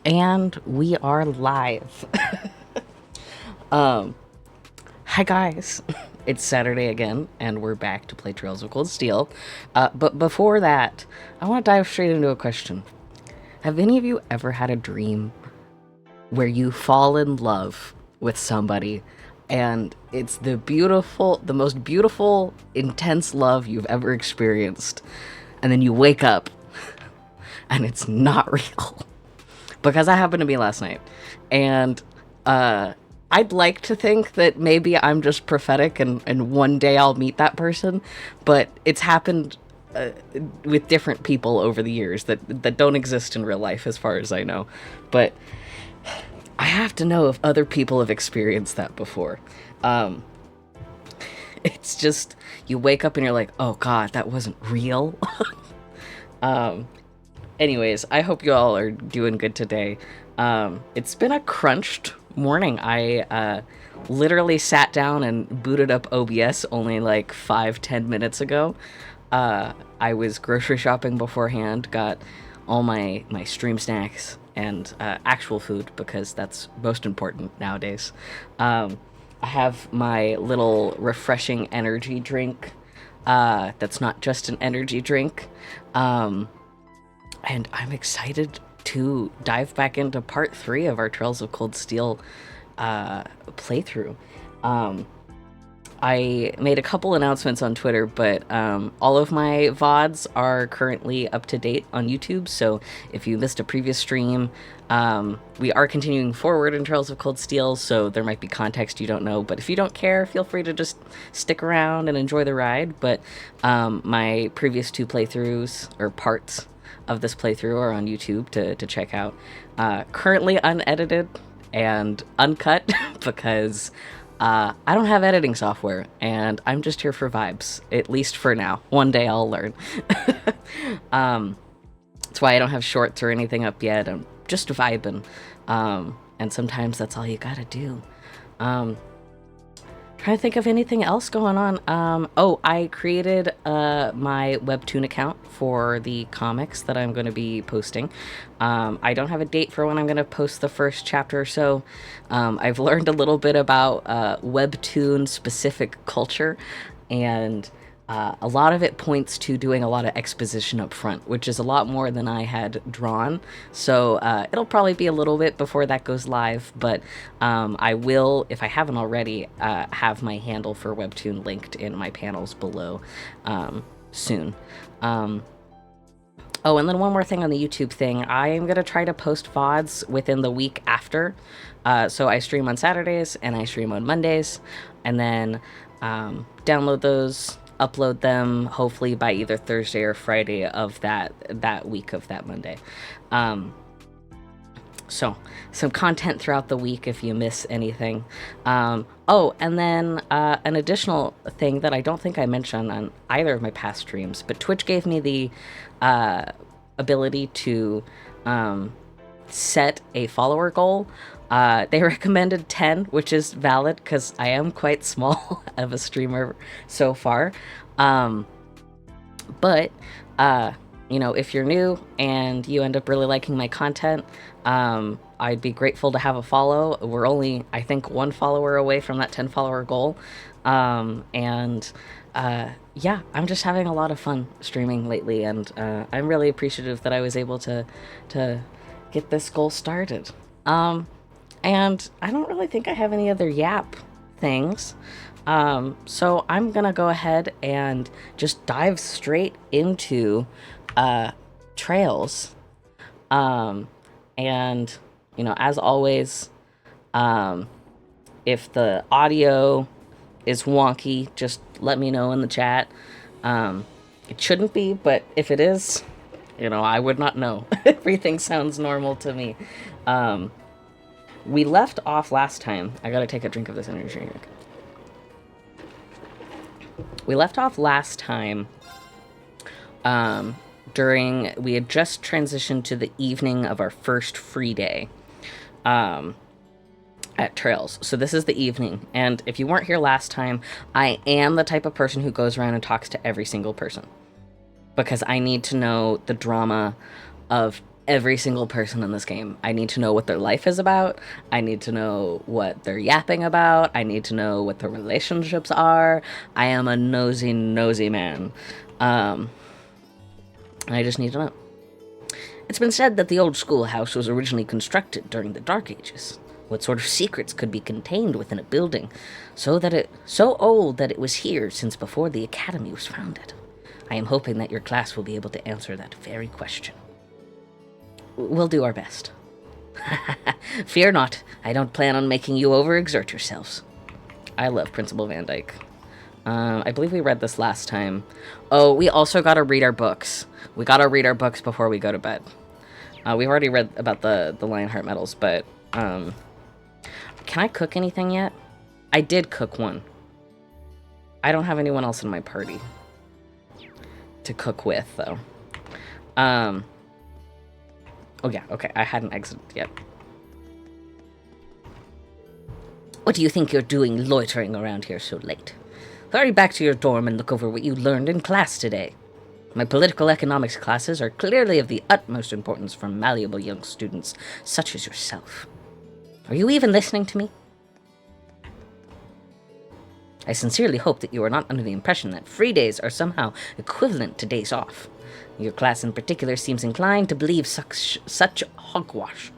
And we are live. Hi guys. It's Saturday again, and we're back to play Trails of Cold Steel. But before that, I want to dive straight into a question. Have any of you ever had a dream where you fall in love with somebody and it's the most beautiful, intense love you've ever experienced, and then you wake up and it's not real? Because that happened to me last night. And I'd like to think that maybe I'm just prophetic and one day I'll meet that person, but it's happened with different people over the years that don't exist in real life as far as I know. But I have to know if other people have experienced that before. It's just, you wake up and you're like, oh god, that wasn't real. Anyways, I hope you all are doing good today. It's been a crunched morning. I literally sat down and booted up OBS only like 5-10 minutes ago. I was grocery shopping beforehand, got all my stream snacks and actual food, because that's most important nowadays. I have my little refreshing energy drink that's not just an energy drink. And I'm excited to dive back into part 3 of our Trails of Cold Steel playthrough. I made a couple announcements on Twitter, but all of my VODs are currently up to date on YouTube, so if you missed a previous stream, we are continuing forward in Trails of Cold Steel, so there might be context you don't know, but if you don't care, feel free to just stick around and enjoy the ride. But my previous 2 playthroughs, or parts of this playthrough, are on YouTube to check out. Currently unedited and uncut because I don't have editing software, and I'm just here for vibes, at least for now. One day I'll learn. That's why I don't have shorts or anything up yet. I'm just vibing. And sometimes that's all you gotta do. Trying to think of anything else going on. I created my Webtoon account for the comics that I'm going to be posting. I don't have a date for when I'm going to post the first chapter or so. I've learned a little bit about Webtoon specific culture, and a lot of it points to doing a lot of exposition up front, which is a lot more than I had drawn. So it'll probably be a little bit before that goes live, but I will, if I haven't already, have my handle for Webtoon linked in my panels below soon. Oh, and then one more thing on the YouTube thing. I am going to try to post VODs within the week after. So I stream on Saturdays and I stream on Mondays, and then download those, upload them hopefully by either Thursday or Friday of that week of that Monday. So some content throughout the week if you miss anything. And then an additional thing that I don't think I mentioned on either of my past streams, but Twitch gave me the ability to set a follower goal. They recommended 10, which is valid because I am quite small of a streamer so far. But if you're new and you end up really liking my content, I'd be grateful to have a follow. We're only, I think, 1 follower away from that 10 follower goal. I'm just having a lot of fun streaming lately, and I'm really appreciative that I was able to get this goal started. And I don't really think I have any other yap things. So I'm gonna go ahead and just dive straight into trails. And as always, if the audio is wonky, just let me know in the chat. It shouldn't be, but if it is, I would not know. Everything sounds normal to me. We left off last time. I gotta take a drink of this energy drink. We left off last time we had just transitioned to the evening of our first free day at Trails. So this is the evening, and if you weren't here last time, I am the type of person who goes around and talks to every single person, because I need to know the drama of every single person in this game. I need to know what their life is about. I need to know what they're yapping about. I need to know what their relationships are. I am a nosy, nosy man. I just need to know. It's been said that the old schoolhouse was originally constructed during the Dark Ages. What sort of secrets could be contained within a building so old that it was here since before the academy was founded? I am hoping that your class will be able to answer that very question. We'll do our best. Fear not, I don't plan on making you overexert yourselves. I love Principal Van Dyke. I believe we read this last time. Oh, we also gotta read our books. We gotta read our books before we go to bed. We've already read about the Lionheart medals, but, can I cook anything yet? I did cook one. I don't have anyone else in my party to cook with, though. Oh yeah, okay, I hadn't exited yet. What do you think you're doing loitering around here so late? Hurry back to your dorm and look over what you learned in class today. My political economics classes are clearly of the utmost importance for malleable young students such as yourself. Are you even listening to me? I sincerely hope that you are not under the impression that free days are somehow equivalent to days off. Your class in particular seems inclined to believe such hogwash,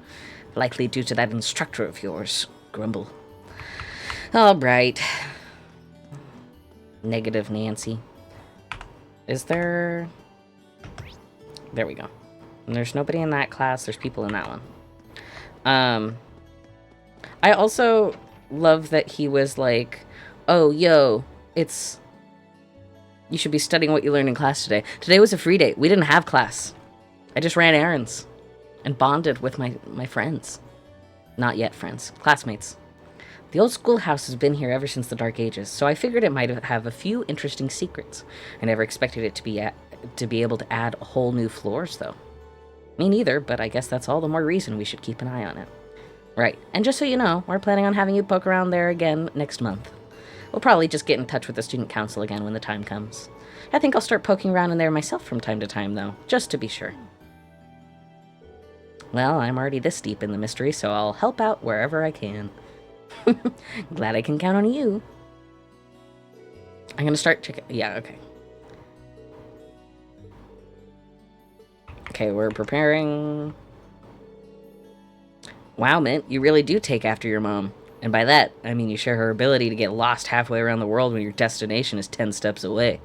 likely due to that instructor of yours, Grumble. All right. Negative Nancy. Is there... There we go. And there's nobody in that class. There's people in that one. I also love that he was like, oh, yo, it's... You should be studying what you learned in class today. Today was a free day. We didn't have class. I just ran errands and bonded with my friends. Not yet friends. Classmates. The old schoolhouse has been here ever since the Dark Ages, so I figured it might have a few interesting secrets. I never expected it to be able to add whole new floors, though. Me neither, but I guess that's all the more reason we should keep an eye on it. Right, and just so you know, we're planning on having you poke around there again next month. We'll probably just get in touch with the student council again when the time comes. I think I'll start poking around in there myself from time to time, though, just to be sure. Well, I'm already this deep in the mystery, so I'll help out wherever I can. Glad I can count on you. I'm gonna start checking. Yeah, okay. Okay, we're preparing. Wow, Mint, you really do take after your mom. And by that, I mean you share her ability to get lost halfway around the world when your destination is 10 steps away.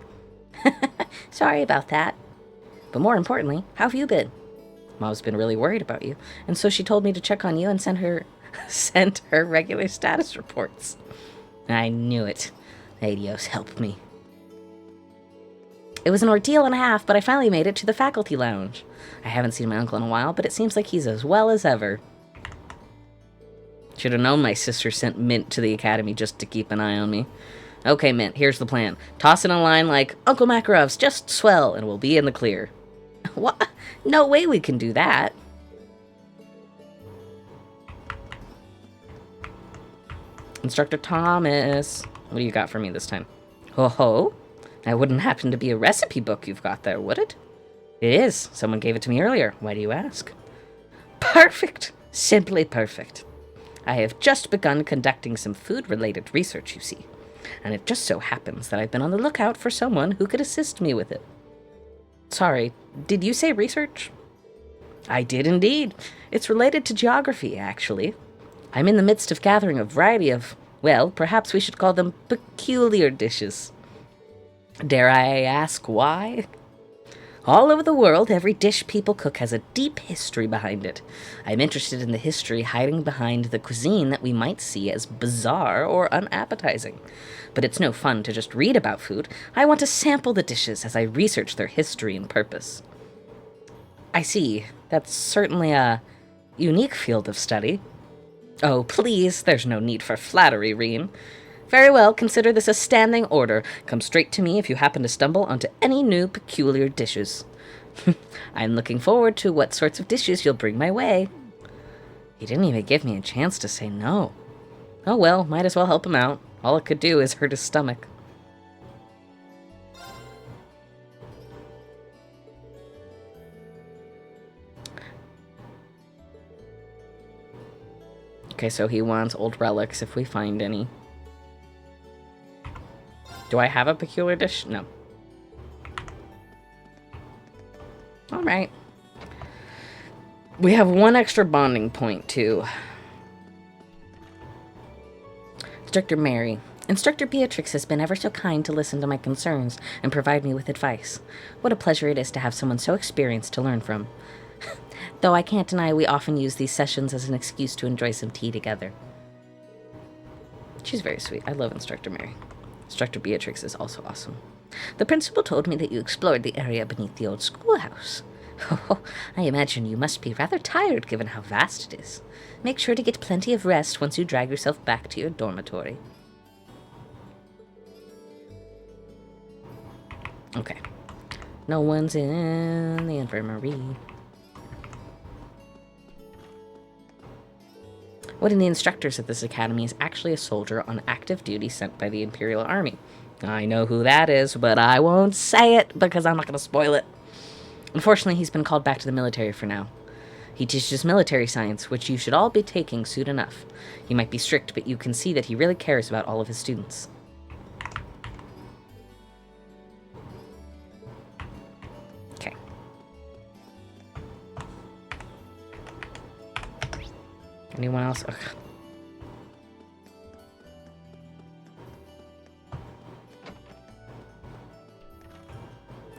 Sorry about that. But more importantly, how have you been? Mom's been really worried about you, and so she told me to check on you and send her regular status reports. I knew it. Adios helped me. It was an ordeal and a half, but I finally made it to the faculty lounge. I haven't seen my uncle in a while, but it seems like he's as well as ever. Should have known my sister sent Mint to the academy just to keep an eye on me. Okay, Mint, here's the plan. Toss in a line like, Uncle Makarov's just swell, and we'll be in the clear. What? No way we can do that. Instructor Thomas, what do you got for me this time? Ho-ho? That wouldn't happen to be a recipe book you've got there, would it? It is. Someone gave it to me earlier. Why do you ask? Perfect. Simply perfect. I have just begun conducting some food-related research, you see. And it just so happens that I've been on the lookout for someone who could assist me with it. Sorry, did you say research? I did indeed. It's related to geography, actually. I'm in the midst of gathering a variety of, well, perhaps we should call them peculiar dishes. Dare I ask why? All over the world, every dish people cook has a deep history behind it. I'm interested in the history hiding behind the cuisine that we might see as bizarre or unappetizing. But it's no fun to just read about food. I want to sample the dishes as I research their history and purpose. I see. That's certainly a unique field of study. Oh, please, there's no need for flattery, Reen. Very well, consider this a standing order. Come straight to me if you happen to stumble onto any new peculiar dishes. I'm looking forward to what sorts of dishes you'll bring my way. He didn't even give me a chance to say no. Oh well, might as well help him out. All it could do is hurt his stomach. Okay, so he wants old relics if we find any. Do I have a peculiar dish? No. Alright. We have one extra bonding point, too. Instructor Mary. Instructor Beatrix has been ever so kind to listen to my concerns and provide me with advice. What a pleasure it is to have someone so experienced to learn from. Though I can't deny we often use these sessions as an excuse to enjoy some tea together. She's very sweet. I love Instructor Mary. Instructor Beatrix is also awesome. The principal told me that you explored the area beneath the old schoolhouse. Oh, I imagine you must be rather tired given how vast it is. Make sure to get plenty of rest once you drag yourself back to your dormitory. Okay. No one's in the infirmary. One of the instructors at this academy is actually a soldier on active duty sent by the Imperial Army. I know who that is, but I won't say it because I'm not going to spoil it. Unfortunately, he's been called back to the military for now. He teaches military science, which you should all be taking soon enough. He might be strict, but you can see that he really cares about all of his students. Okay. Anyone else? Ugh.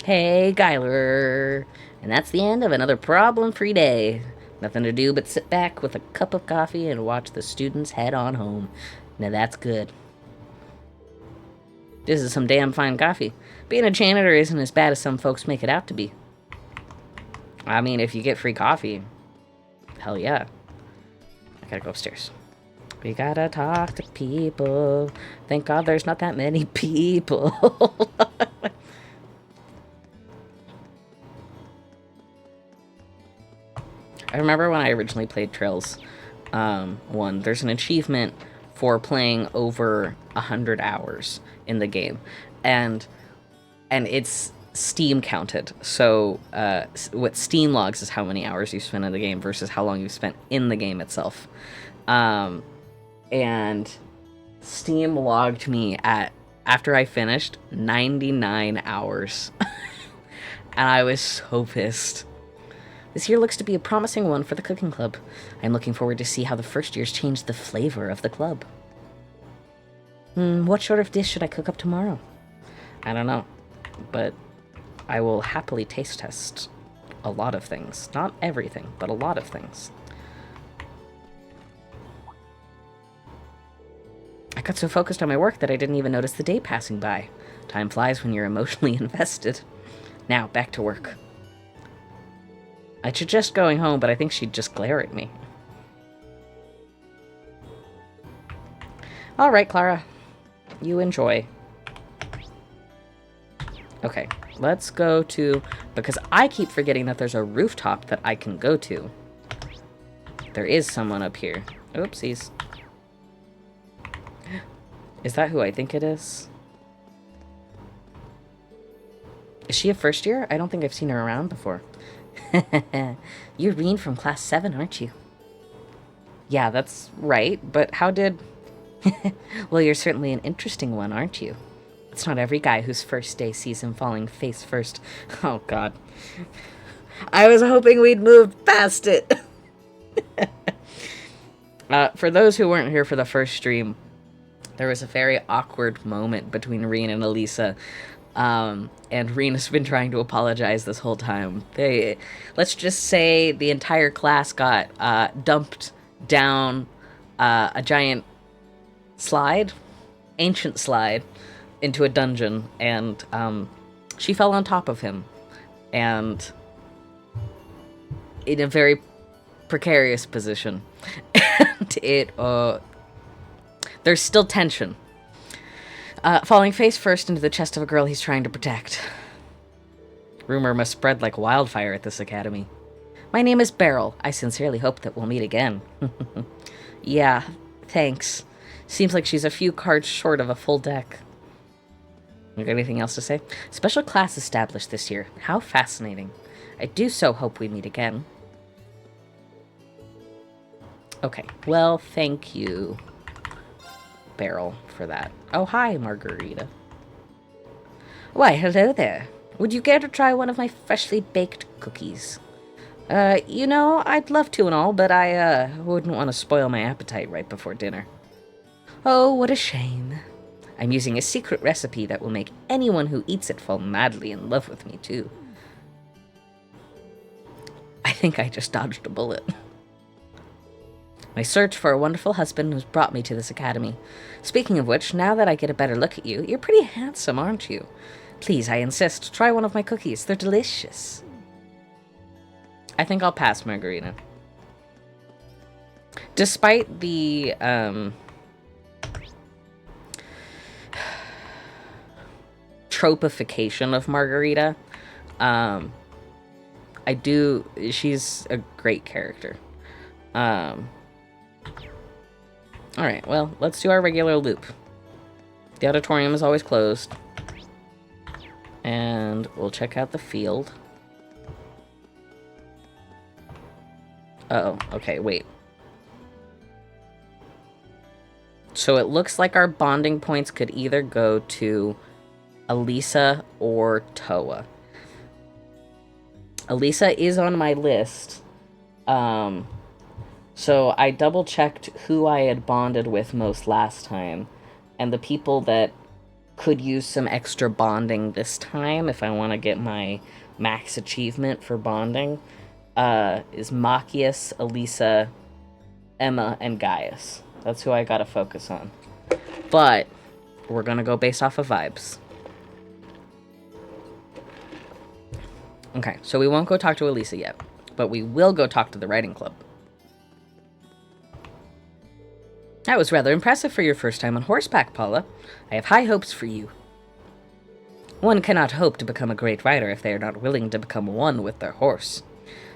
Hey, Gyler. And that's the end of another problem-free day. Nothing to do but sit back with a cup of coffee and watch the students head on home. Now that's good. This is some damn fine coffee. Being a janitor isn't as bad as some folks make it out to be. I mean, if you get free coffee, hell yeah. I gotta go upstairs. We gotta talk to people. Thank God there's not that many people. I remember when I originally played Trails 1, there's an achievement for playing over 100 hours in the game. And it's Steam counted. So what Steam logs is how many hours you spent in the game versus how long you spent in the game itself. And Steam logged me at, after I finished, 99 hours. And I was so pissed. This year looks to be a promising one for the cooking club. I'm looking forward to see how the first years change the flavor of the club. What sort of dish should I cook up tomorrow? I don't know, but I will happily taste test a lot of things. Not everything, but a lot of things. I got so focused on my work that I didn't even notice the day passing by. Time flies when you're emotionally invested. Now, back to work. I'd suggest going home, but I think she'd just glare at me. All right, Clara. You enjoy. Okay, let's go to... Because I keep forgetting that there's a rooftop that I can go to. There is someone up here. Oopsies. Is that who I think it is? Is she a first year? I don't think I've seen her around before. You're Reen from class 7, aren't you? Yeah, that's right, but how did... Well, you're certainly an interesting one, aren't you? It's not every guy whose first day sees him falling face first. Oh, God. I was hoping we'd moved past it. For those who weren't here for the first stream, there was a very awkward moment between Reen and Elisa. And Reen has been trying to apologize this whole time. Let's just say the entire class got dumped down a giant slide, ancient slide, into a dungeon, and she fell on top of him, and in a very precarious position. And there's still tension. Falling face first into the chest of a girl he's trying to protect. Rumor must spread like wildfire at this academy. My name is Beryl. I sincerely hope that we'll meet again. Yeah, thanks. Seems like she's a few cards short of a full deck. You got anything else to say? Special class established this year. How fascinating. I do so hope we meet again. Okay, well, thank you, Beryl, for that. Oh, hi, Margarita. Why, hello there. Would you care to try one of my freshly baked cookies? You know, I'd love to and all, but I, wouldn't want to spoil my appetite right before dinner. Oh, what a shame. I'm using a secret recipe that will make anyone who eats it fall madly in love with me, too. I think I just dodged a bullet. My search for a wonderful husband has brought me to this academy. Speaking of which, now that I get a better look at you, you're pretty handsome, aren't you? Please, I insist, try one of my cookies. They're delicious. I think I'll pass, Margarita. Despite the, tropification of Margarita, she's a great character. Alright, well, let's do our regular loop. The auditorium is always closed. And we'll check out the field. Uh-oh, okay, wait. So it looks like our bonding points could either go to Elisa or Toa. Elisa is on my list. So I double-checked who I had bonded with most last time. And the people that could use some extra bonding this time, if I want to get my max achievement for bonding, is Machias, Elisa, Emma, and Gaius. That's who I gotta focus on. But we're gonna go based off of vibes. Okay, so we won't go talk to Elisa yet, but we will go talk to the writing club. That was rather impressive for your first time on horseback, Paula. I have high hopes for you. One cannot hope to become a great rider if they are not willing to become one with their horse.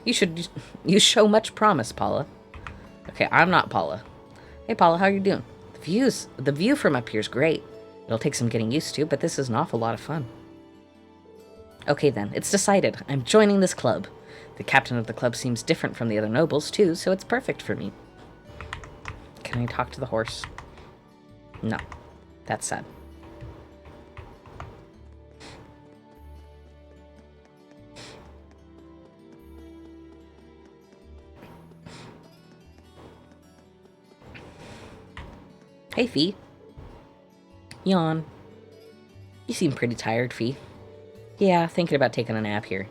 You show much promise, Paula. Okay, I'm not Paula. Hey, Paula, how are you doing? The view from up here is great. It'll take some getting used to, but this is an awful lot of fun. Okay then, it's decided. I'm joining this club. The captain of the club seems different from the other nobles, too, so it's perfect for me. Can I talk to the horse? No. That's sad. Hey, Fee. Yawn. You seem pretty tired, Fee. Yeah, thinking about taking a nap here.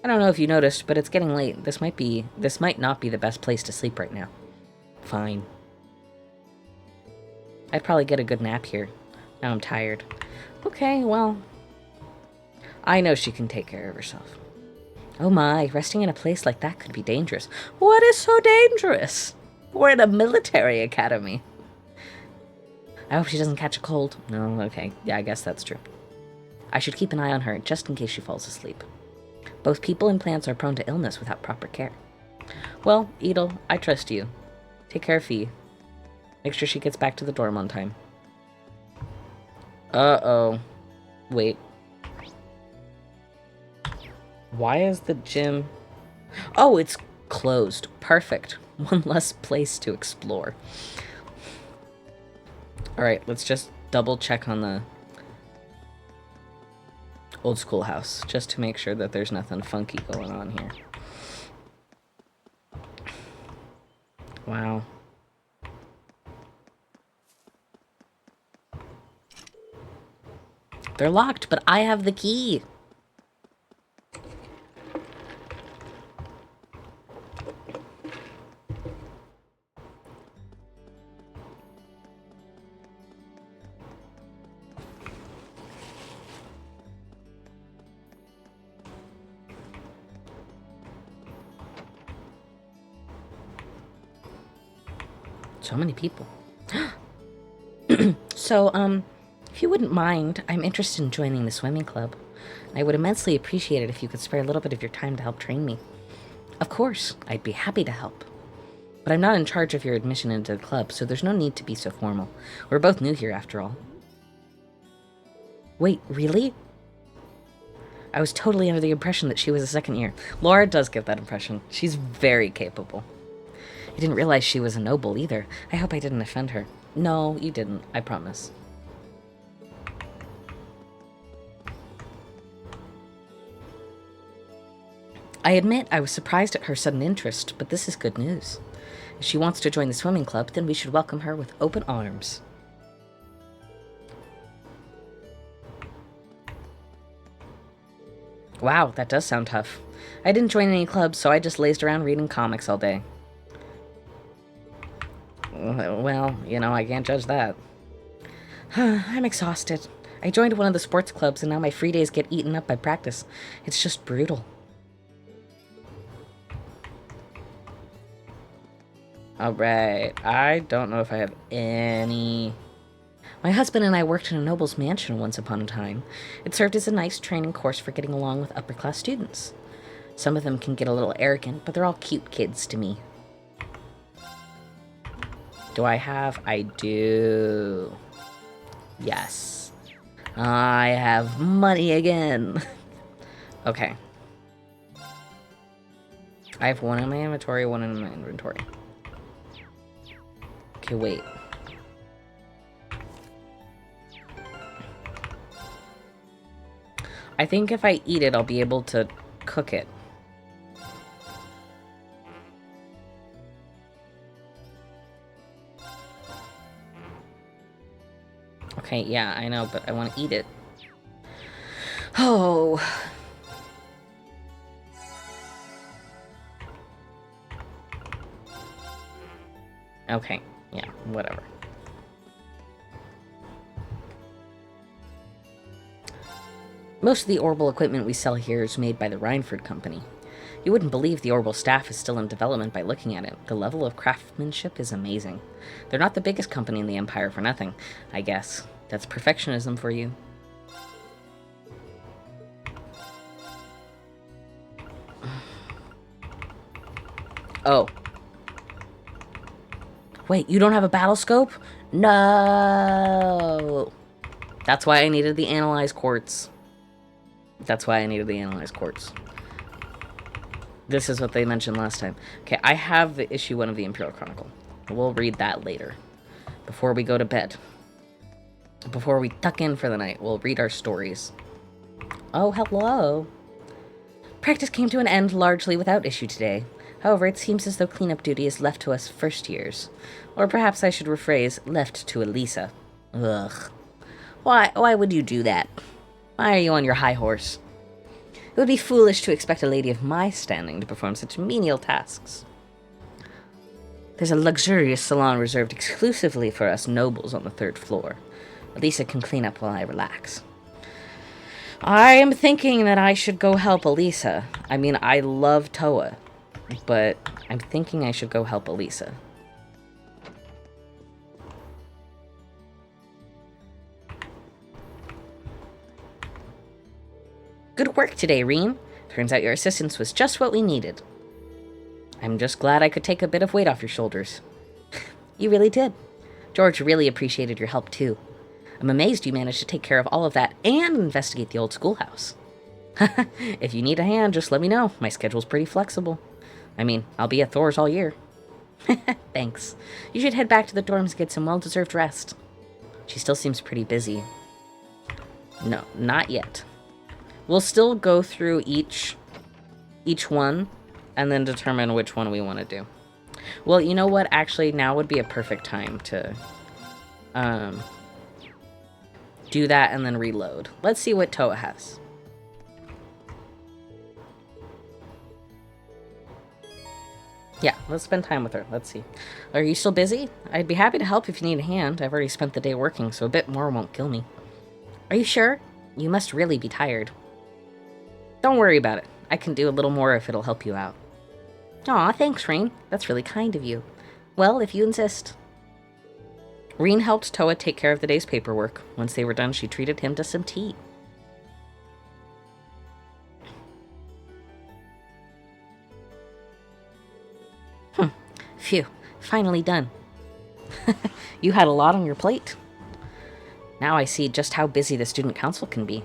I don't know if you noticed, but it's getting late. This might not be the best place to sleep right now. Fine. I'd probably get a good nap here. Now I'm tired. Okay, well. I know she can take care of herself. Oh my, resting in a place like that could be dangerous. What is so dangerous? We're in a military academy. I hope she doesn't catch a cold. No, okay. Yeah, I guess that's true. I should keep an eye on her, just in case she falls asleep. Both people and plants are prone to illness without proper care. Well, Edel, I trust you. Take care of Fee. Make sure she gets back to the dorm on time. Uh-oh. Wait. Why is the gym... Oh, it's closed. Perfect. One less place to explore. Alright, let's just double check on the old schoolhouse, just to make sure that there's nothing funky going on here. Wow. They're locked, but I have the key. So many people. So, if you wouldn't mind, I'm interested in joining the swimming club. I would immensely appreciate it if you could spare a little bit of your time to help train me. Of course, I'd be happy to help. But I'm not in charge of your admission into the club, so there's no need to be so formal. We're both new here, after all. Wait, really? I was totally under the impression that she was a second year. Laura does give that impression. She's very capable. didn't realize she was a noble either. I hope I didn't offend her. No, you didn't. I promise. I admit I was surprised at her sudden interest, but this is good news. If she wants to join the swimming club, then we should welcome her with open arms. Wow, that does sound tough. I didn't join any clubs, so I just lazed around reading comics all day. Well, you know, I can't judge that. I'm exhausted. I joined one of the sports clubs, and now my free days get eaten up by practice. It's just brutal. Alright, I don't know if I have any... My husband and I worked in a noble's mansion once upon a time. It served as a nice training course for getting along with upper-class students. Some of them can get a little arrogant, but they're all cute kids to me. Do I have? I do. Yes. I have money again. Okay. I have one in my inventory, one in my inventory. Okay, wait. I think if I eat it, I'll be able to cook it. Okay, yeah, I know, but I want to eat it. Oh. Okay, yeah, whatever. Most of the Orbital equipment we sell here is made by the Rhineford Company. You wouldn't believe the Orbital staff is still in development by looking at it. The level of craftsmanship is amazing. They're not the biggest company in the Empire for nothing, I guess. That's perfectionism for you. Oh. Wait, you don't have a battle scope? No! That's why I needed the analyzed quartz. That's why I needed the analyzed quartz. This is what they mentioned last time. Okay, I have the issue 1 of the Imperial Chronicle. We'll read that later. Before we go to bed. Before we tuck in for the night, we'll read our stories. Oh, hello. Practice came to an end largely without issue today. However, it seems as though cleanup duty is left to us first years. Or perhaps I should rephrase, left to Elisa. Ugh. Why would you do that? Why are you on your high horse? It would be foolish to expect a lady of my standing to perform such menial tasks. There's a luxurious salon reserved exclusively for us nobles on the 3rd floor. Elisa can clean up while I relax. I am thinking that I should go help Elisa. I mean, I love Toa, but I'm thinking I should go help Elisa. Good work today, Reen. Turns out your assistance was just what we needed. I'm just glad I could take a bit of weight off your shoulders. You really did. George really appreciated your help, too. I'm amazed you managed to take care of all of that and investigate the old schoolhouse. If you need a hand, just let me know. My schedule's pretty flexible. I mean, I'll be at Thor's all year. Thanks. You should head back to the dorms and get some well-deserved rest. She still seems pretty busy. No, not yet. We'll still go through each one and then determine which one we want to do. Well, you know what? Actually, now would be a perfect time to do that and then reload. Let's see what Toa has. Yeah, let's spend time with her. Let's see. Are you still busy? I'd be happy to help if you need a hand. I've already spent the day working, so a bit more won't kill me. Are you sure? You must really be tired. Don't worry about it. I can do a little more if it'll help you out. Aw, thanks, Reen. That's really kind of you. Well, if you insist. Reen helped Toa take care of the day's paperwork. Once they were done, she treated him to some tea. Phew, finally done. You had a lot on your plate. Now I see just how busy the student council can be.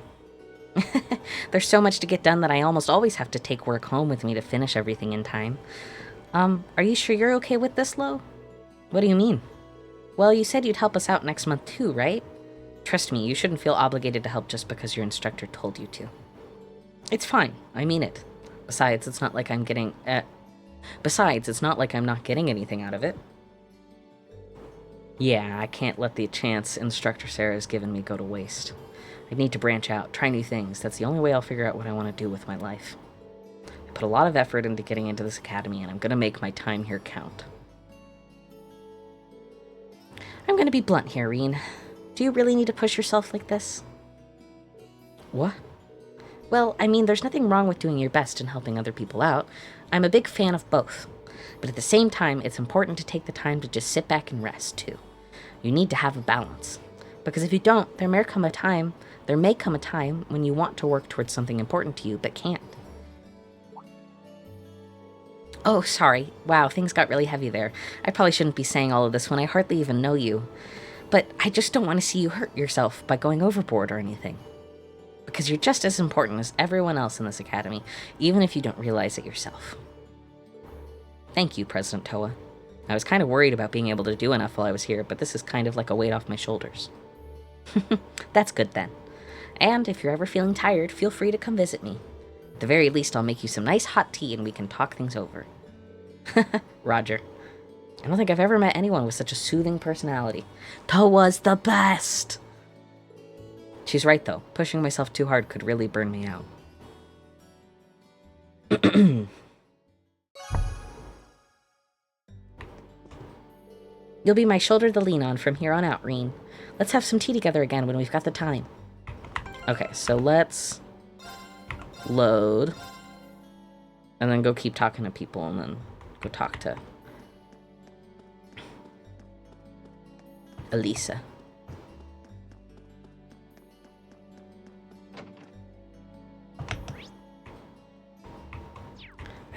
There's so much to get done that I almost always have to take work home with me to finish everything in time. Are you sure you're okay with this, Lo? What do you mean? Well, you said you'd help us out next month too, right? Trust me, you shouldn't feel obligated to help just because your instructor told you to. It's fine. I mean it. Besides, it's not like I'm getting... Besides, it's not like I'm not getting anything out of it. Yeah, I can't let the chance Instructor Sarah's given me go to waste. I need to branch out, try new things. That's the only way I'll figure out what I want to do with my life. I put a lot of effort into getting into this academy, and I'm going to make my time here count. I'm going to be blunt here, Reen. Do you really need to push yourself like this? What? Well, I mean, there's nothing wrong with doing your best and helping other people out. I'm a big fan of both. But at the same time, it's important to take the time to just sit back and rest, too. You need to have a balance. Because if you don't, there may come a time when you want to work towards something important to you, but can't. Oh, sorry. Wow, things got really heavy there. I probably shouldn't be saying all of this when I hardly even know you. But I just don't want to see you hurt yourself by going overboard or anything. Because you're just as important as everyone else in this academy, even if you don't realize it yourself. Thank you, President Toa. I was kind of worried about being able to do enough while I was here, but this is kind of like a weight off my shoulders. That's good then. And if you're ever feeling tired, feel free to come visit me. At the very least, I'll make you some nice hot tea and we can talk things over. Roger. I don't think I've ever met anyone with such a soothing personality. Toa's the best! She's right, though. Pushing myself too hard could really burn me out. You'll be my shoulder to lean on from here on out, Reen. Let's have some tea together again when we've got the time. Okay, so let's load. And then go keep talking to people and then go talk to Elisa.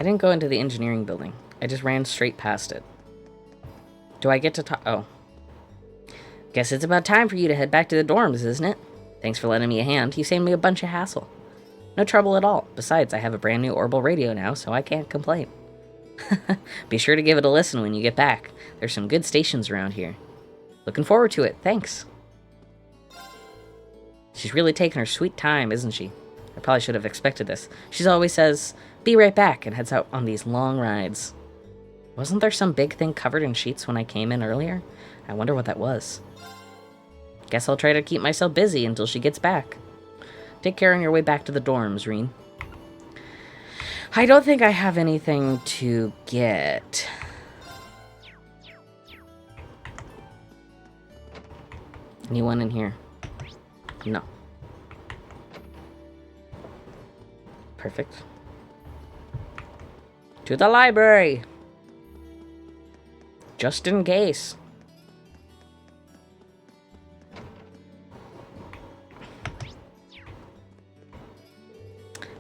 I didn't go into the engineering building. I just ran straight past it. Do I get to talk? Oh. Guess it's about time for you to head back to the dorms, isn't it? Thanks for lending me a hand. You saved me a bunch of hassle. No trouble at all. Besides, I have a brand new Orbital radio now, so I can't complain. Be sure to give it a listen when you get back. There's some good stations around here. Looking forward to it. Thanks. She's really taking her sweet time, isn't she? I probably should have expected this. She always says, "Be right back," and heads out on these long rides. Wasn't there some big thing covered in sheets when I came in earlier? I wonder what that was. Guess I'll try to keep myself busy until she gets back. Take care on your way back to the dorms, Reen. I don't think I have anything to get. Anyone in here? No. Perfect. To the library! Just in case.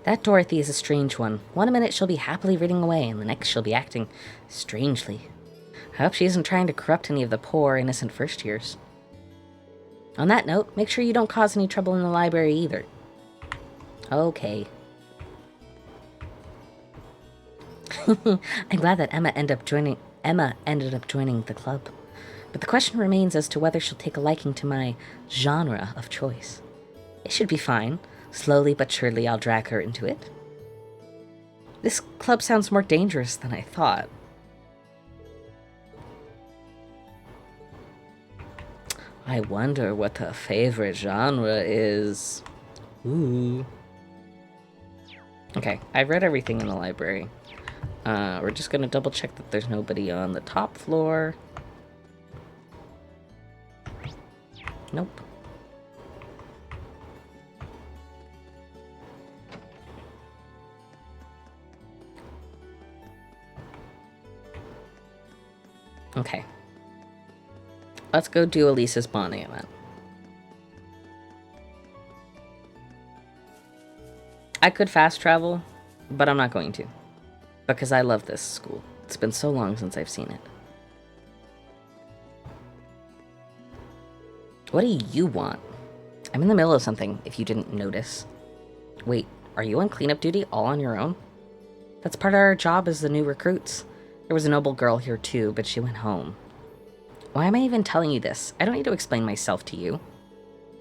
That Dorothy is a strange one. One minute she'll be happily reading away, and the next she'll be acting strangely. I hope she isn't trying to corrupt any of the poor, innocent first years. On that note, make sure you don't cause any trouble in the library either. Okay. I'm glad that Emma ended up joining the club. But the question remains as to whether she'll take a liking to my genre of choice. It should be fine. Slowly but surely I'll drag her into it. This club sounds more dangerous than I thought. I wonder what her favorite genre is. Ooh. Okay, I've read everything in the library. We're just gonna double check that there's nobody on the top floor. Nope. Okay. Let's go do Elisa's bonding event. I could fast travel, but I'm not going to. Because I love this school. It's been so long since I've seen it. What do you want? I'm in the middle of something, if you didn't notice. Wait, are you on cleanup duty all on your own? That's part of our job as the new recruits. There was a noble girl here too, but she went home. Why am I even telling you this? I don't need to explain myself to you.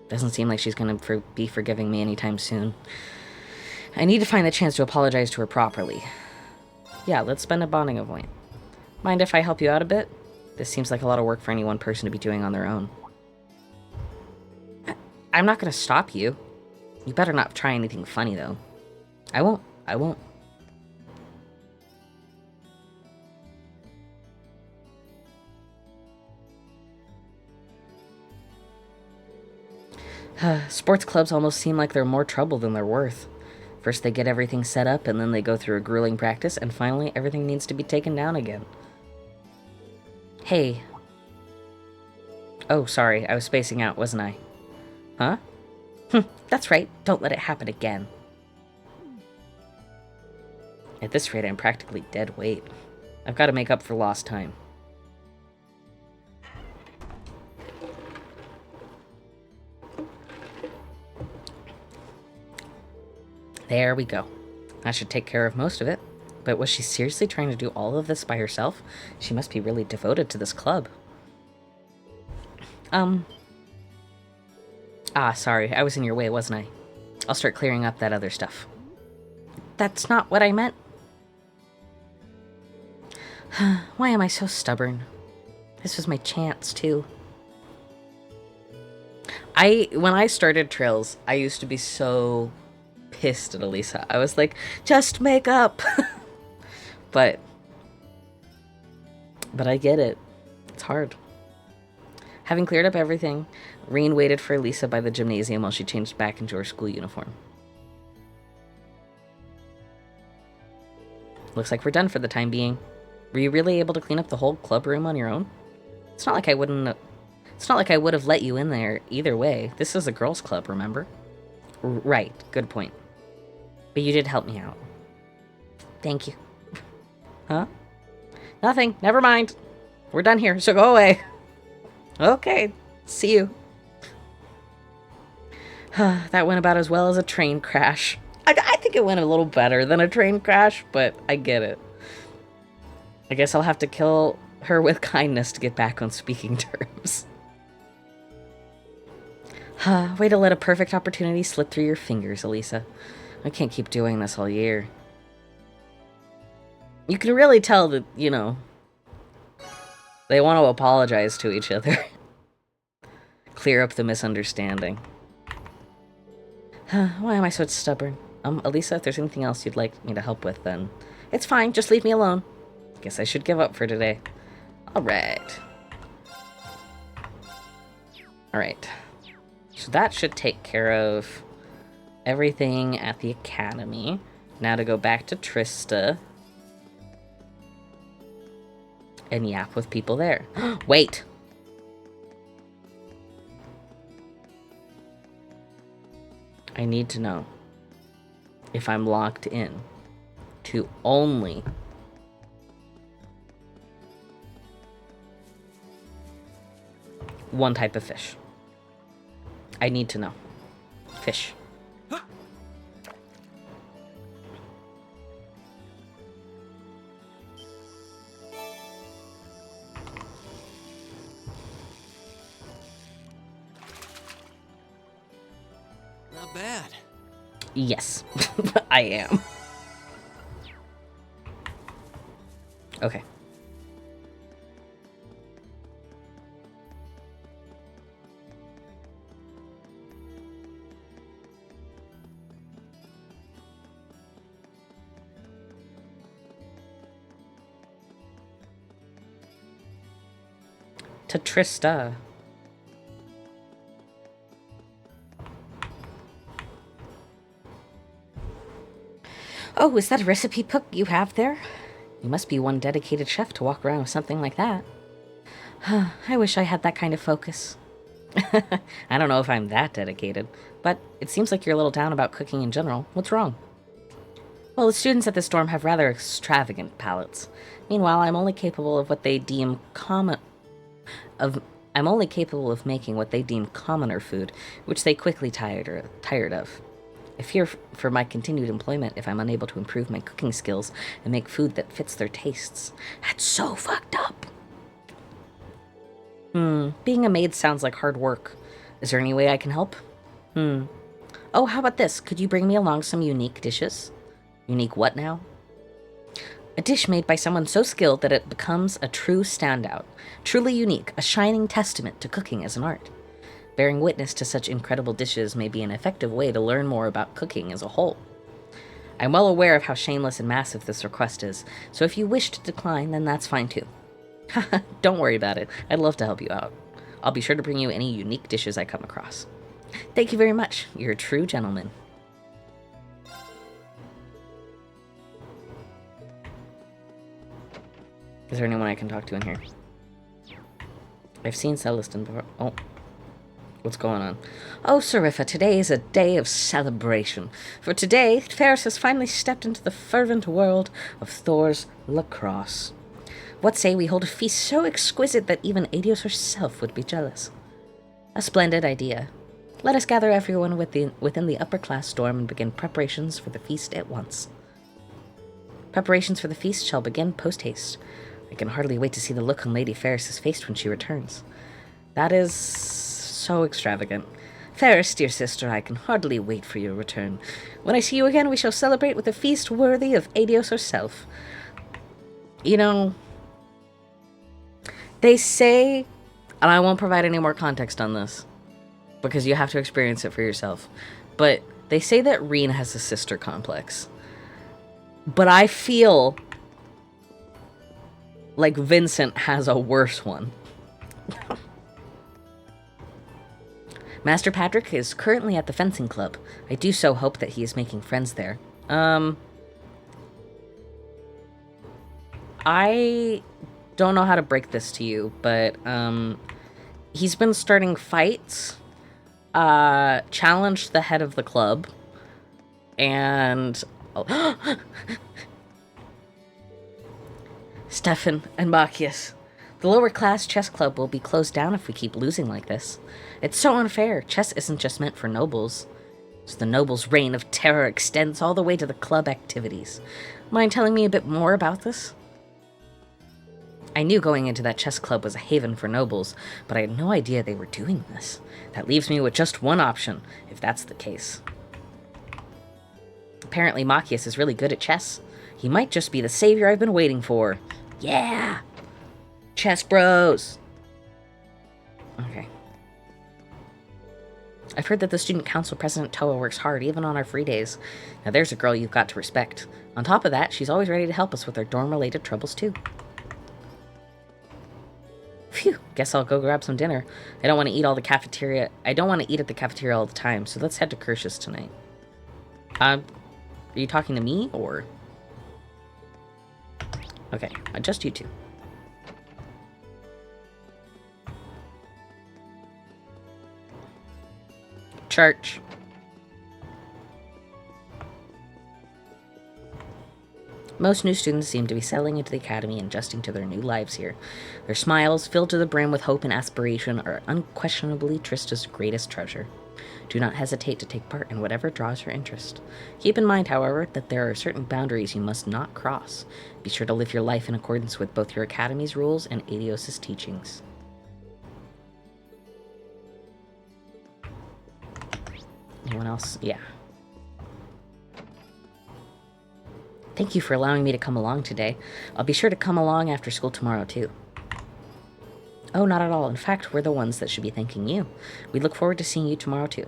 Doesn't seem like she's gonna be forgiving me anytime soon. I need to find the chance to apologize to her properly. Yeah, let's spend a bonding point. Mind if I help you out a bit? This seems like a lot of work for any one person to be doing on their own. I'm not gonna stop you. You better not try anything funny, though. I won't. I won't. Sports clubs almost seem like they're more trouble than they're worth. First they get everything set up, and then they go through a grueling practice, and finally everything needs to be taken down again. Hey. Oh, sorry, I was spacing out, wasn't I? Huh? That's right, don't let it happen again. At this rate, I'm practically dead weight. I've got to make up for lost time. There we go. That should take care of most of it. But was she seriously trying to do all of this by herself? She must be really devoted to this club. Sorry, I was in your way, wasn't I? I'll start clearing up that other stuff. That's not what I meant. Why am I so stubborn? This was my chance, too. When I started Trails, I used to be so pissed at Elisa. I was like, just make up. But I get it. It's hard. Having cleared up everything, Reen waited for Elisa by the gymnasium while she changed back into her school uniform. Looks like we're done for the time being. Were you really able to clean up the whole club room on your own? It's not like I would have let you in there either way. This is a girls' club, remember? Right, good point. But you did help me out. Thank you. Huh? Nothing. Never mind. We're done here, so go away. Okay. See you. That went about as well as a train crash. I think it went a little better than a train crash, but I get it. I guess I'll have to kill her with kindness to get back on speaking terms. Way to let a perfect opportunity slip through your fingers, Elisa. I can't keep doing this all year. You can really tell that, you know, they want to apologize to each other. Clear up the misunderstanding. Why am I so stubborn? Elisa, if there's anything else you'd like me to help with, then it's fine. Just leave me alone. Guess I should give up for today. Alright. Alright. So that should take care of everything at the academy. Now to go back to Trista and yap with people there. Wait! I need to know if I'm locked in to only one type of fish. I need to know. Fish. Not bad. Yes, I am. Okay. To Trista. Oh, is that a recipe book you have there? You must be one dedicated chef to walk around with something like that. I wish I had that kind of focus. I don't know if I'm that dedicated, but it seems like you're a little down about cooking in general. What's wrong? Well, the students at this dorm have rather extravagant palates. Meanwhile, I'm only capable of what they deem I'm only capable of making what they deem commoner food, which they quickly tired of. I fear for my continued employment if I'm unable to improve my cooking skills and make food that fits their tastes. That's so fucked up. Being a maid sounds like hard work. Is there any way I can help? Oh, how about this? Could you bring me along some unique dishes? Unique what now? A dish made by someone so skilled that it becomes a true standout. Truly unique, a shining testament to cooking as an art. Bearing witness to such incredible dishes may be an effective way to learn more about cooking as a whole. I'm well aware of how shameless and massive this request is, so if you wish to decline, then that's fine too. Don't worry about it. I'd love to help you out. I'll be sure to bring you any unique dishes I come across. Thank you very much. You're a true gentleman. Is there anyone I can talk to in here? I've seen Celestin before. Oh. What's going on? Oh, Serifa, today is a day of celebration. For today, Ferris has finally stepped into the fervent world of Thor's lacrosse. What say we hold a feast so exquisite that even Adios herself would be jealous? A splendid idea. Let us gather everyone within the upper-class dorm and begin preparations for the feast at once. Preparations for the feast shall begin post-haste. I can hardly wait to see the look on Lady Ferris's face when she returns. That is so extravagant. Ferris, dear sister, I can hardly wait for your return. When I see you again, we shall celebrate with a feast worthy of Adios herself. You know, they say, and I won't provide any more context on this, because you have to experience it for yourself, but they say that Reen has a sister complex. But I feel like Vincent has a worse one. Master Patrick is currently at the fencing club. I do so hope that he is making friends there. I don't know how to break this to you, but he's been starting fights, challenged the head of the club, and Stefan and Machias. The lower class chess club will be closed down if we keep losing like this. It's so unfair. Chess isn't just meant for nobles. So the nobles' reign of terror extends all the way to the club activities. Mind telling me a bit more about this? I knew going into that chess club was a haven for nobles, but I had no idea they were doing this. That leaves me with just one option, if that's the case. Apparently Machias is really good at chess. He might just be the savior I've been waiting for. Yeah! Chess bros! Okay. I've heard that the student council president Toa works hard, even on our free days. Now there's a girl you've got to respect. On top of that, she's always ready to help us with our dorm-related troubles too. Phew, guess I'll go grab some dinner. I don't want to eat at the cafeteria all the time, so let's head to Kirsch's tonight. Are you talking to me, or? Okay, just you two. Church. Most new students seem to be settling into the academy and adjusting to their new lives here. Their smiles, filled to the brim with hope and aspiration, are unquestionably Trista's greatest treasure. Do not hesitate to take part in whatever draws your interest. Keep in mind, however, that there are certain boundaries you must not cross. Be sure to live your life in accordance with both your academy's rules and Adios' teachings. Anyone else? Yeah. Thank you for allowing me to come along today. I'll be sure to come along after school tomorrow, too. Oh, not at all. In fact, we're the ones that should be thanking you. We look forward to seeing you tomorrow, too.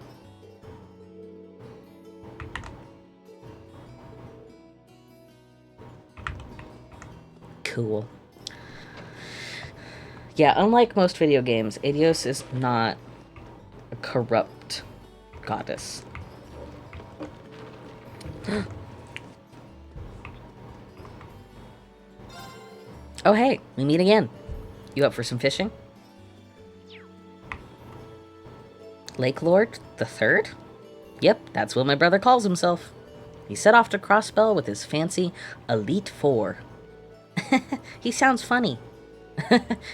Cool. Yeah, unlike most video games, Adios is not a corrupt goddess. Oh, hey, we meet again. You up for some fishing? Lake Lord the Third? Yep, that's what my brother calls himself. He set off to Crossbell with his fancy Elite Four. He sounds funny.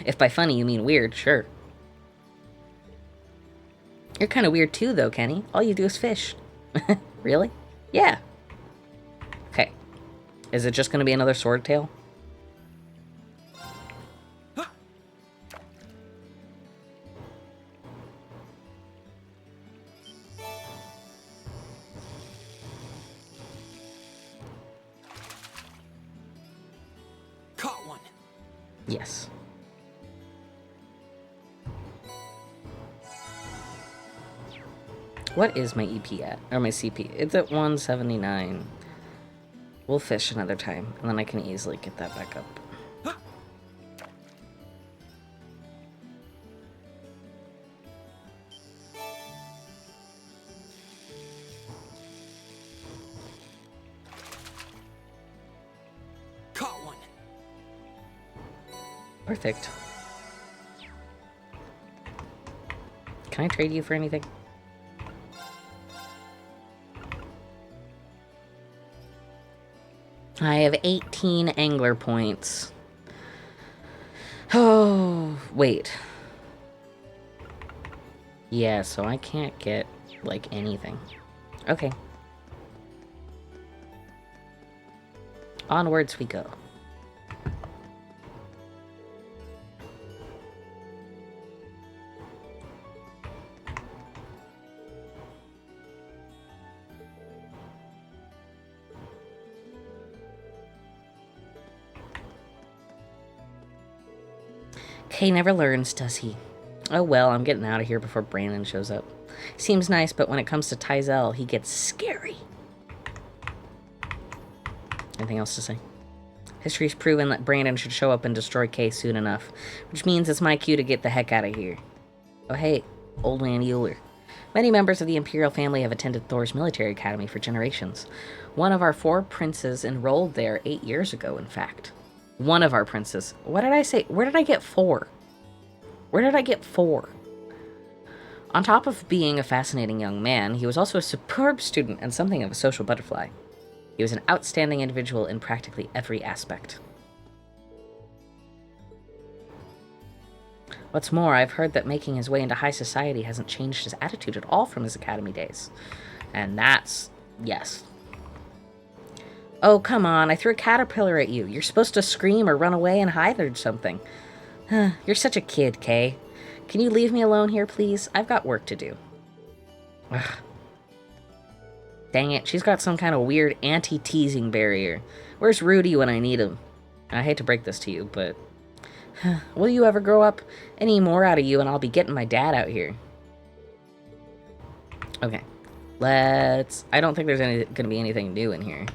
If by funny you mean weird, sure. You're kind of weird too, though, Kenny. All you do is fish. Really? Yeah. Okay. Is it just going to be another sword tail? Caught one. Yes. What is my EP at? Or my CP? It's at 179. We'll fish another time, and then I can easily get that back up. Caught one. Perfect. Can I trade you for anything? I have 18 angler points. Oh, wait. Yeah, so I can't get, like, anything. Okay. Onwards we go. Kay never learns, does he? Oh well, I'm getting out of here before Brandon shows up. Seems nice, but when it comes to Tyzel, he gets scary. Anything else to say? History's proven that Brandon should show up and destroy Kay soon enough, which means it's my cue to get the heck out of here. Oh hey, old man Euler. Many members of the Imperial family have attended Thor's military academy for generations. One of our 4 princes enrolled there 8 years ago, in fact. One of our princes. What did I say? Where did I get 4? Where did I get 4? On top of being a fascinating young man, he was also a superb student and something of a social butterfly. He was an outstanding individual in practically every aspect. What's more, I've heard that making his way into high society hasn't changed his attitude at all from his academy days. And that's... yes. Oh, come on, I threw a caterpillar at you. You're supposed to scream or run away and hide or something. You're such a kid, Kay. Can you leave me alone here, please? I've got work to do. Ugh. Dang it, she's got some kind of weird anti-teasing barrier. Where's Rudy when I need him? I hate to break this to you, but... will you ever grow up? Any more out of you and I'll be getting my dad out here. Okay. Let's... I don't think there's gonna be anything new in here.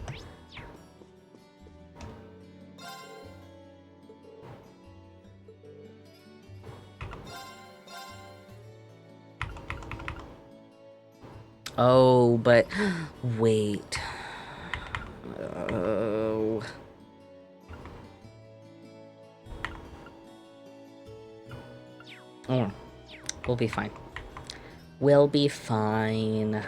Oh, but... wait. Oh... Oh, we'll be fine. We'll be fine.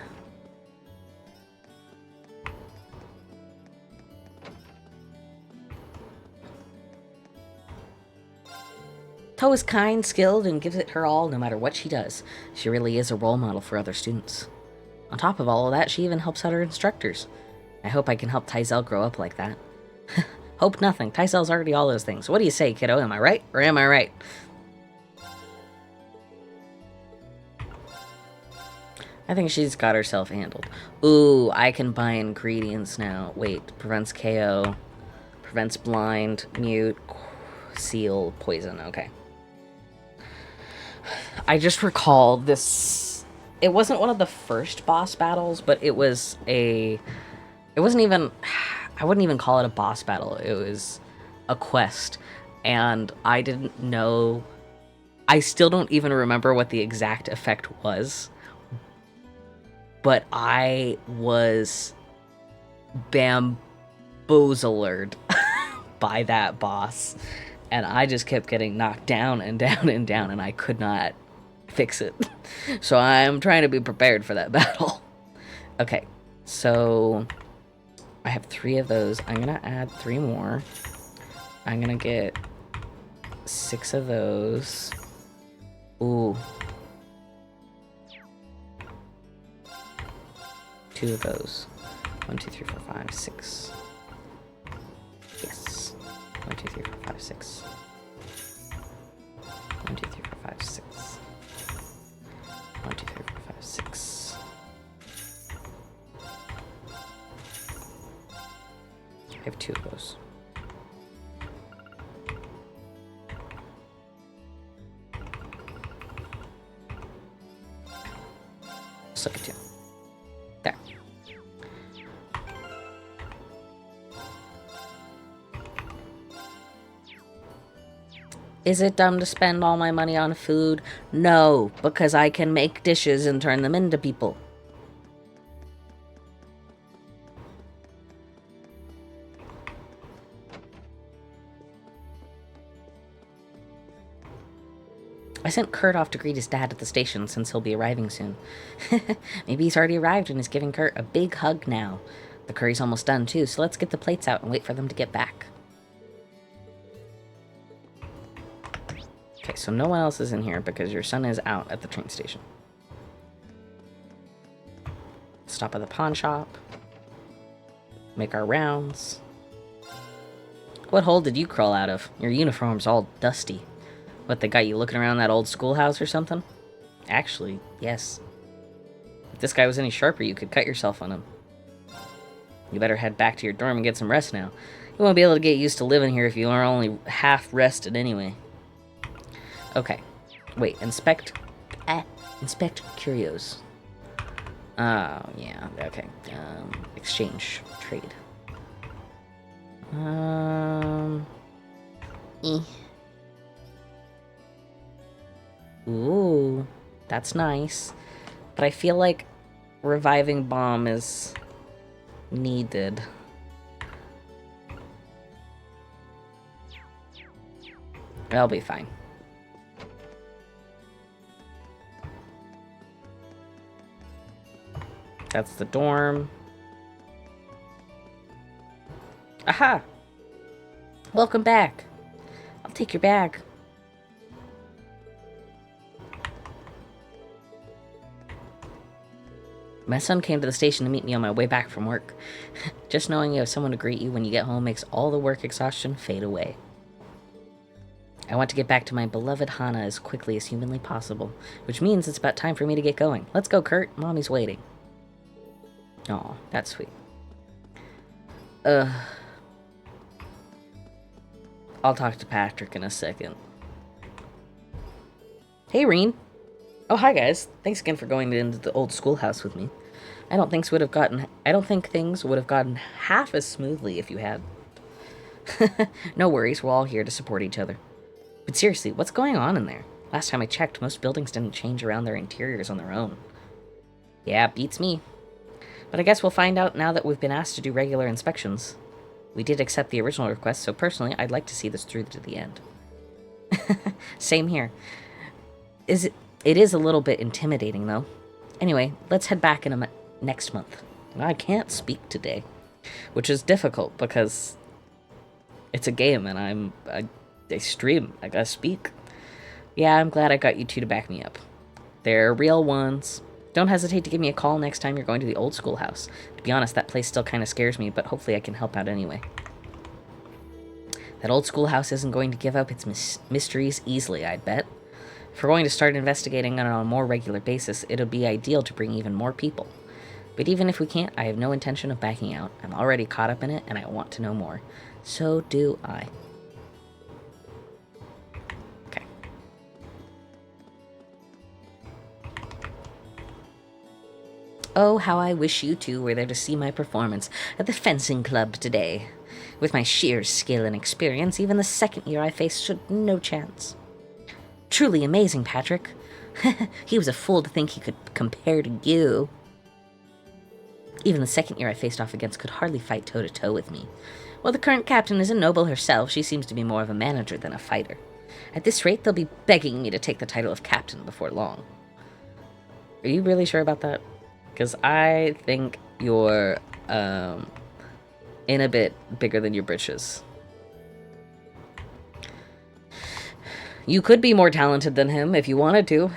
Toe is kind, skilled, and gives it her all no matter what she does. She really is a role model for other students. On top of all of that, she even helps out her instructors. I hope I can help Tyzel grow up like that. Hope nothing. Tyzel's already all those things. What do you say, kiddo? Am I right? Or am I right? I think she's got herself handled. Ooh, I can buy ingredients now. Wait, prevents KO. Prevents blind, mute, seal, poison. Okay. I just recall this... it wasn't one of the first boss battles, but it was a... it wasn't even... I wouldn't even call it a boss battle. It was a quest. And I didn't know... I still don't even remember what the exact effect was. But I was bamboozled by that boss. And I just kept getting knocked down and down and down, and I could not fix it. So I'm trying to be prepared for that battle. Okay, so I have 3 of those. I'm going to add 3 more. I'm going to get 6 of those. Ooh. 2 of those. 1, 2, 3, 4, 5, 6. Yes. 1, 2, 3, 4, 5, 6. 1, 2, 3, 4, 5, 6. 1, 2, 3, 4, 5, 6. I have 2 of those. Let's look at 2. There. Is it dumb to spend all my money on food? No, because I can make dishes and turn them into people. I sent Kurt off to greet his dad at the station since he'll be arriving soon. Maybe he's already arrived and is giving Kurt a big hug now. The curry's almost done too, so let's get the plates out and wait for them to get back. Okay, so no one else is in here because your son is out at the train station. Stop at the pawn shop. Make our rounds. What hole did you crawl out of? Your uniform's all dusty. What, they got you looking around that old schoolhouse or something? Actually, yes. If this guy was any sharper, you could cut yourself on him. You better head back to your dorm and get some rest now. You won't be able to get used to living here if you are only half rested anyway. Okay. Wait, inspect curios. Oh, yeah, okay. Exchange. Trade. Ooh, that's nice. But I feel like reviving bomb is needed. That'll be fine. That's the dorm. Aha! Welcome back. I'll take your bag. My son came to the station to meet me on my way back from work. Just knowing you have someone to greet you when you get home makes all the work exhaustion fade away. I want to get back to my beloved Hana as quickly as humanly possible, which means it's about time for me to get going. Let's go, Kurt. Mommy's waiting. Aw, that's sweet. I'll talk to Patrick in a second. Hey, Reen. Oh, hi, guys. Thanks again for going into the old schoolhouse with me. I don't think things would have gotten half as smoothly if you had. No worries, we're all here to support each other. But seriously, what's going on in there? Last time I checked, most buildings didn't change around their interiors on their own. Yeah, beats me. But I guess we'll find out now that we've been asked to do regular inspections. We did accept the original request, so personally, I'd like to see this through to the end. Same here. It is a little bit intimidating, though. Anyway, let's head back in next month. I can't speak today, which is difficult because it's a game and I stream. I gotta speak. Yeah, I'm glad I got you two to back me up. They're real ones. Don't hesitate to give me a call next time you're going to the old schoolhouse. To be honest, that place still kind of scares me, but hopefully I can help out anyway. That old schoolhouse isn't going to give up its mysteries easily, I'd bet. If we're going to start investigating on a more regular basis, it'll be ideal to bring even more people. But even if we can't, I have no intention of backing out. I'm already caught up in it, and I want to know more. So do I. Okay. Oh, how I wish you two were there to see my performance at the fencing club today. With my sheer skill and experience, even the second year I faced stood no chance. Truly amazing, Patrick. He was a fool to think he could compare to you. Even the second year I faced off against could hardly fight toe-to-toe with me. While the current captain is a noble herself, she seems to be more of a manager than a fighter. At this rate, they'll be begging me to take the title of captain before long. Are you really sure about that? Because I think you're, in a bit bigger than your britches. You could be more talented than him if you wanted to.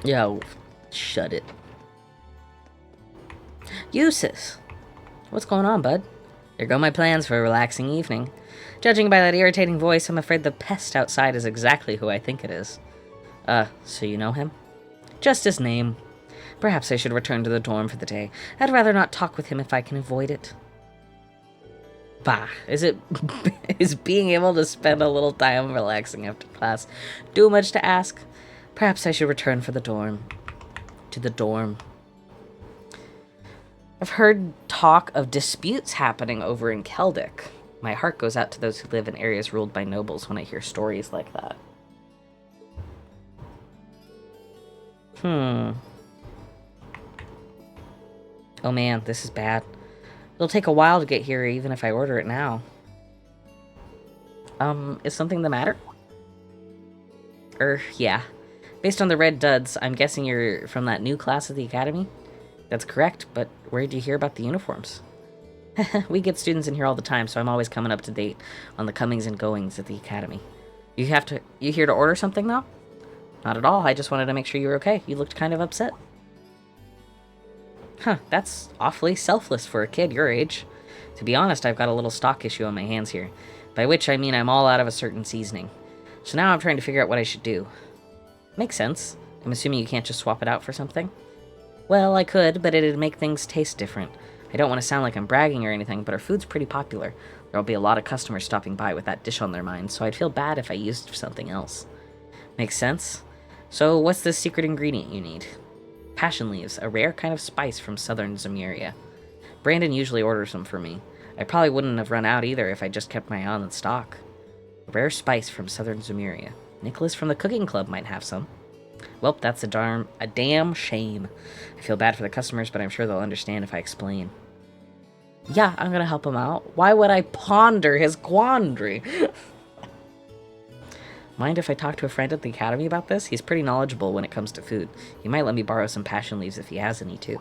Yo, Shut it. Uses. What's going on, bud? There go my plans for a relaxing evening. Judging by that irritating voice, I'm afraid the pest outside is exactly who I think it is. So you know him? Just his name. Perhaps I should return to the dorm for the day. I'd rather not talk with him if I can avoid it. Bah, is being able to spend a little time relaxing after class too much to ask? Perhaps I should return for the dorm. To the dorm. I've heard talk of disputes happening over in Celdic. My heart goes out to those who live in areas ruled by nobles when I hear stories like that. Oh man, this is bad. It'll take a while to get here even if I order it now. Is something the matter? Yeah. Based on the red duds, I'm guessing you're from that new class at the academy? That's correct, but where did you hear about the uniforms? We get students in here all the time, so I'm always coming up to date on the comings and goings at the academy. You here to order something, though? Not at all, I just wanted to make sure you were okay. You looked kind of upset. Huh, that's awfully selfless for a kid your age. To be honest, I've got a little stock issue on my hands here, by which I mean I'm all out of a certain seasoning. So now I'm trying to figure out what I should do. Makes sense. I'm assuming you can't just swap it out for something? Well, I could, but it'd make things taste different. I don't want to sound like I'm bragging or anything, but our food's pretty popular. There'll be a lot of customers stopping by with that dish on their mind, so I'd feel bad if I used something else. Makes sense. So what's the secret ingredient you need? Passion leaves, a rare kind of spice from southern Zemuria. Brandon usually orders them for me. I probably wouldn't have run out either if I just kept my own in stock. A rare spice from southern Zemuria. Nicholas from the cooking club might have some. Well, that's a damn shame. I feel bad for the customers, but I'm sure they'll understand if I explain. Yeah, I'm gonna help him out. Why would I ponder his quandary? Mind if I talk to a friend at the academy about this? He's pretty knowledgeable when it comes to food. He might let me borrow some passion leaves if he has any, too.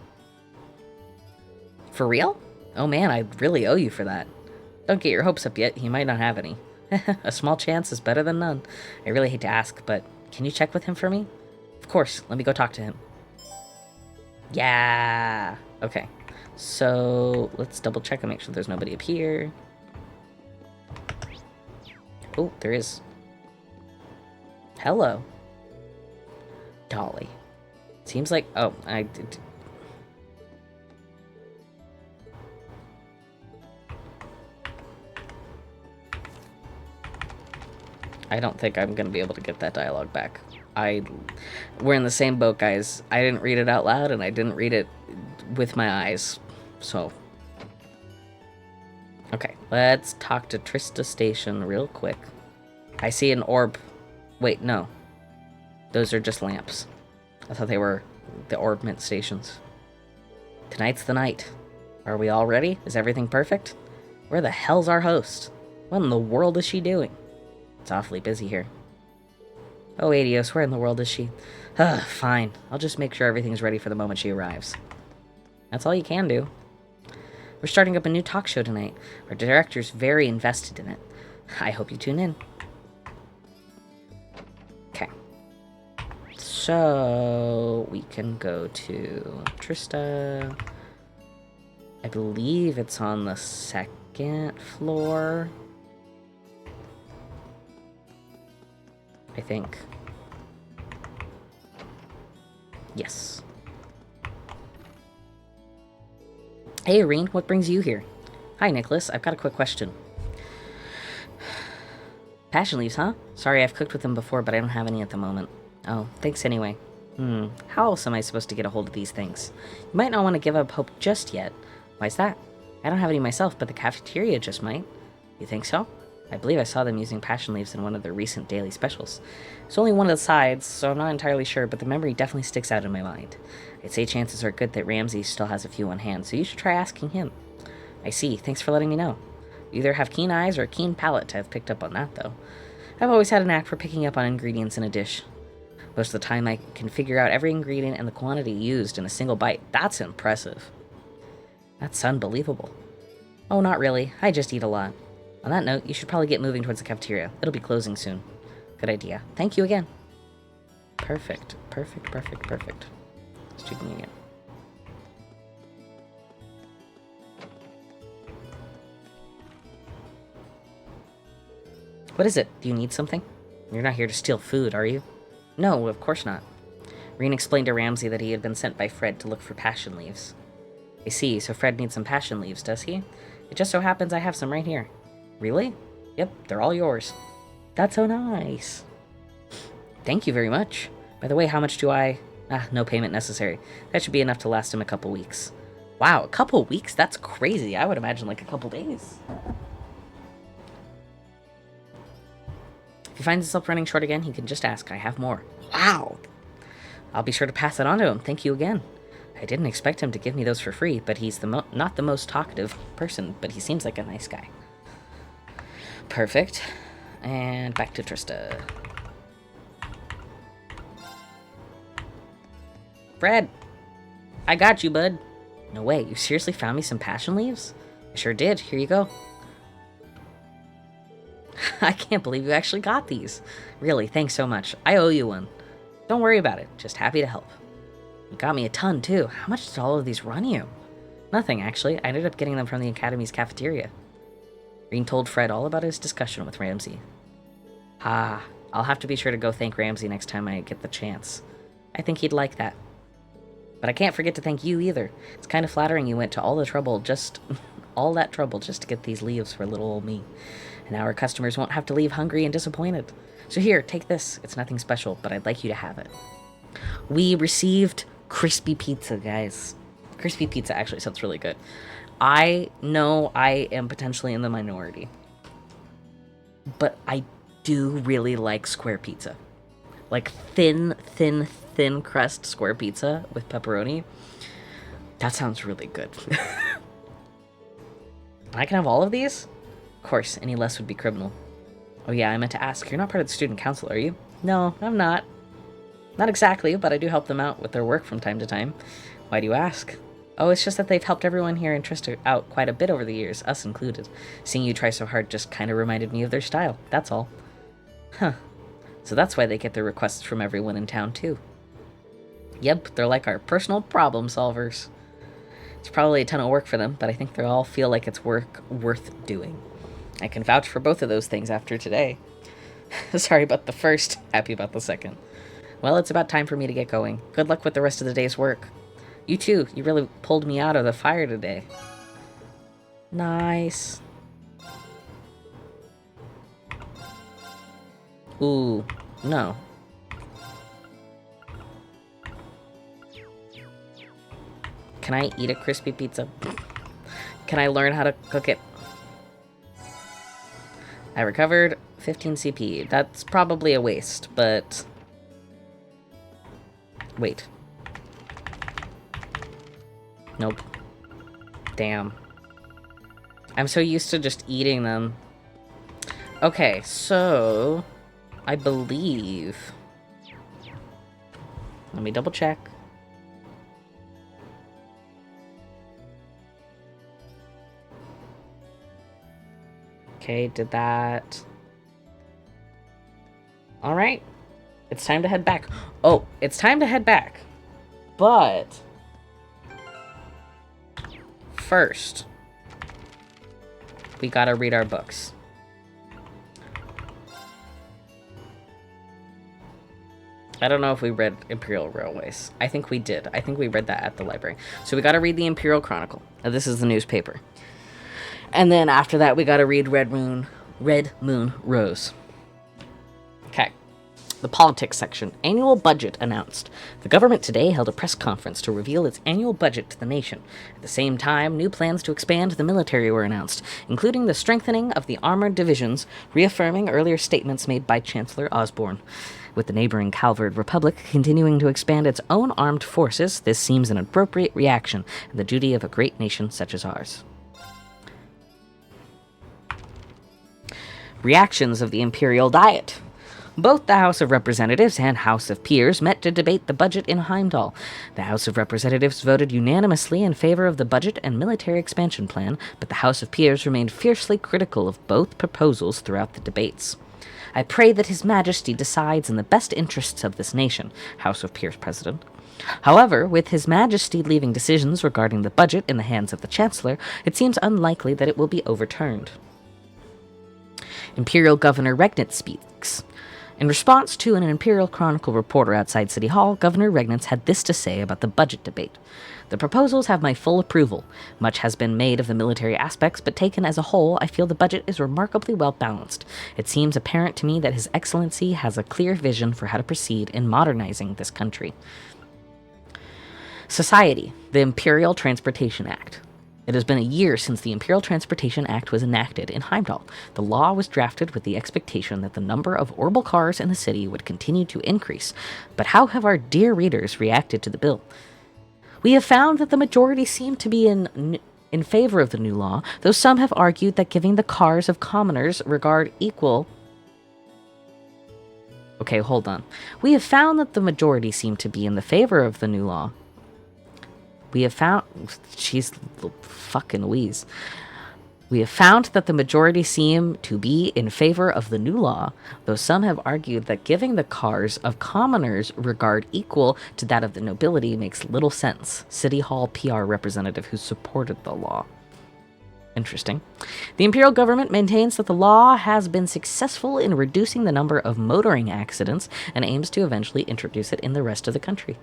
For real? Oh man, I really owe you for that. Don't get your hopes up yet, he might not have any. A small chance is better than none. I really hate to ask, but can you check with him for me? Of course, let me go talk to him. Yeah! Okay, so let's double check and make sure there's nobody up here. Oh, there is. Hello. Dolly. Seems like... Oh, I did... I don't think I'm going to be able to get that dialogue back. We're in the same boat, guys. I didn't read it out loud, and I didn't read it with my eyes. So... Okay, let's talk to Trista Station real quick. I see an orb. Wait, no. Those are just lamps. I thought they were the orbment stations. Tonight's the night. Are we all ready? Is everything perfect? Where the hell's our host? What in the world is she doing? It's awfully busy here. Oh, Adios, where in the world is she? Fine. I'll just make sure everything's ready for the moment she arrives. That's all you can do. We're starting up a new talk show tonight. Our director's very invested in it. I hope you tune in. Okay. So, we can go to Trista. I believe it's on the second floor. I think. Yes. Hey, Irene, what brings you here? Hi, Nicholas. I've got a quick question. Passion leaves, huh? Sorry, I've cooked with them before, but I don't have any at the moment. Oh, thanks anyway. How else am I supposed to get a hold of these things? You might not want to give up hope just yet. Why's that? I don't have any myself, but the cafeteria just might. You think so? I believe I saw them using passion leaves in one of their recent daily specials. It's only one of the sides, so I'm not entirely sure, but the memory definitely sticks out in my mind. I'd say chances are good that Ramsey still has a few on hand, so you should try asking him. I see. Thanks for letting me know. You either have keen eyes or a keen palate to have picked up on that, though. I've always had a knack for picking up on ingredients in a dish. Most of the time I can figure out every ingredient and the quantity used in a single bite. That's impressive. That's unbelievable. Oh, not really. I just eat a lot. On that note, you should probably get moving towards the cafeteria. It'll be closing soon. Good idea. Thank you again. Perfect. Perfect, perfect, perfect. Student union. What is it? Do you need something? You're not here to steal food, are you? No, of course not. Reen explained to Ramsey that he had been sent by Fred to look for passion leaves. I see, so Fred needs some passion leaves, does he? It just so happens I have some right here. Really? Yep, they're all yours. That's so nice. Thank you very much. By the way, how much do I... no payment necessary. That should be enough to last him a couple weeks. Wow, a couple weeks? That's crazy. I would imagine like a couple days. If he finds himself running short again, he can just ask. I have more. Wow. I'll be sure to pass it on to him. Thank you again. I didn't expect him to give me those for free, but he's not the most talkative person, but he seems like a nice guy. Perfect. And back to Trista. Fred! I got you, bud. No way, you seriously found me some passion leaves? I sure did. Here you go. I can't believe you actually got these. Really, thanks so much. I owe you one. Don't worry about it. Just happy to help. You got me a ton, too. How much did all of these run you? Nothing, actually. I ended up getting them from the Academy's cafeteria. Reen told Fred all about his discussion with Ramsey. I'll have to be sure to go thank Ramsey next time I get the chance. I think he'd like that. But I can't forget to thank you either. It's kind of flattering you went to all that trouble just to get these leaves for little old me. And now our customers won't have to leave hungry and disappointed. So here, take this. It's nothing special, but I'd like you to have it. We received crispy pizza, guys. Crispy pizza actually sounds really good. I know I am potentially in the minority, but I do really like square pizza. Like thin crust square pizza with pepperoni. That sounds really good. I can have all of these? Of course, any less would be criminal. Oh yeah, I meant to ask, you're not part of the student council, are you? No, I'm not. Not exactly, but I do help them out with their work from time to time. Why do you ask? Oh, it's just that they've helped everyone here in Trista out quite a bit over the years, us included. Seeing you try so hard just kind of reminded me of their style, that's all. Huh. So that's why they get their requests from everyone in town, too. Yep, they're like our personal problem solvers. It's probably a ton of work for them, but I think they all feel like it's work worth doing. I can vouch for both of those things after today. Sorry about the first, happy about the second. Well, it's about time for me to get going. Good luck with the rest of the day's work. You too, you really pulled me out of the fire today. Nice. Ooh, no. Can I eat a crispy pizza? Can I learn how to cook it? I recovered 15 CP. That's probably a waste, but... Wait. Nope. Damn. I'm so used to just eating them. Okay, so... I believe... Let me double check. Okay, did that. Alright. It's time to head back. Oh, it's time to head back. But... first, we gotta read our books. I don't know if we read Imperial Railways. I think we did. I think we read that at the library. So we gotta read the Imperial Chronicle. Now, this is the newspaper. And then after that, we gotta read Red Moon Rose. Okay. The politics section. Annual budget announced. The government today held a press conference to reveal its annual budget to the nation. At the same time, new plans to expand the military were announced, including the strengthening of the armored divisions, reaffirming earlier statements made by Chancellor Osborne. With the neighboring Calvard Republic continuing to expand its own armed forces, this seems an appropriate reaction and the duty of a great nation such as ours. Reactions of the Imperial Diet. Both the House of Representatives and House of Peers met to debate the budget in Heimdall. The House of Representatives voted unanimously in favor of the budget and military expansion plan, but the House of Peers remained fiercely critical of both proposals throughout the debates. I pray that His Majesty decides in the best interests of this nation, House of Peers President. However, with His Majesty leaving decisions regarding the budget in the hands of the Chancellor, it seems unlikely that it will be overturned. Imperial Governor Regnitz speaks. In response to an Imperial Chronicle reporter outside City Hall, Governor Regnitz had this to say about the budget debate. The proposals have my full approval. Much has been made of the military aspects, but taken as a whole, I feel the budget is remarkably well balanced. It seems apparent to me that His Excellency has a clear vision for how to proceed in modernizing this country. Society, the Imperial Transportation Act. It has been a year since the Imperial Transportation Act was enacted in Heimdall. The law was drafted with the expectation that the number of orbital cars in the city would continue to increase. But how have our dear readers reacted to the bill? We have found that the majority seem to be in favor of the new law, though some have argued that giving the cars of commoners regard equal... Okay, hold on. We have found that the majority seem to be in the favor of the new law. We have found... She's fucking Louise. We have found that the majority seem to be in favor of the new law, though some have argued that giving the cars of commoners regard equal to that of the nobility makes little sense. City Hall PR representative who supported the law. Interesting. The Imperial government maintains that the law has been successful in reducing the number of motoring accidents and aims to eventually introduce it in the rest of the country.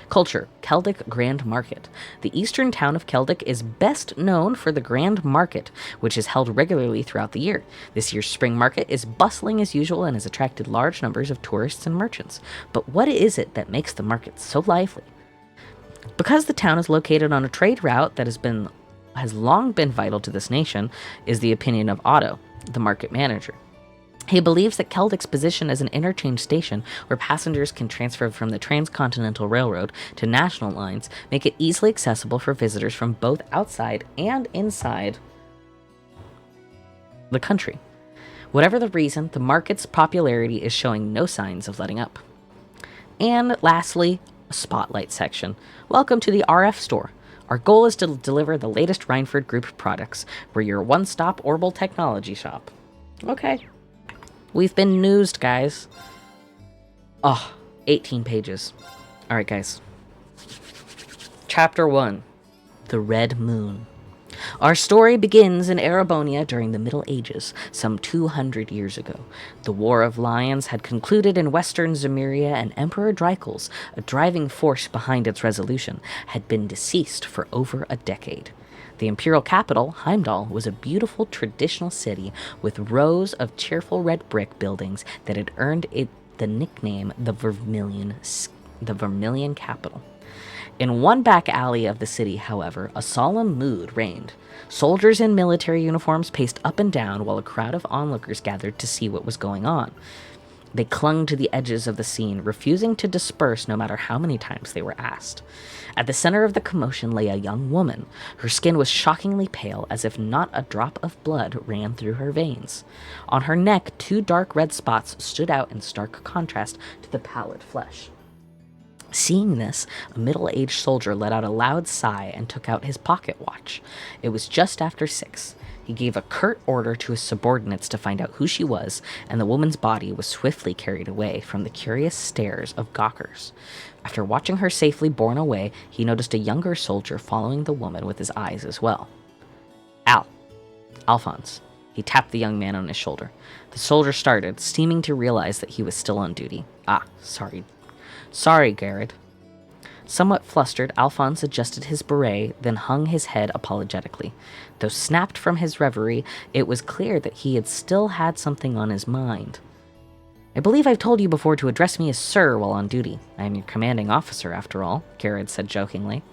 Culture, Celdic Grand Market. The eastern town of Celdic is best known for the Grand Market, which is held regularly throughout the year. This year's spring market is bustling as usual and has attracted large numbers of tourists and merchants. But what is it that makes the market so lively? Because the town is located on a trade route that has long been vital to this nation, is the opinion of Otto, the market manager. He believes that Celdic's position as an interchange station where passengers can transfer from the Transcontinental Railroad to national lines make it easily accessible for visitors from both outside and inside the country. Whatever the reason, the market's popularity is showing no signs of letting up. And lastly, a spotlight section. Welcome to the RF store. Our goal is to deliver the latest Reinford Group products. We're your one-stop orbital technology shop. Okay. We've been newsed, guys. 18 pages. Alright, guys. Chapter 1. The Red Moon. Our story begins in Erebonia during the Middle Ages, some 200 years ago. The War of Lions had concluded in western Zemuria, and Emperor Dreikels, a driving force behind its resolution, had been deceased for over a decade. The imperial capital, Heimdall, was a beautiful traditional city with rows of cheerful red brick buildings that had earned it the nickname the Vermilion Capital. In one back alley of the city, however, a solemn mood reigned. Soldiers in military uniforms paced up and down while a crowd of onlookers gathered to see what was going on. They clung to the edges of the scene, refusing to disperse no matter how many times they were asked. At the center of the commotion lay a young woman. Her skin was shockingly pale, as if not a drop of blood ran through her veins. On her neck, 2 dark red spots stood out in stark contrast to the pallid flesh. Seeing this, a middle-aged soldier let out a loud sigh and took out his pocket watch. It was just after 6. He gave a curt order to his subordinates to find out who she was, and the woman's body was swiftly carried away from the curious stares of gawkers. After watching her safely borne away, he noticed a younger soldier following the woman with his eyes as well. Alphonse. He tapped the young man on his shoulder. The soldier started, seeming to realize that he was still on duty. Sorry, Garrett. Somewhat flustered, Alphonse adjusted his beret, then hung his head apologetically. Though snapped from his reverie, it was clear that he had still had something on his mind. I believe I've told you before to address me as Sir while on duty. I am your commanding officer, after all, Garrett said jokingly.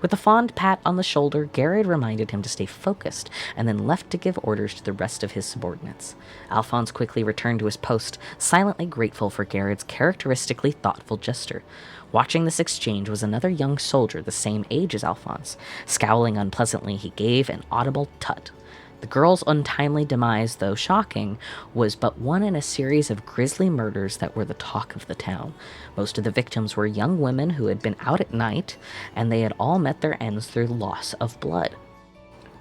With a fond pat on the shoulder, Garrett reminded him to stay focused, and then left to give orders to the rest of his subordinates. Alphonse quickly returned to his post, silently grateful for Garrett's characteristically thoughtful gesture. Watching this exchange was another young soldier the same age as Alphonse. Scowling unpleasantly, he gave an audible tut. The girl's untimely demise, though shocking, was but one in a series of grisly murders that were the talk of the town. Most of the victims were young women who had been out at night, and they had all met their ends through loss of blood.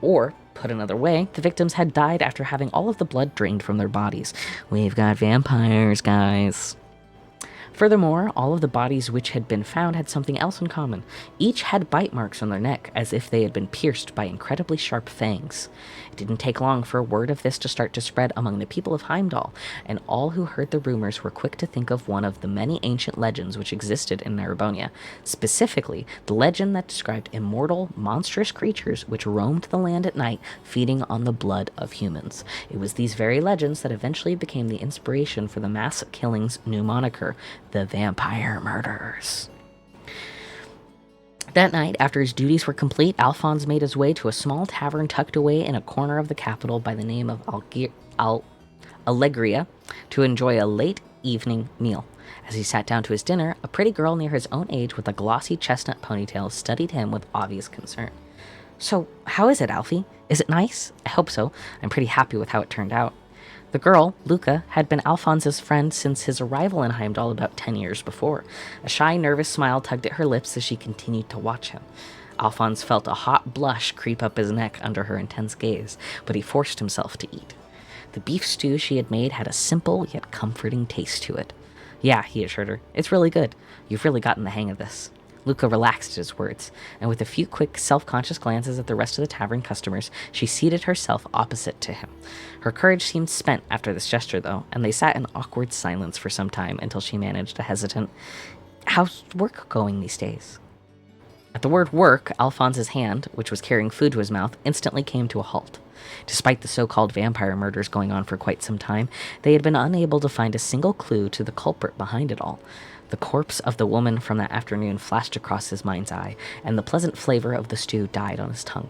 Or, put another way, the victims had died after having all of the blood drained from their bodies. We've got vampires, guys. Furthermore, all of the bodies which had been found had something else in common. Each had bite marks on their neck, as if they had been pierced by incredibly sharp fangs. It didn't take long for word of this to start to spread among the people of Heimdall, and all who heard the rumors were quick to think of one of the many ancient legends which existed in Narabonia, specifically the legend that described immortal, monstrous creatures which roamed the land at night, feeding on the blood of humans. It was these very legends that eventually became the inspiration for the mass killing's new moniker, the Vampire Murders. That night, after his duties were complete, Alphonse made his way to a small tavern tucked away in a corner of the capital by the name of Allegria to enjoy a late evening meal. As he sat down to his dinner, a pretty girl near his own age with a glossy chestnut ponytail studied him with obvious concern. "So, how is it, Alfie? Is it nice?" "I hope so. I'm pretty happy with how it turned out." The girl, Luca, had been Alphonse's friend since his arrival in Heimdall about 10 years before. A shy, nervous smile tugged at her lips as she continued to watch him. Alphonse felt a hot blush creep up his neck under her intense gaze, but he forced himself to eat. The beef stew she had made had a simple yet comforting taste to it. "Yeah," he assured her, "it's really good. You've really gotten the hang of this." Luca relaxed at his words, and with a few quick, self-conscious glances at the rest of the tavern customers, she seated herself opposite to him. Her courage seemed spent after this gesture, though, and they sat in awkward silence for some time until she managed a hesitant, "How's work going these days?" At the word work, Alphonse's hand, which was carrying food to his mouth, instantly came to a halt. Despite the so-called vampire murders going on for quite some time, they had been unable to find a single clue to the culprit behind it all. The corpse of the woman from that afternoon flashed across his mind's eye, and the pleasant flavor of the stew died on his tongue.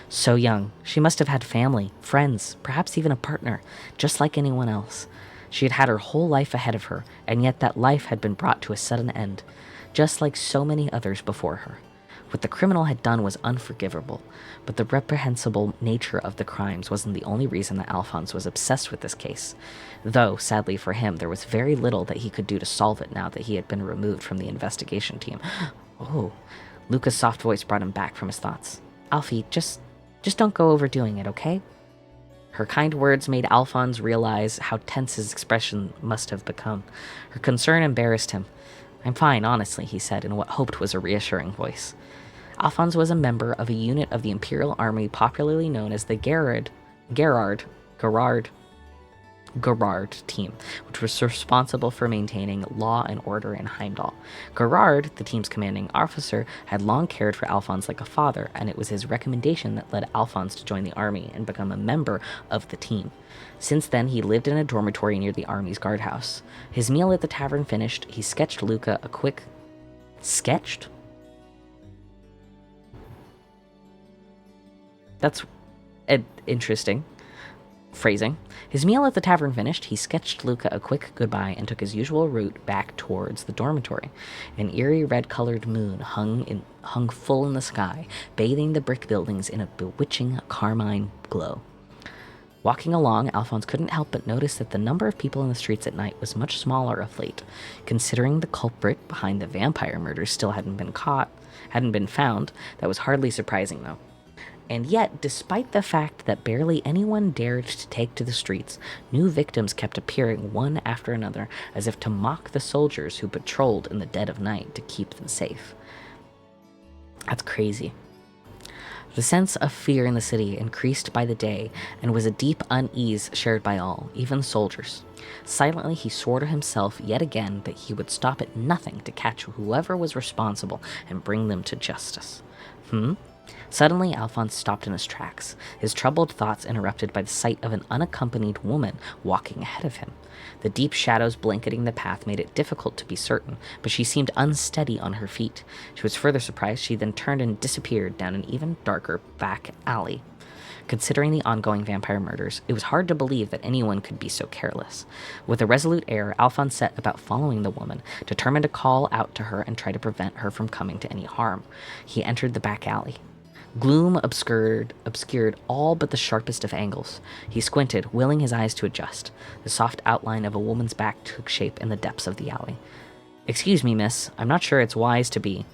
So young, she must have had family, friends, perhaps even a partner, just like anyone else. She had had her whole life ahead of her, and yet that life had been brought to a sudden end, just like so many others before her. What the criminal had done was unforgivable, but the reprehensible nature of the crimes wasn't the only reason that Alphonse was obsessed with this case. Though, sadly for him, there was very little that he could do to solve it now that he had been removed from the investigation team. Oh, Luca's soft voice brought him back from his thoughts. "Alfie, just don't go overdoing it, okay?" Her kind words made Alphonse realize how tense his expression must have become. Her concern embarrassed him. "I'm fine, honestly," he said in what hoped was a reassuring voice. Alphonse was a member of a unit of the Imperial Army popularly known as the Gerard team, which was responsible for maintaining law and order in Heimdall. Gerard, the team's commanding officer, had long cared for Alphonse like a father, and it was his recommendation that led Alphonse to join the army and become a member of the team. Since then, he lived in a dormitory near the army's guardhouse. His meal at the tavern finished, he sketched Luca a quick... Sketched? That's interesting phrasing. His meal at the tavern finished, he sketched Luca a quick goodbye and took his usual route back towards the dormitory. An eerie red-colored moon hung full in the sky, bathing the brick buildings in a bewitching carmine glow. Walking along, Alphonse couldn't help but notice that the number of people in the streets at night was much smaller of late. Considering the culprit behind the vampire murders still hadn't been found, that was hardly surprising, though. And yet, despite the fact that barely anyone dared to take to the streets, new victims kept appearing one after another, as if to mock the soldiers who patrolled in the dead of night to keep them safe. That's crazy. The sense of fear in the city increased by the day, and was a deep unease shared by all, even soldiers. Silently, he swore to himself yet again that he would stop at nothing to catch whoever was responsible and bring them to justice. Suddenly, Alphonse stopped in his tracks, his troubled thoughts interrupted by the sight of an unaccompanied woman walking ahead of him. The deep shadows blanketing the path made it difficult to be certain, but she seemed unsteady on her feet. She was further surprised she then turned and disappeared down an even darker back alley. Considering the ongoing vampire murders, it was hard to believe that anyone could be so careless. With a resolute air, Alphonse set about following the woman, determined to call out to her and try to prevent her from coming to any harm. He entered the back alley. Gloom obscured all but the sharpest of angles. He squinted, willing his eyes to adjust. The soft outline of a woman's back took shape in the depths of the alley. "Excuse me, miss. I'm not sure it's wise to be..."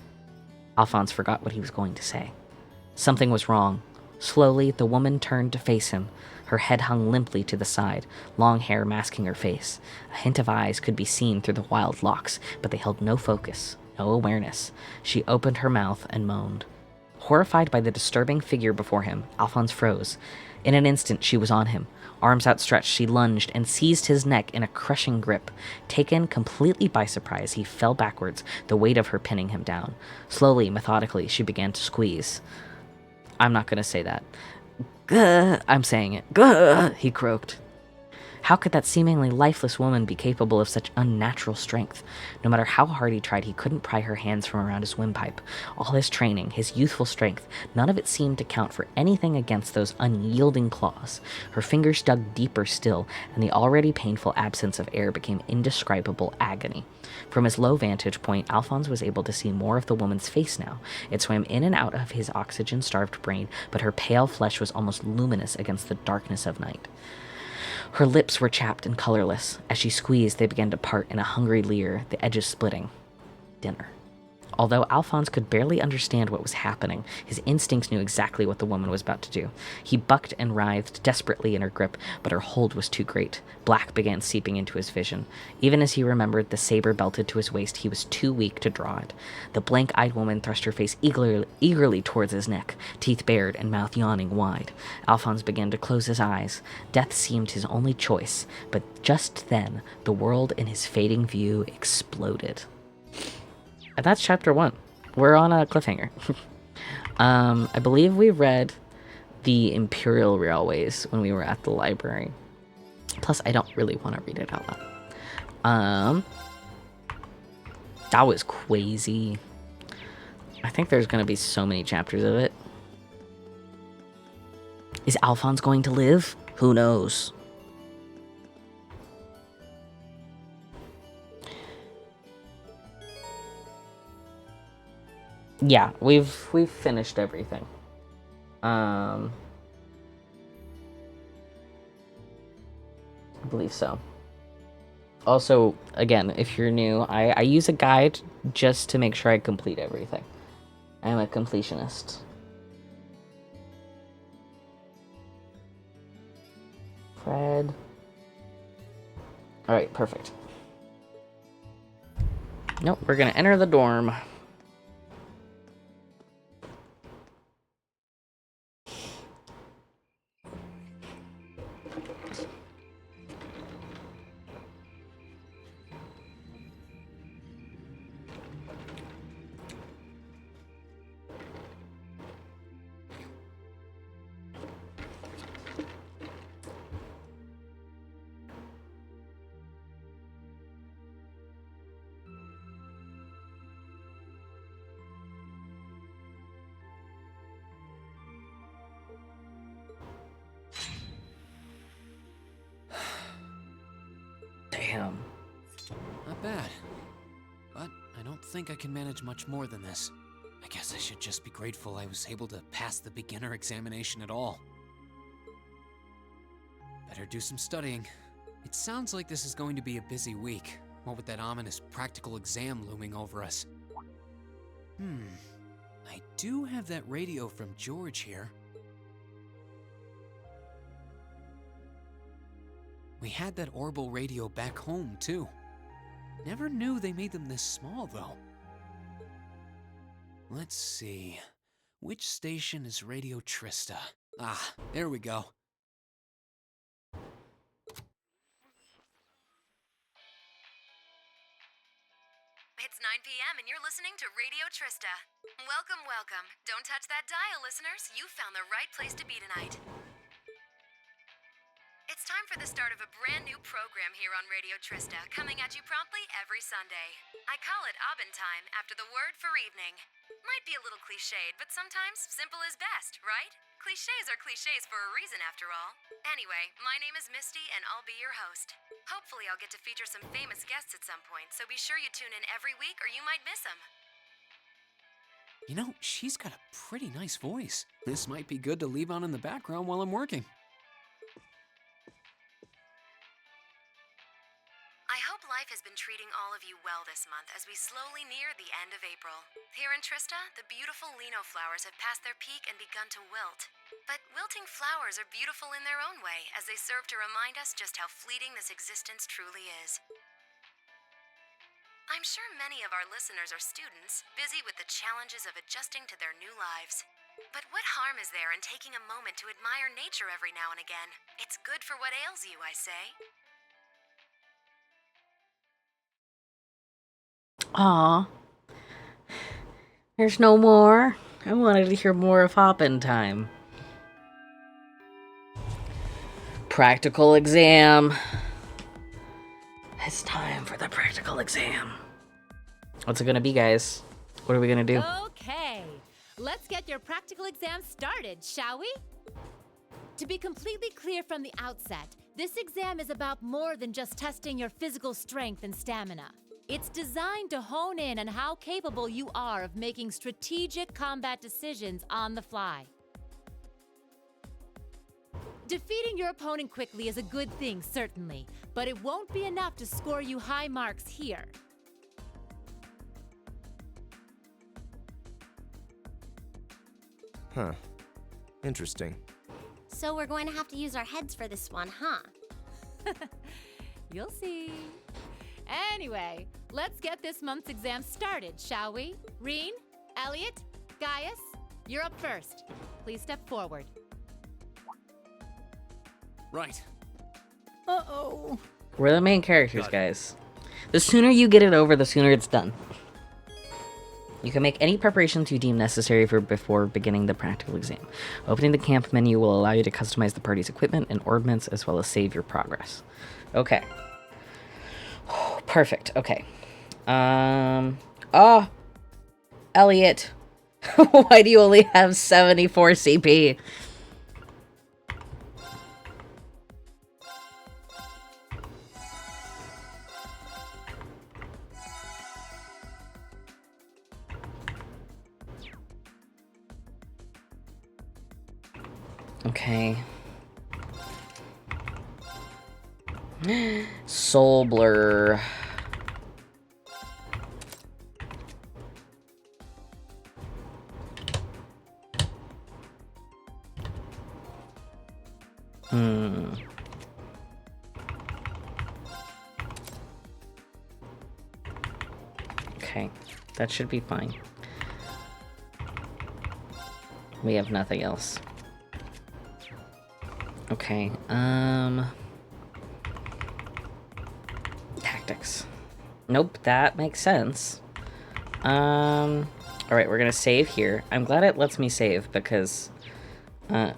Alphonse forgot what he was going to say. Something was wrong. Slowly, the woman turned to face him. Her head hung limply to the side, long hair masking her face. A hint of eyes could be seen through the wild locks, but they held no focus, no awareness. She opened her mouth and moaned. Horrified by the disturbing figure before him, Alphonse froze. In an instant, she was on him. Arms outstretched, she lunged and seized his neck in a crushing grip. Taken completely by surprise, he fell backwards, the weight of her pinning him down. Slowly, methodically, she began to squeeze. I'm not going to say that. Gah! I'm saying it. Gah! He croaked. How could that seemingly lifeless woman be capable of such unnatural strength? No matter how hard he tried, he couldn't pry her hands from around his windpipe. All his training, his youthful strength, none of it seemed to count for anything against those unyielding claws. Her fingers dug deeper still, and the already painful absence of air became indescribable agony. From his low vantage point, Alphonse was able to see more of the woman's face now. It swam in and out of his oxygen-starved brain, but her pale flesh was almost luminous against the darkness of night. Her lips were chapped and colorless. As she squeezed, they began to part in a hungry leer, the edges splitting. Dinner. Although Alphonse could barely understand what was happening, his instincts knew exactly what the woman was about to do. He bucked and writhed desperately in her grip, but her hold was too great. Black began seeping into his vision. Even as he remembered the saber belted to his waist, he was too weak to draw it. The blank-eyed woman thrust her face eagerly towards his neck, teeth bared and mouth yawning wide. Alphonse began to close his eyes. Death seemed his only choice, but just then, the world in his fading view exploded. And that's chapter 1. We're on a cliffhanger. I believe we read the Imperial Railways when we were at the library. Plus, I don't really want to read it out loud. That was crazy. I think there's going to be so many chapters of it. Is Alphonse going to live? Who knows? Yeah, we've finished everything. I believe so. Also, again, if you're new, I use a guide just to make sure I complete everything. I'm a completionist. Fred. Alright, perfect. Nope, we're gonna enter the dorm. Damn. Not bad. But I don't think I can manage much more than this. I guess I should just be grateful I was able to pass the beginner examination at all. Better do some studying. It sounds like this is going to be a busy week, what with that ominous practical exam looming over us. I do have that radio from George here. We had that Orbital radio back home, too. Never knew they made them this small, though. Let's see. Which station is Radio Trista? Ah, there we go. It's 9 p.m. and you're listening to Radio Trista. Welcome, welcome. Don't touch that dial, listeners. You found the right place to be tonight. It's time for the start of a brand new program here on Radio Trista, coming at you promptly every Sunday. I call it Abend Time, after the word for evening. Might be a little cliched, but sometimes simple is best, right? Clichés are clichés for a reason, after all. Anyway, my name is Misty, and I'll be your host. Hopefully I'll get to feature some famous guests at some point, so be sure you tune in every week or you might miss them. You know, she's got a pretty nice voice. This might be good to leave on in the background while I'm working. I hope life has been treating all of you well this month as we slowly near the end of April. April. Here in Trista, the beautiful lino flowers have passed their peak and begun to wilt. But wilting flowers are beautiful in their own way, as they serve to remind us just how fleeting this existence truly is. I'm sure many of our listeners are students, busy with the challenges of adjusting to their new lives. But what harm is there in taking a moment to admire nature every now and again? It's good for what ails you, I say. Aw. There's no more. I wanted to hear more of Hoppin' Time. Practical exam. It's time for the practical exam. What's it gonna be, guys? What are we gonna do? Okay, let's get your practical exam started, shall we? To be completely clear from the outset, this exam is about more than just testing your physical strength and stamina. It's designed to hone in on how capable you are of making strategic combat decisions on the fly. Defeating your opponent quickly is a good thing, certainly, but it won't be enough to score you high marks here. Huh. Interesting. So we're going to have to use our heads for this one, huh? You'll see. Anyway, let's get this month's exam started, shall we? Reen, Elliot, Gaius, you're up first. Please step forward. Right. Uh-oh. We're the main characters, guys. The sooner you get it over, the sooner it's done. You can make any preparations you deem necessary before beginning the practical exam. Opening the camp menu will allow you to customize the party's equipment and ordnance, as well as save your progress. Okay. Perfect. Okay. Oh, Elliot. Why do you only have 74 CP? Okay. Soul Blur. Okay, that should be fine. We have nothing else. Okay, tactics. Nope, that makes sense. Alright, we're gonna save here. I'm glad it lets me save because, Now,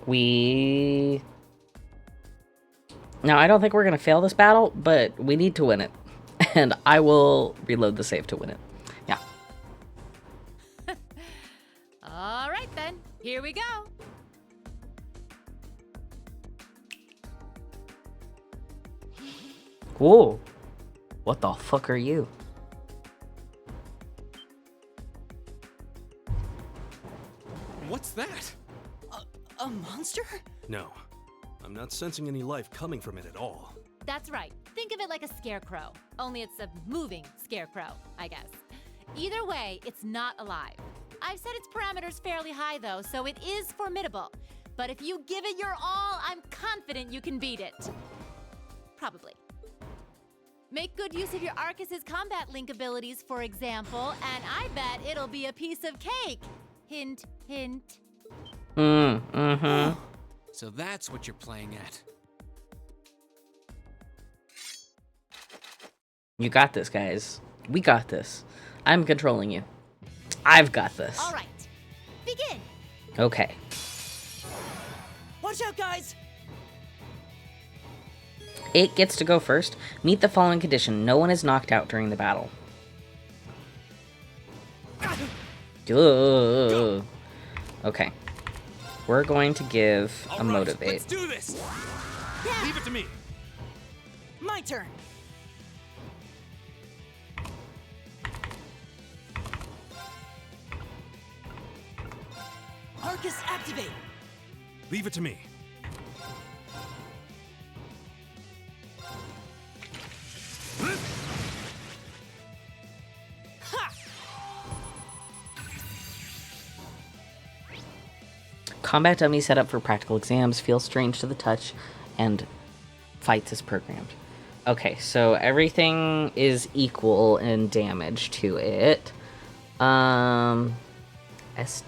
I don't think we're gonna fail this battle, but we need to win it. And I will reload the save to win it. Yeah. All right, then. Here we go. Whoa. What the fuck are you? What's that? A monster? No. I'm not sensing any life coming from it at all. That's right. Think of it like a scarecrow. Only it's a moving scarecrow, I guess. Either way, it's not alive. I've set its parameters fairly high, though, so it is formidable. But if you give it your all, I'm confident you can beat it. Probably. Make good use of your Arcus's combat link abilities, for example, and I bet it'll be a piece of cake. Hint, hint. So that's what you're playing at. You got this, guys. We got this. I'm controlling you. I've got this. All right. Begin. Okay. Watch out, guys! It gets to go first. Meet the following condition. No one is knocked out during the battle. Ugh. Okay. We're going to give a motivate. Let's do this! Yeah. Leave it to me! My turn! Arcus activate! Leave it to me. Ha! Combat dummy set up for practical exams feels strange to the touch, and fights is programmed. Okay, so everything is equal in damage to it. S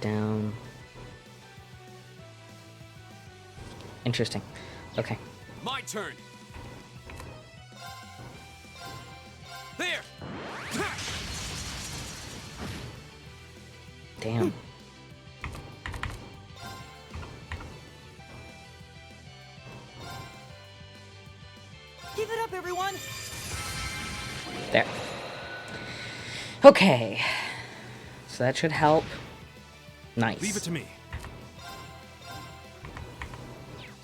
down. Interesting. Okay. My turn. There. Damn. Give it up, everyone! There. Okay. So that should help. Nice. Leave it to me.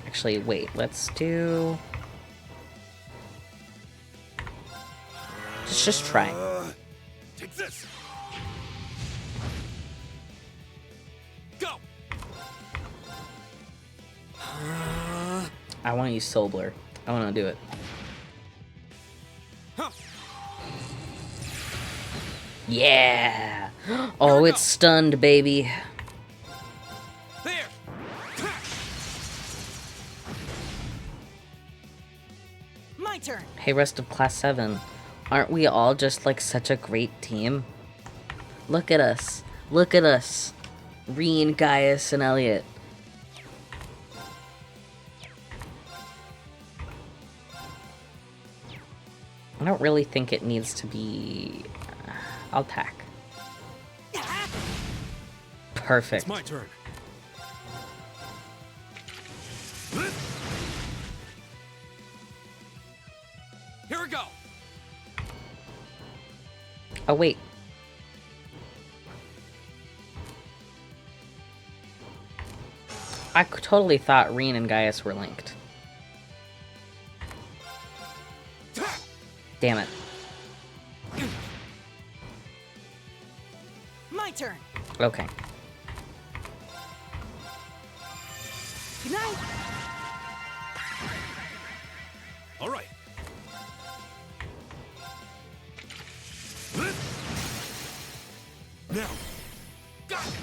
Actually, wait. Let's do... Let's just try. Take this. Go. I want to use Soul Blur. I want to do it. Huh. Yeah! Oh, it's stunned, baby. There. My turn! Hey, rest of Class 7. Aren't we all just like such a great team? Look at us. Look at us. Reen, Gaius, and Elliot. I don't really think it needs to be... I'll tack. Perfect. It's my turn. Here we go. Oh, wait. I totally thought Reen and Gaius were linked. Damn it. My turn! Okay. Good night! All right. Now. Got it.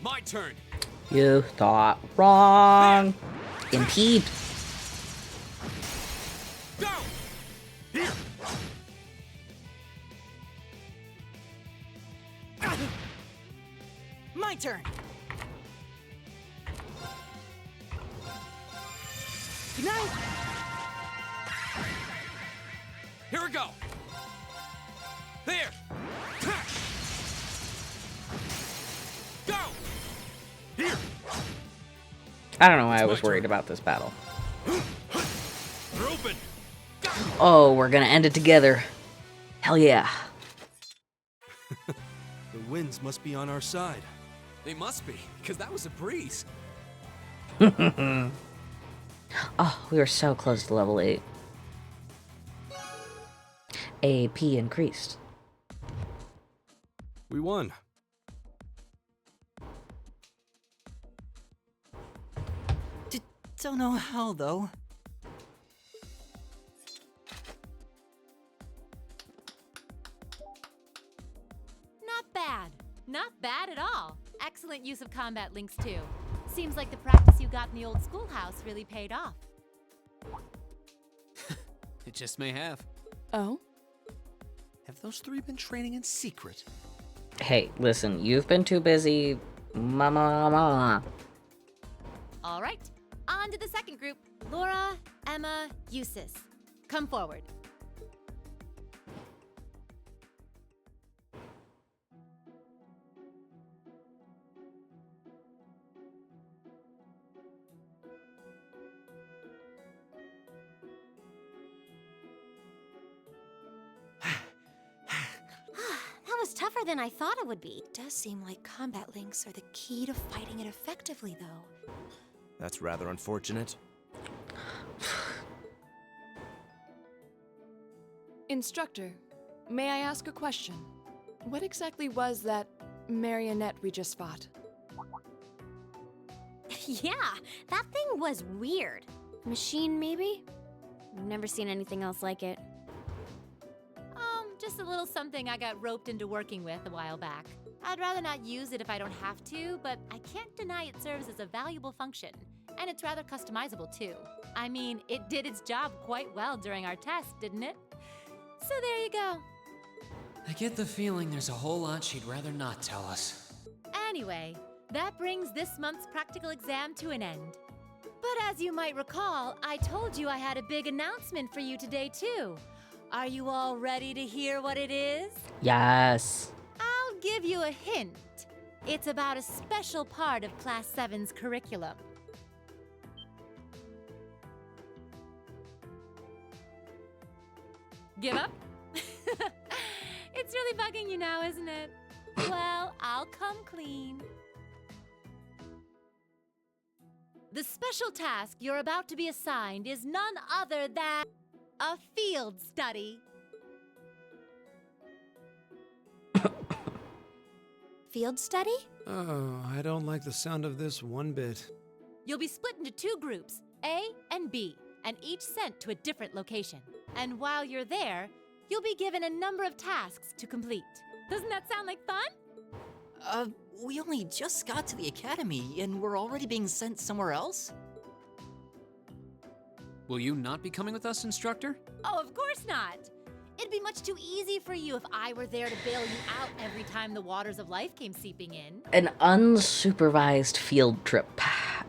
My turn. You thought wrong. Impede. Go. Here. My turn! Good night! Here we go. There. Go. Here. I don't know why I my was worried turn. about this battle. They're open. Oh, we're gonna end it together. Hell yeah. The winds must be on our side. They must be, because that was a breeze. Oh, we were so close to level 8. AP increased. We won. Don't know how, though. Not bad. Not bad at all. Excellent use of combat links, too. Seems like the practice you got in the old schoolhouse really paid off. It just may have. Oh? Have those three been training in secret? Hey, listen, you've been too busy. Mama. All right, on to the second group. Laura, Emma, Eustace. Come forward. That was tougher than I thought it would be. Does seem like combat links are the key to fighting it effectively, though. That's rather unfortunate. Instructor, may I ask a question? What exactly was that marionette we just fought? Yeah, that thing was weird. Machine, maybe? I've never seen anything else like it. Just Just a little something I got roped into working with a while back. I'd rather not use it if I don't have to, but I can't deny it serves as a valuable function. And it's rather customizable too. I mean, it did its job quite well during our test, didn't it? So there you go. I get the feeling there's a whole lot she'd rather not tell us. Anyway, that brings this month's practical exam to an end. But as you might recall, I told you I had a big announcement for you today too. Are you all ready to hear what it is? Yes. I'll give you a hint. It's about a special part of Class 7's curriculum. Give up? It's really bugging you now, isn't it? Well, I'll come clean. The special task you're about to be assigned is none other than a field study. Field study? Oh, I don't like the sound of this one bit. You'll be split into two groups, A and B, and each sent to a different location. And while you're there, you'll be given a number of tasks to complete. Doesn't that sound like fun? We only just got to the academy, and we're already being sent somewhere else? Will you not be coming with us, instructor? Oh, of course not. It'd be much too easy for you if I were there to bail you out every time the waters of life came seeping in. An unsupervised field trip.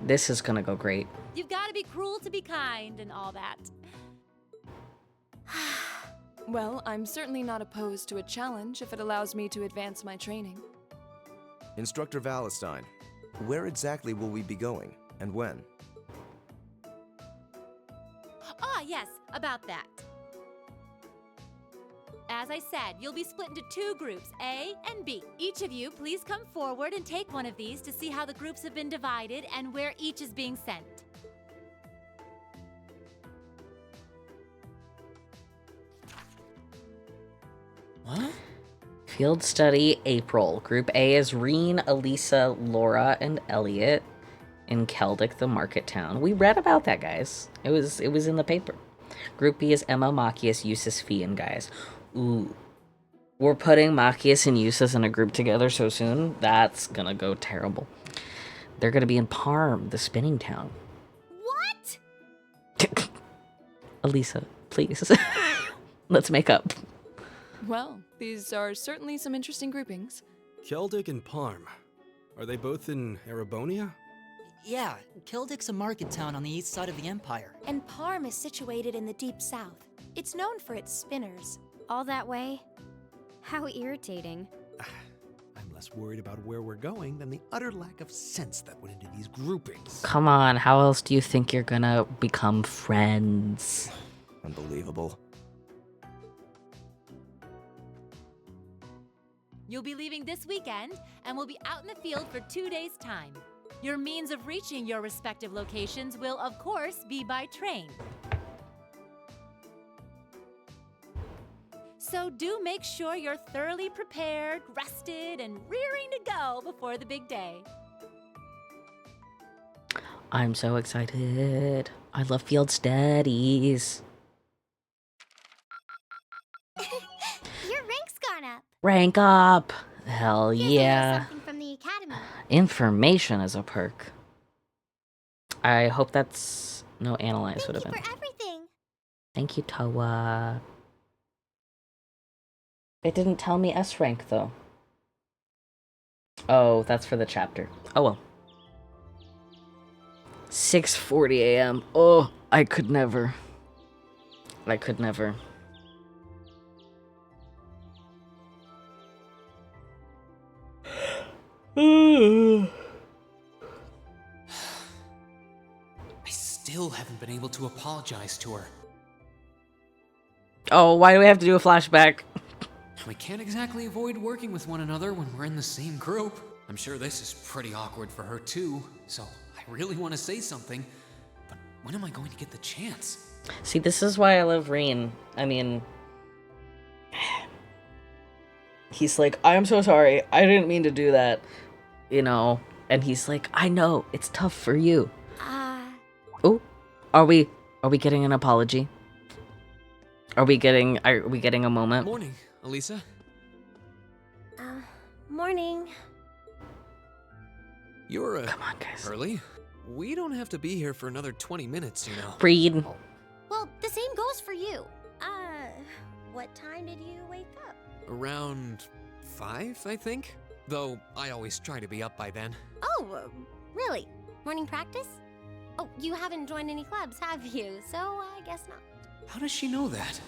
This is gonna go great. You've got to be cruel to be kind and all that. Well, I'm certainly not opposed to a challenge if it allows me to advance my training. Instructor Valestine, where exactly will we be going, and when? Ah, yes, about that. As I said, you'll be split into two groups, A and B. Each of you, please come forward and take one of these to see how the groups have been divided and where each is being sent. What? Field study, April. Group A is Reen, Elisa, Laura, and Elliot in Celdic, the market town. We read about that, guys. It was in the paper. Group B is Emma, Machias, Eustace, Fee, and guys. Ooh. We're putting Machias and Eustace in a group together so soon. That's gonna go terrible. They're gonna be in Parm, the spinning town. What? Elisa, please. Let's make up. Well, these are certainly some interesting groupings. Celdic and Parm. Are they both in Erebonia? Yeah, Celdic's a market town on the east side of the Empire. And Parm is situated in the deep south. It's known for its spinners. All that way? How irritating. I'm less worried about where we're going than the utter lack of sense that went into these groupings. Come on, how else do you think you're gonna become friends? Unbelievable. You'll be leaving this weekend and will be out in the field for 2 days' time. Your means of reaching your respective locations will, of course, be by train. So do make sure you're thoroughly prepared, rested, and rearing to go before the big day. I'm so excited. I love field studies. Your rank's gone up. Rank up. Hell Here's a little yeah. something from the academy. Information is a perk. I hope that's... No, analyze would have Thank been. you for everything. Thank you, Toa. It didn't tell me S rank, though. Oh, that's for the chapter. Oh, well. 6:40 a.m. Oh, I could never. I could never. I still haven't been able to apologize to her. Oh, why do we have to do a flashback? We can't exactly avoid working with one another when we're in the same group. I'm sure this is pretty awkward for her too, so I really want to say something, but when am I going to get the chance? See, this is why I love Reen. I mean... He's like, I'm so sorry. I didn't mean to do that. You know? And he's like, I know. It's tough for you. Oh, are we getting an apology? Are we getting a moment? Morning. Elisa? Morning. You're Come on, guys. early. We don't have to be here for another 20 minutes, you know. Read. Well, the same goes for you. What time did you wake up? Around 5, I think? Though I always try to be up by then. Oh, really? Morning practice? Oh, you haven't joined any clubs, have you? So I guess not. How does she know that?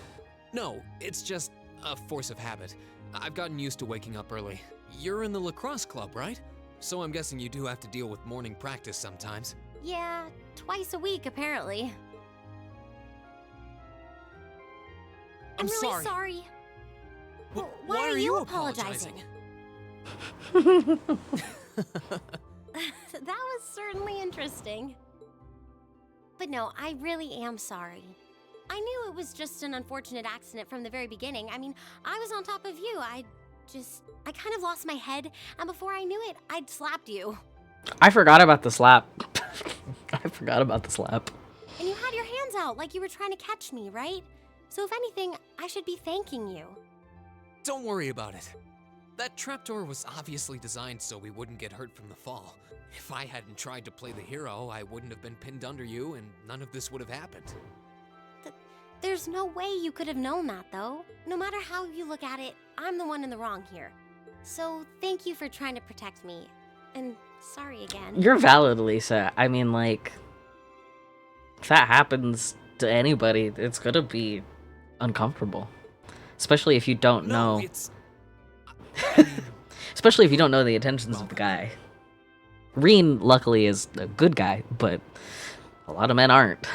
No, it's just a force of habit. I've gotten used to waking up early. You're in the lacrosse club, right? So I'm guessing you do have to deal with morning practice sometimes. Yeah, twice a week, apparently. I'm really sorry. sorry. Well, Why why are you you apologizing? That was certainly interesting. But no, I really am sorry. I knew it was just an unfortunate accident from the very beginning. I mean, I was on top of you. I kind of lost my head, and before I knew it, I'd slapped you. I forgot about the slap. I forgot about the slap. And you had your hands out like you were trying to catch me, right? So if anything, I should be thanking you. Don't worry about it. That trapdoor was obviously designed so we wouldn't get hurt from the fall. If I hadn't tried to play the hero, I wouldn't have been pinned under you, and none of this would have happened. There's no way you could have known that, though. No matter how you look at it, I'm the one in the wrong here. So thank you for trying to protect me. And sorry again. You're valid, Lisa. I mean, like, if that happens to anybody, it's gonna be uncomfortable. Especially if you don't know. Especially if you don't know the intentions of the guy. Reen, luckily, is a good guy, but a lot of men aren't.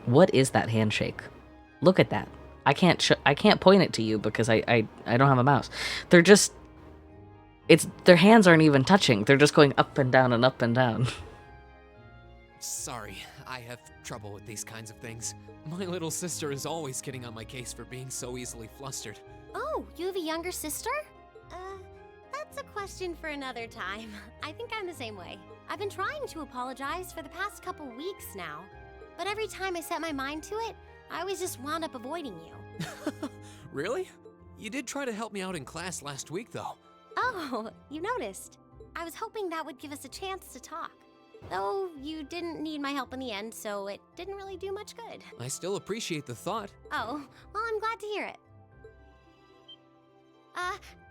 What is that handshake? Look at that. I can't point it to you because I don't have a mouse. They're just, their hands aren't even touching. They're just going up and down and up and down. Sorry, I have trouble with these kinds of things. My little sister is always getting on my case for being so easily flustered. Oh, you have a younger sister? That's a question for another time. I think I'm the same way. I've been trying to apologize for the past couple weeks now. But every time I set my mind to it, I always just wound up avoiding you. Really? You did try to help me out in class last week, though. Oh, you noticed. I was hoping that would give us a chance to talk. Though you didn't need my help in the end, so it didn't really do much good. I still appreciate the thought. Oh, well, I'm glad to hear it.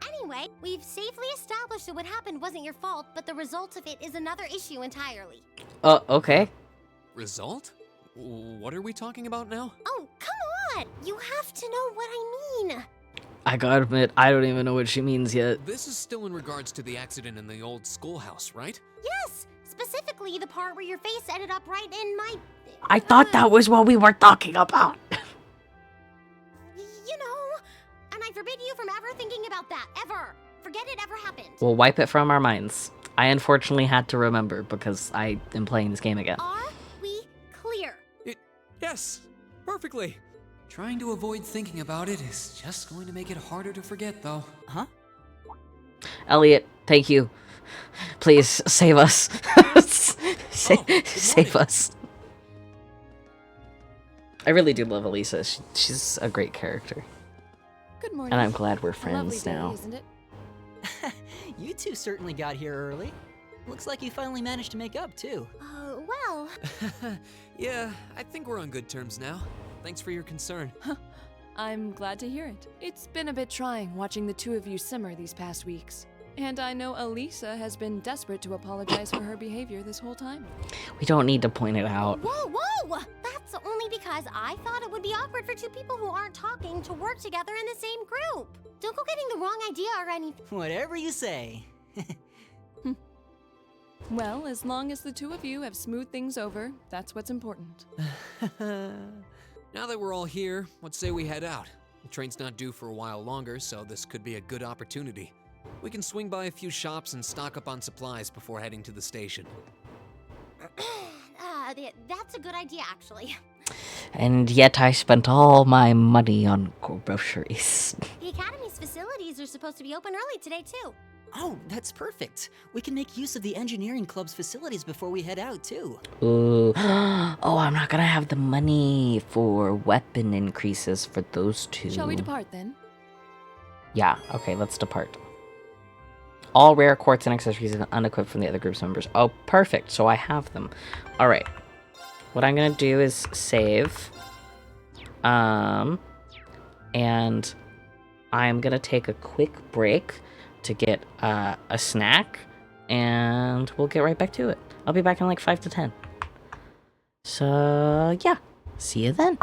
Anyway, we've safely established that what happened wasn't your fault, but the result of it is another issue entirely. Okay. Result? What are we talking about now? Oh, come on! You have to know what I mean! I gotta admit, I don't even know what she means yet. This is still in regards to the accident in the old schoolhouse, right? Yes! Specifically the part where your face ended up right in my... I thought that was what we were talking about. You know, and I forbid you from ever thinking about that, ever! Forget it ever happened. We'll wipe it from our minds. I unfortunately had to remember because I am playing this game again. Are we clear? Yes, perfectly. Trying to avoid thinking about it is just going to make it harder to forget, though. Huh? Elliot, thank you. Please, save us. Save us. I really do love Elisa. She's a great character. Good morning. And I'm glad we're A friends lovely day, now. isn't it? You two certainly got here early. Looks like you finally managed to make up, too. Well... Yeah, I think we're on good terms now. Thanks for your concern. I'm glad to hear it. It's been a bit trying watching the two of you simmer these past weeks. And I know Elisa has been desperate to apologize for her behavior this whole time. We don't need to point it out. Whoa! That's only because I thought it would be awkward for two people who aren't talking to work together in the same group. Don't go getting the wrong idea or anything. Whatever you say. Well, as long as the two of you have smoothed things over, that's what's important. Now that we're all here, let's say we head out. The train's not due for a while longer, so this could be a good opportunity. We can swing by a few shops and stock up on supplies before heading to the station. That's a good idea, actually. And yet I spent all my money on groceries. The Academy's facilities are supposed to be open early today, too. Oh, that's perfect. We can make use of the engineering club's facilities before we head out, too. Ooh. Oh, I'm not gonna have the money for weapon increases for those two. Shall we depart then? Yeah, okay, let's depart. All rare quartz and accessories are unequipped from the other group's members. Oh, perfect. So I have them. All right. What I'm going to do is save. And I'm going to take a quick break to get a snack. And we'll get right back to it. I'll be back in like 5 to 10. So, yeah. See you then.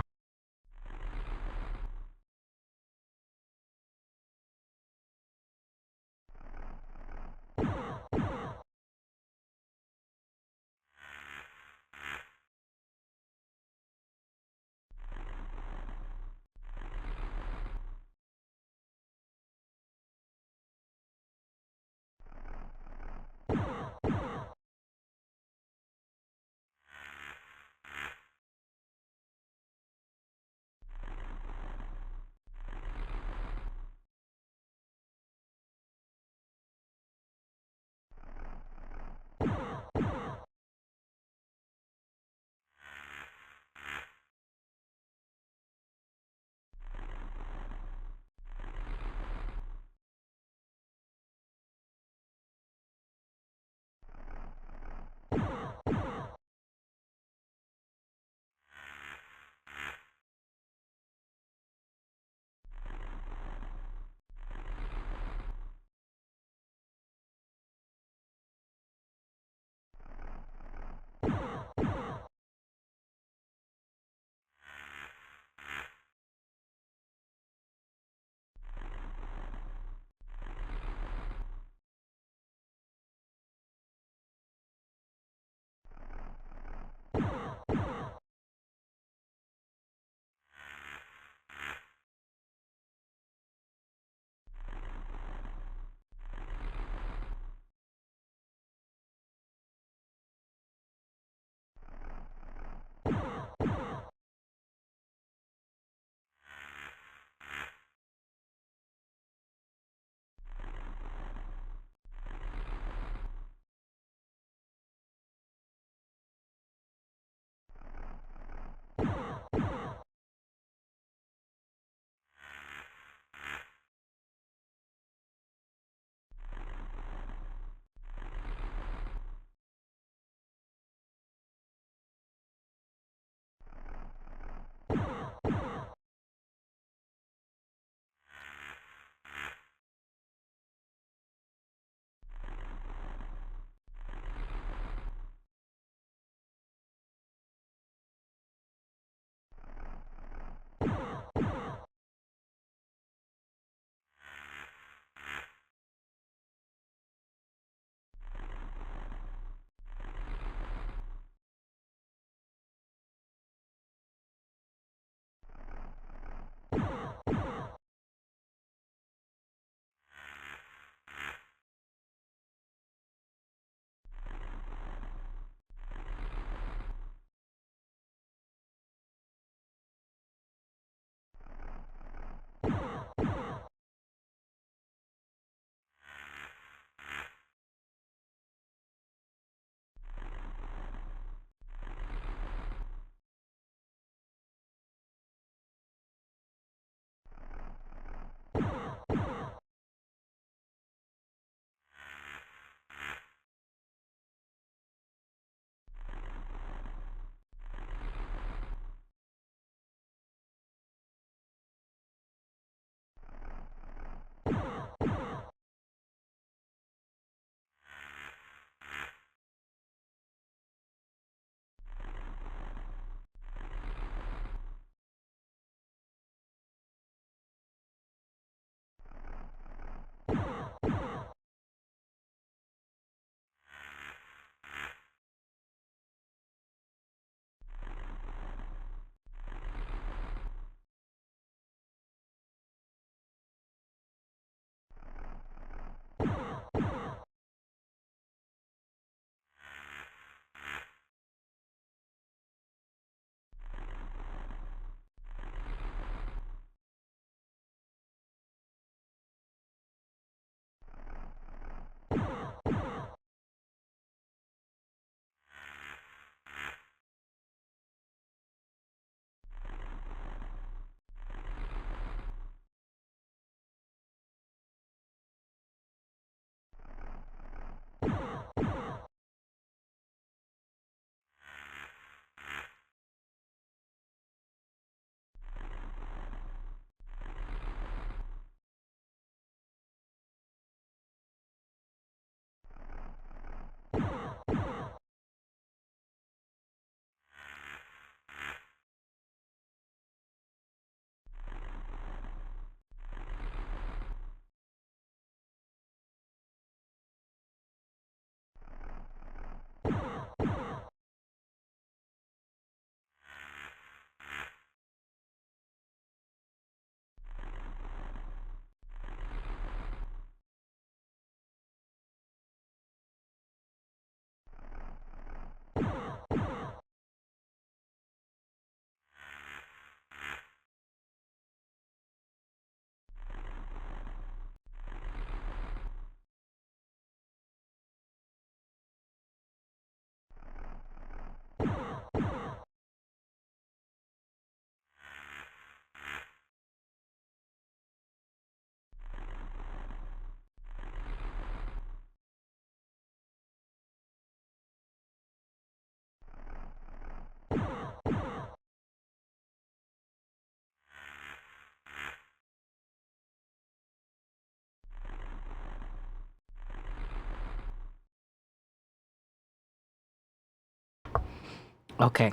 Okay,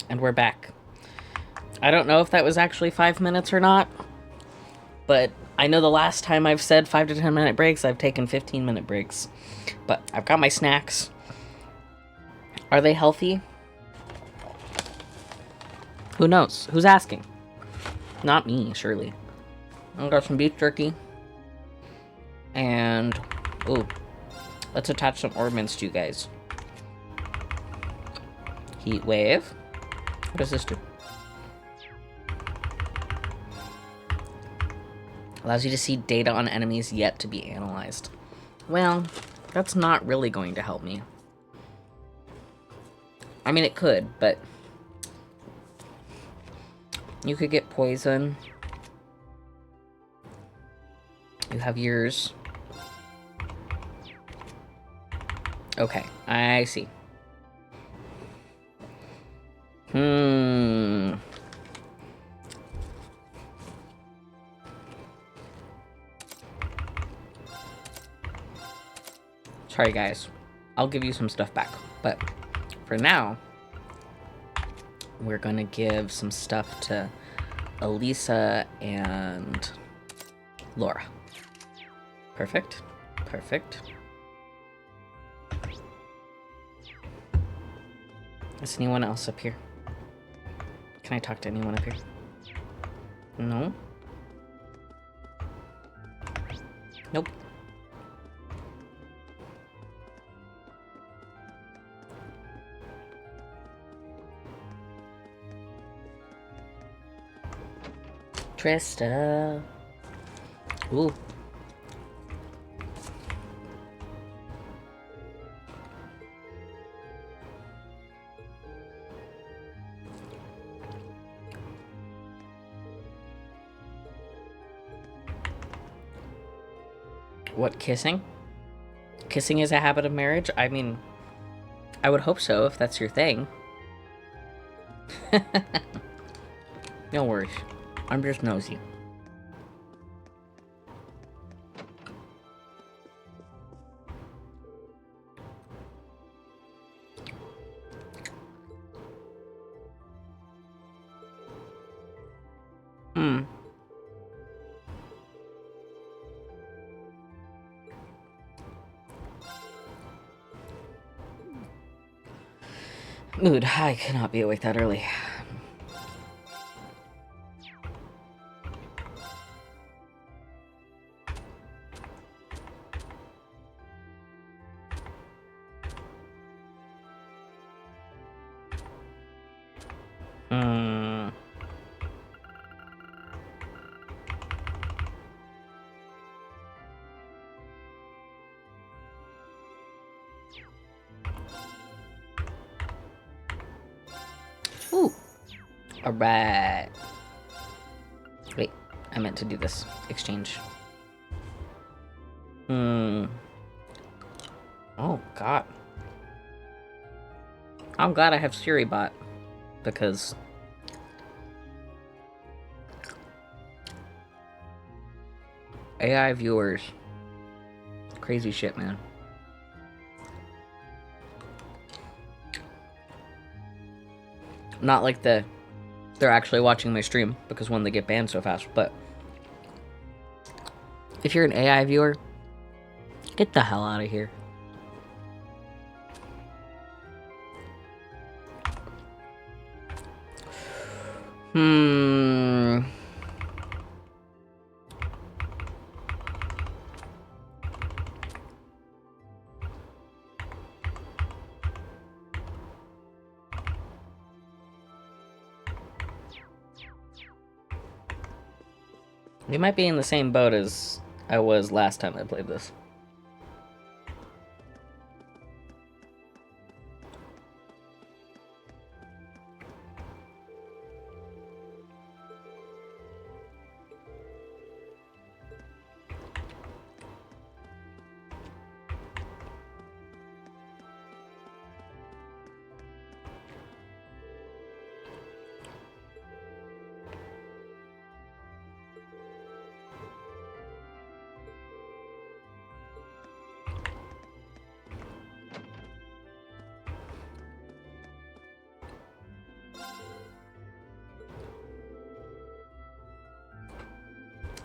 and we're back. I don't know if that was actually 5 minutes or not, but I know the last time I've said 5 to 10 minute breaks, I've taken 15-minute breaks. But I've got my snacks. Are they healthy? Who knows? Who's asking? Not me, surely. I've got some beef jerky. And, ooh, let's attach some ornaments to you guys. Heat wave. What does this do? Allows you to see data on enemies yet to be analyzed. Well, that's not really going to help me. I mean, it could, but you could get poison. You have yours. Okay, I see. Sorry, guys. I'll give you some stuff back. But for now, we're gonna give some stuff to Elisa and Laura. Perfect. Perfect. Is anyone else up here? Can I talk to anyone up here? No? Nope. Trista. Ooh. What, kissing? Kissing is a habit of marriage? I mean, I would hope so if that's your thing. No worries. I'm just nosy. Mood, I cannot be awake that early. Ooh. Alright. Wait, I meant to do this. Exchange. Oh, God. I'm glad I have SiriBot, because AI viewers. Crazy shit, man. Not like they're actually watching my stream, because one, they get banned so fast, but if you're an AI viewer, get the hell out of here. We might be in the same boat as I was last time I played this.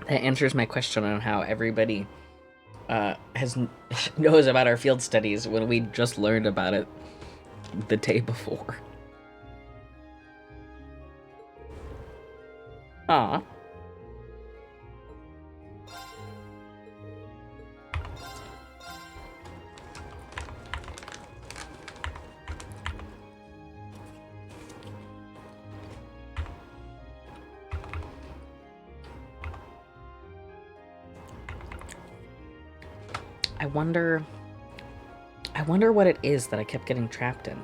that answers my question on how everybody knows about our field studies when we just learned about it the day before. Aw. I wonder what it is that I kept getting trapped in.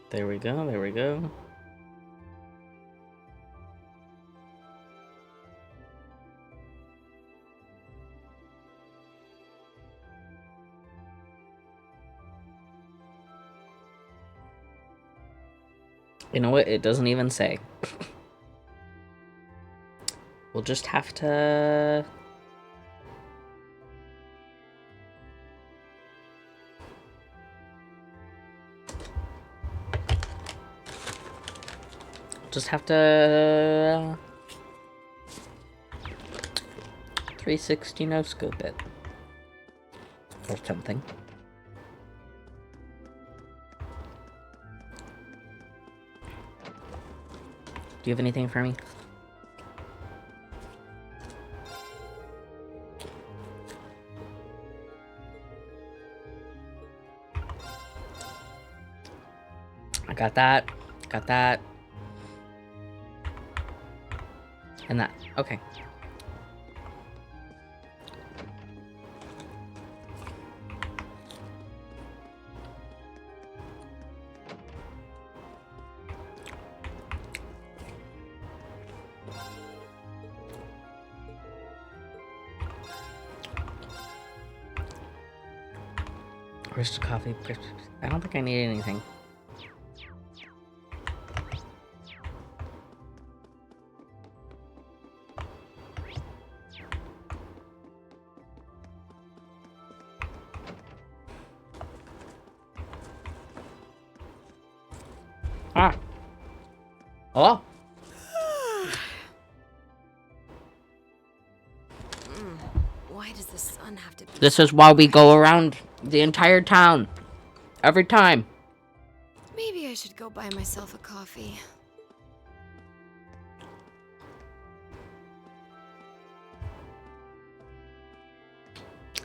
There we go, there we go. You know what? It doesn't even say. We'll just have to... Just have to... 360 no scope it. Or something. Do you have anything for me? I got that. Got that. And that. Okay. Where's the coffee? I don't think I need anything. Ah. Hello? Why does the sun have to be... This is why we go around the entire town. Every time. Maybe I should go buy myself a coffee.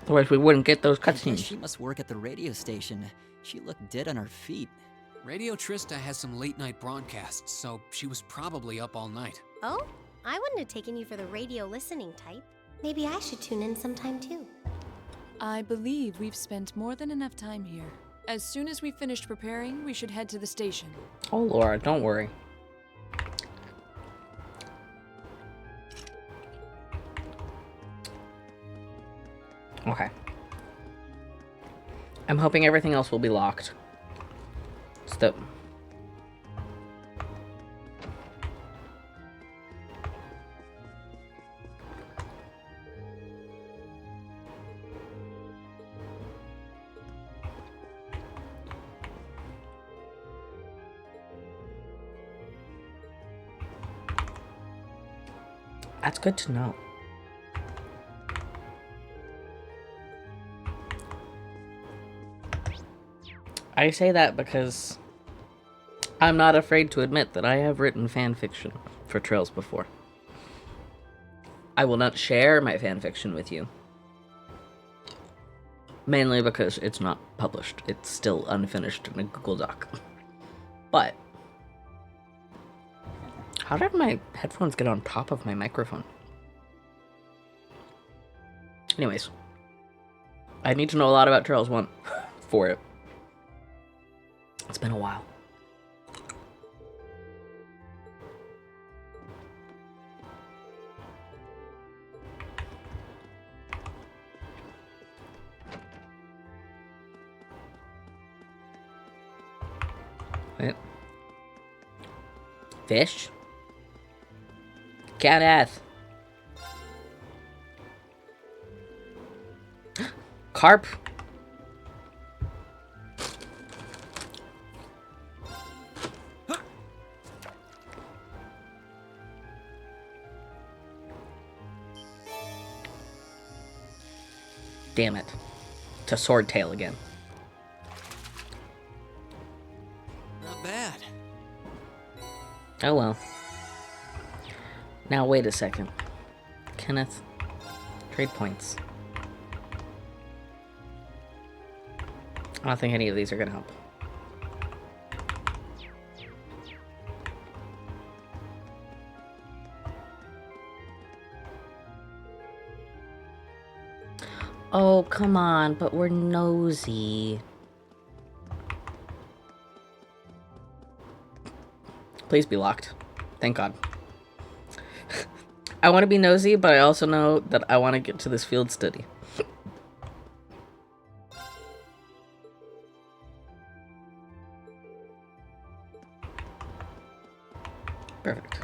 Otherwise we wouldn't get those I guess cutscenes. she must work at the radio station. She looked dead on her feet. Radio Trista has some late-night broadcasts, so she was probably up all night. Oh? I wouldn't have taken you for the radio listening type. Maybe I should tune in sometime too. I believe we've spent more than enough time here. As soon as we've finished preparing, we should head to the station. Oh, Laura, don't worry. Okay. I'm hoping everything else will be locked. So... That's good to know. I say that because I'm not afraid to admit that I have written fan fiction for Trails before. I will not share my fan fiction with you. Mainly because it's not published. It's still unfinished in a Google Doc. But how did my headphones get on top of my microphone? Anyways, I need to know a lot about Trails 1 for it. It's been a while. Wait. Fish? Kenneth! Carp? Damn it. To Swordtail again. Not bad. Oh well. Now wait a second. Kenneth. Trade points. I don't think any of these are gonna help. Oh, come on, but we're nosy. Please be locked. Thank God. I want to be nosy, but I also know that I want to get to this field study. Perfect.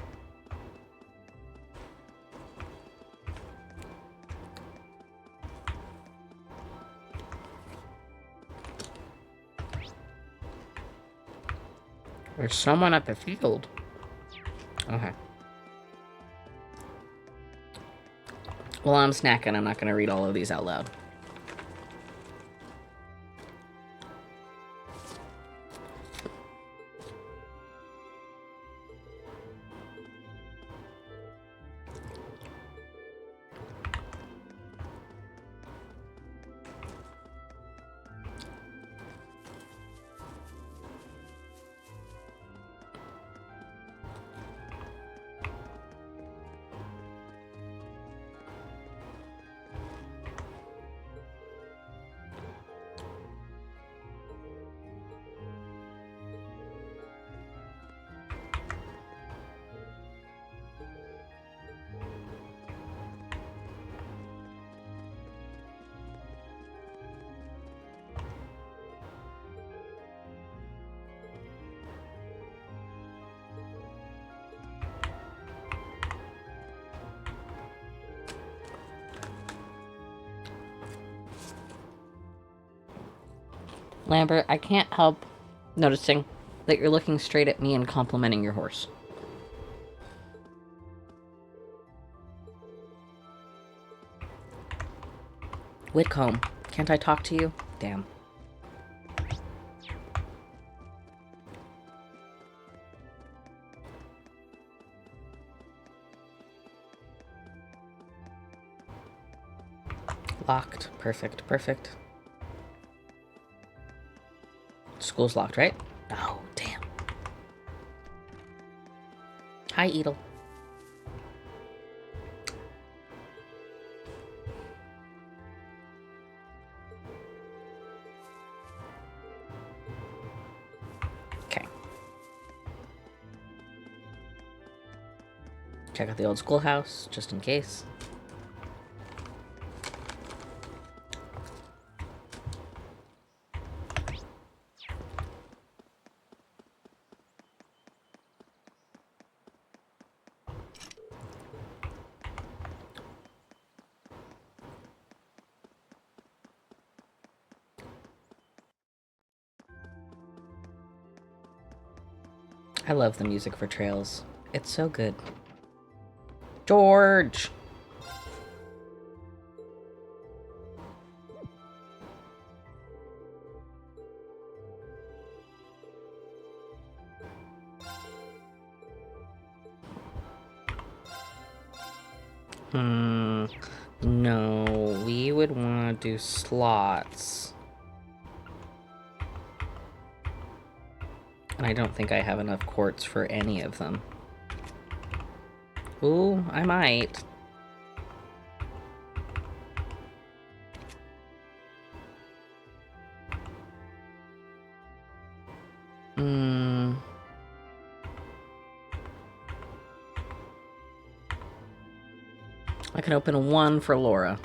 There's someone at the field. Okay. Well, I'm snacking. I'm not going to read all of these out loud. Lambert, I can't help noticing that you're looking straight at me and complimenting your horse. Whitcomb, can't I talk to you? Damn. Locked. Perfect, perfect. School's locked, right? Oh, damn. Hi, Edel. Okay. Check out the old schoolhouse, just in case. I love the music for Trails. It's so good. George! No, we would want to do slots. And I don't think I have enough quartz for any of them. Ooh, I might. I can open one for Laura.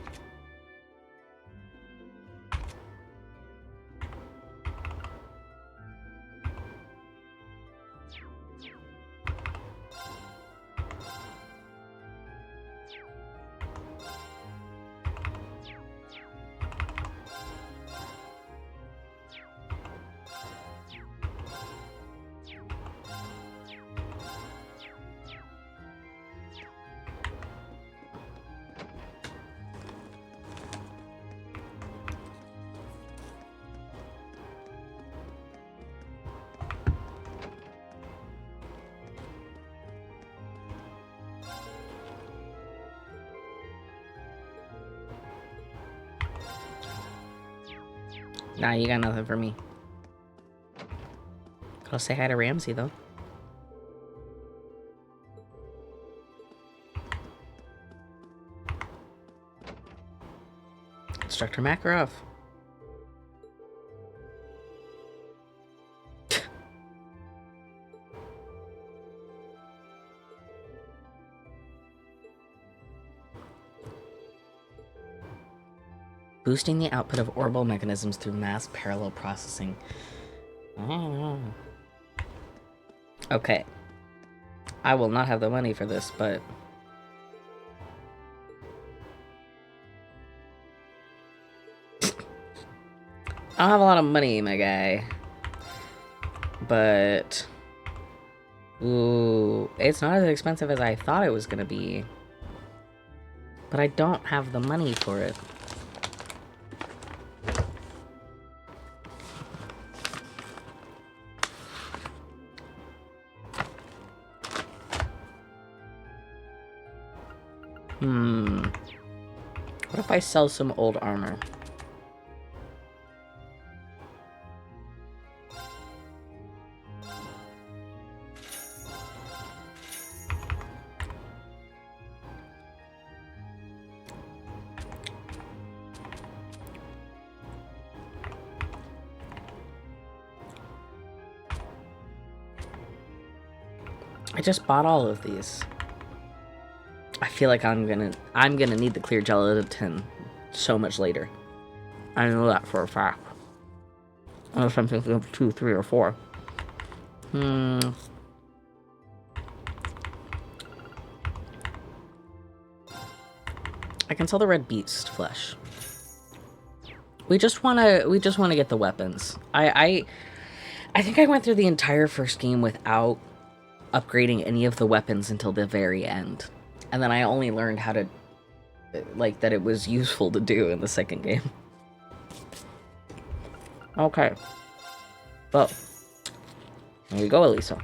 Nah, you got nothing for me. Go say hi to Ramsey, though. Instructor Makarov. Boosting the output of orbital mechanisms through mass parallel processing. Oh. Okay. I will not have the money for this, but... I don't have a lot of money, my guy. But... Ooh, it's not as expensive as I thought it was gonna be. But I don't have the money for it. What if I sell some old armor? I just bought all of these. I feel like I'm gonna need the clear gelatin so much later. I know that for a fact. Unless I'm thinking of 2, 3, or 4. I can sell the red beast flesh. We just wanna get the weapons. I think I went through the entire first game without upgrading any of the weapons until the very end. And then I only learned how to, like, that it was useful to do in the second game. Okay. Well, there you go, Elisa.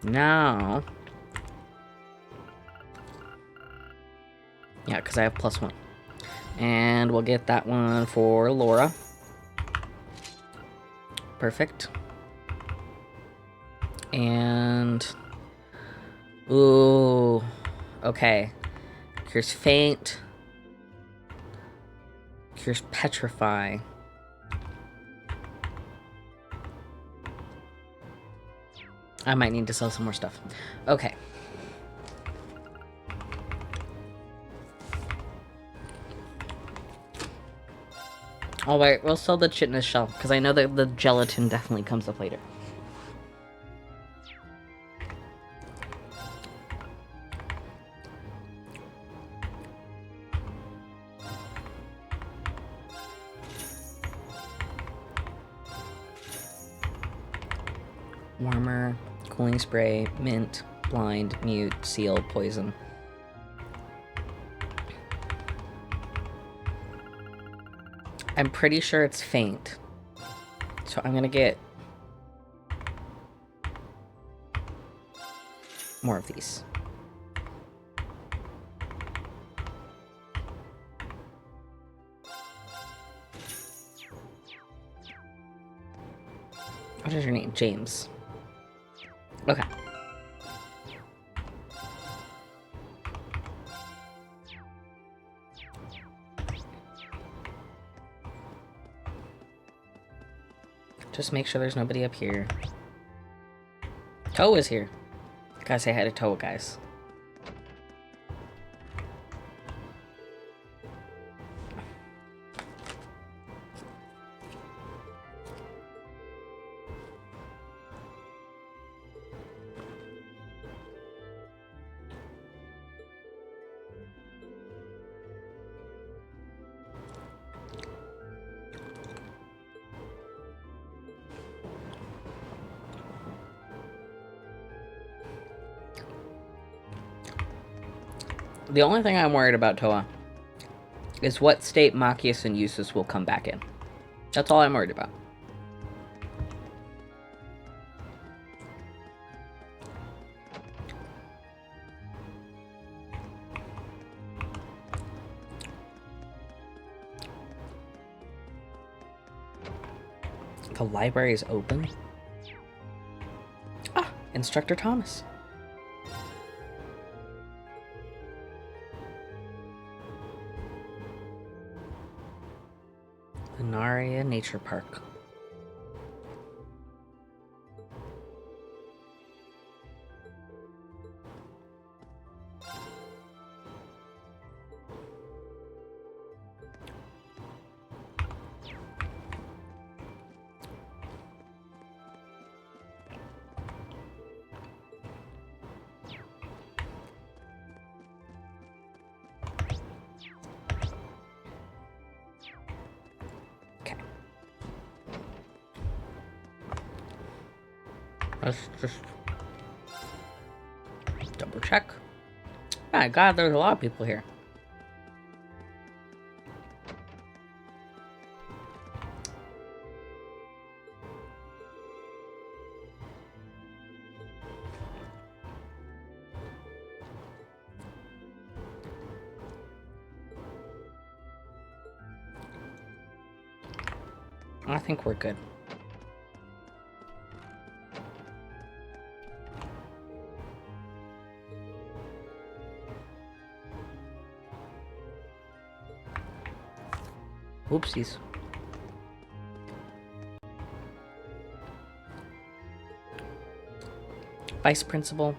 Now... Yeah, because I have +1. And we'll get that one for Laura. Perfect. And... Ooh... Okay. Cures Faint. Cures Petrify. I might need to sell some more stuff. Okay. Alright, we'll sell the chitness shell, because I know that the gelatin definitely comes up later. Warmer, cooling spray, mint, blind, mute, seal, poison. I'm pretty sure it's faint. So I'm gonna get more of these. What is your name? James. Okay. Just make sure there's nobody up here. Toe is here. Gotta say hi to Toe, guys. The only thing I'm worried about, Toa, is what state Machias and Eustace will come back in. That's all I'm worried about. The library is open. Ah, Instructor Thomas. Lunaria Nature Park. Let's just double check. My God, there's a lot of people here. I think we're good. Oopsies. Vice Principal,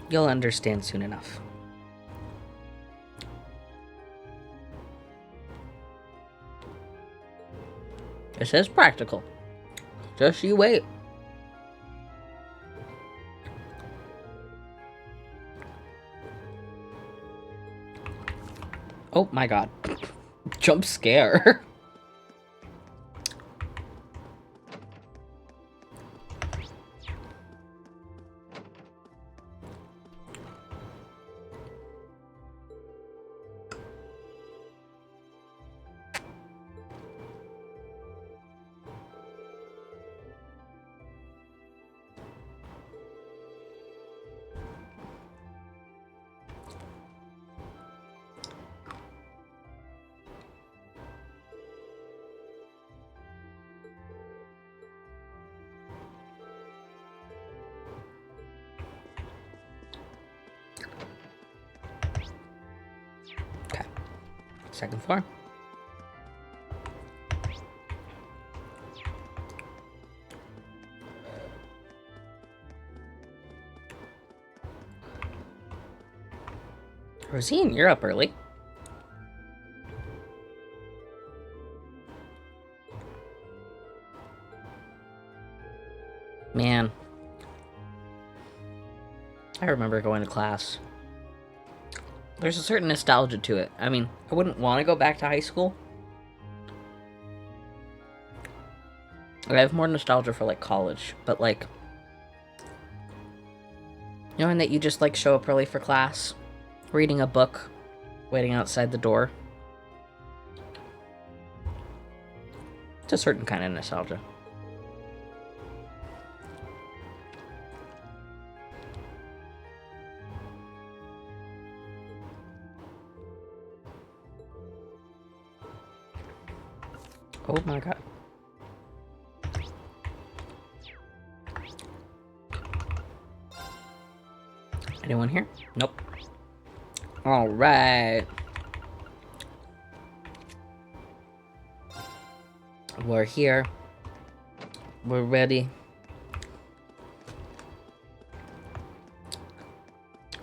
you'll understand soon enough. This is practical. Just you wait. Oh my God. Jump scare. Second floor. Rosine, you're up early. Man. I remember going to class. There's a certain nostalgia to it. I mean, I wouldn't want to go back to high school. I have more nostalgia for, like, college. But, like, knowing that you just, like, show up early for class, reading a book, waiting outside the door. It's a certain kind of nostalgia. Oh my God. Anyone here? Nope. All right. We're here. We're ready.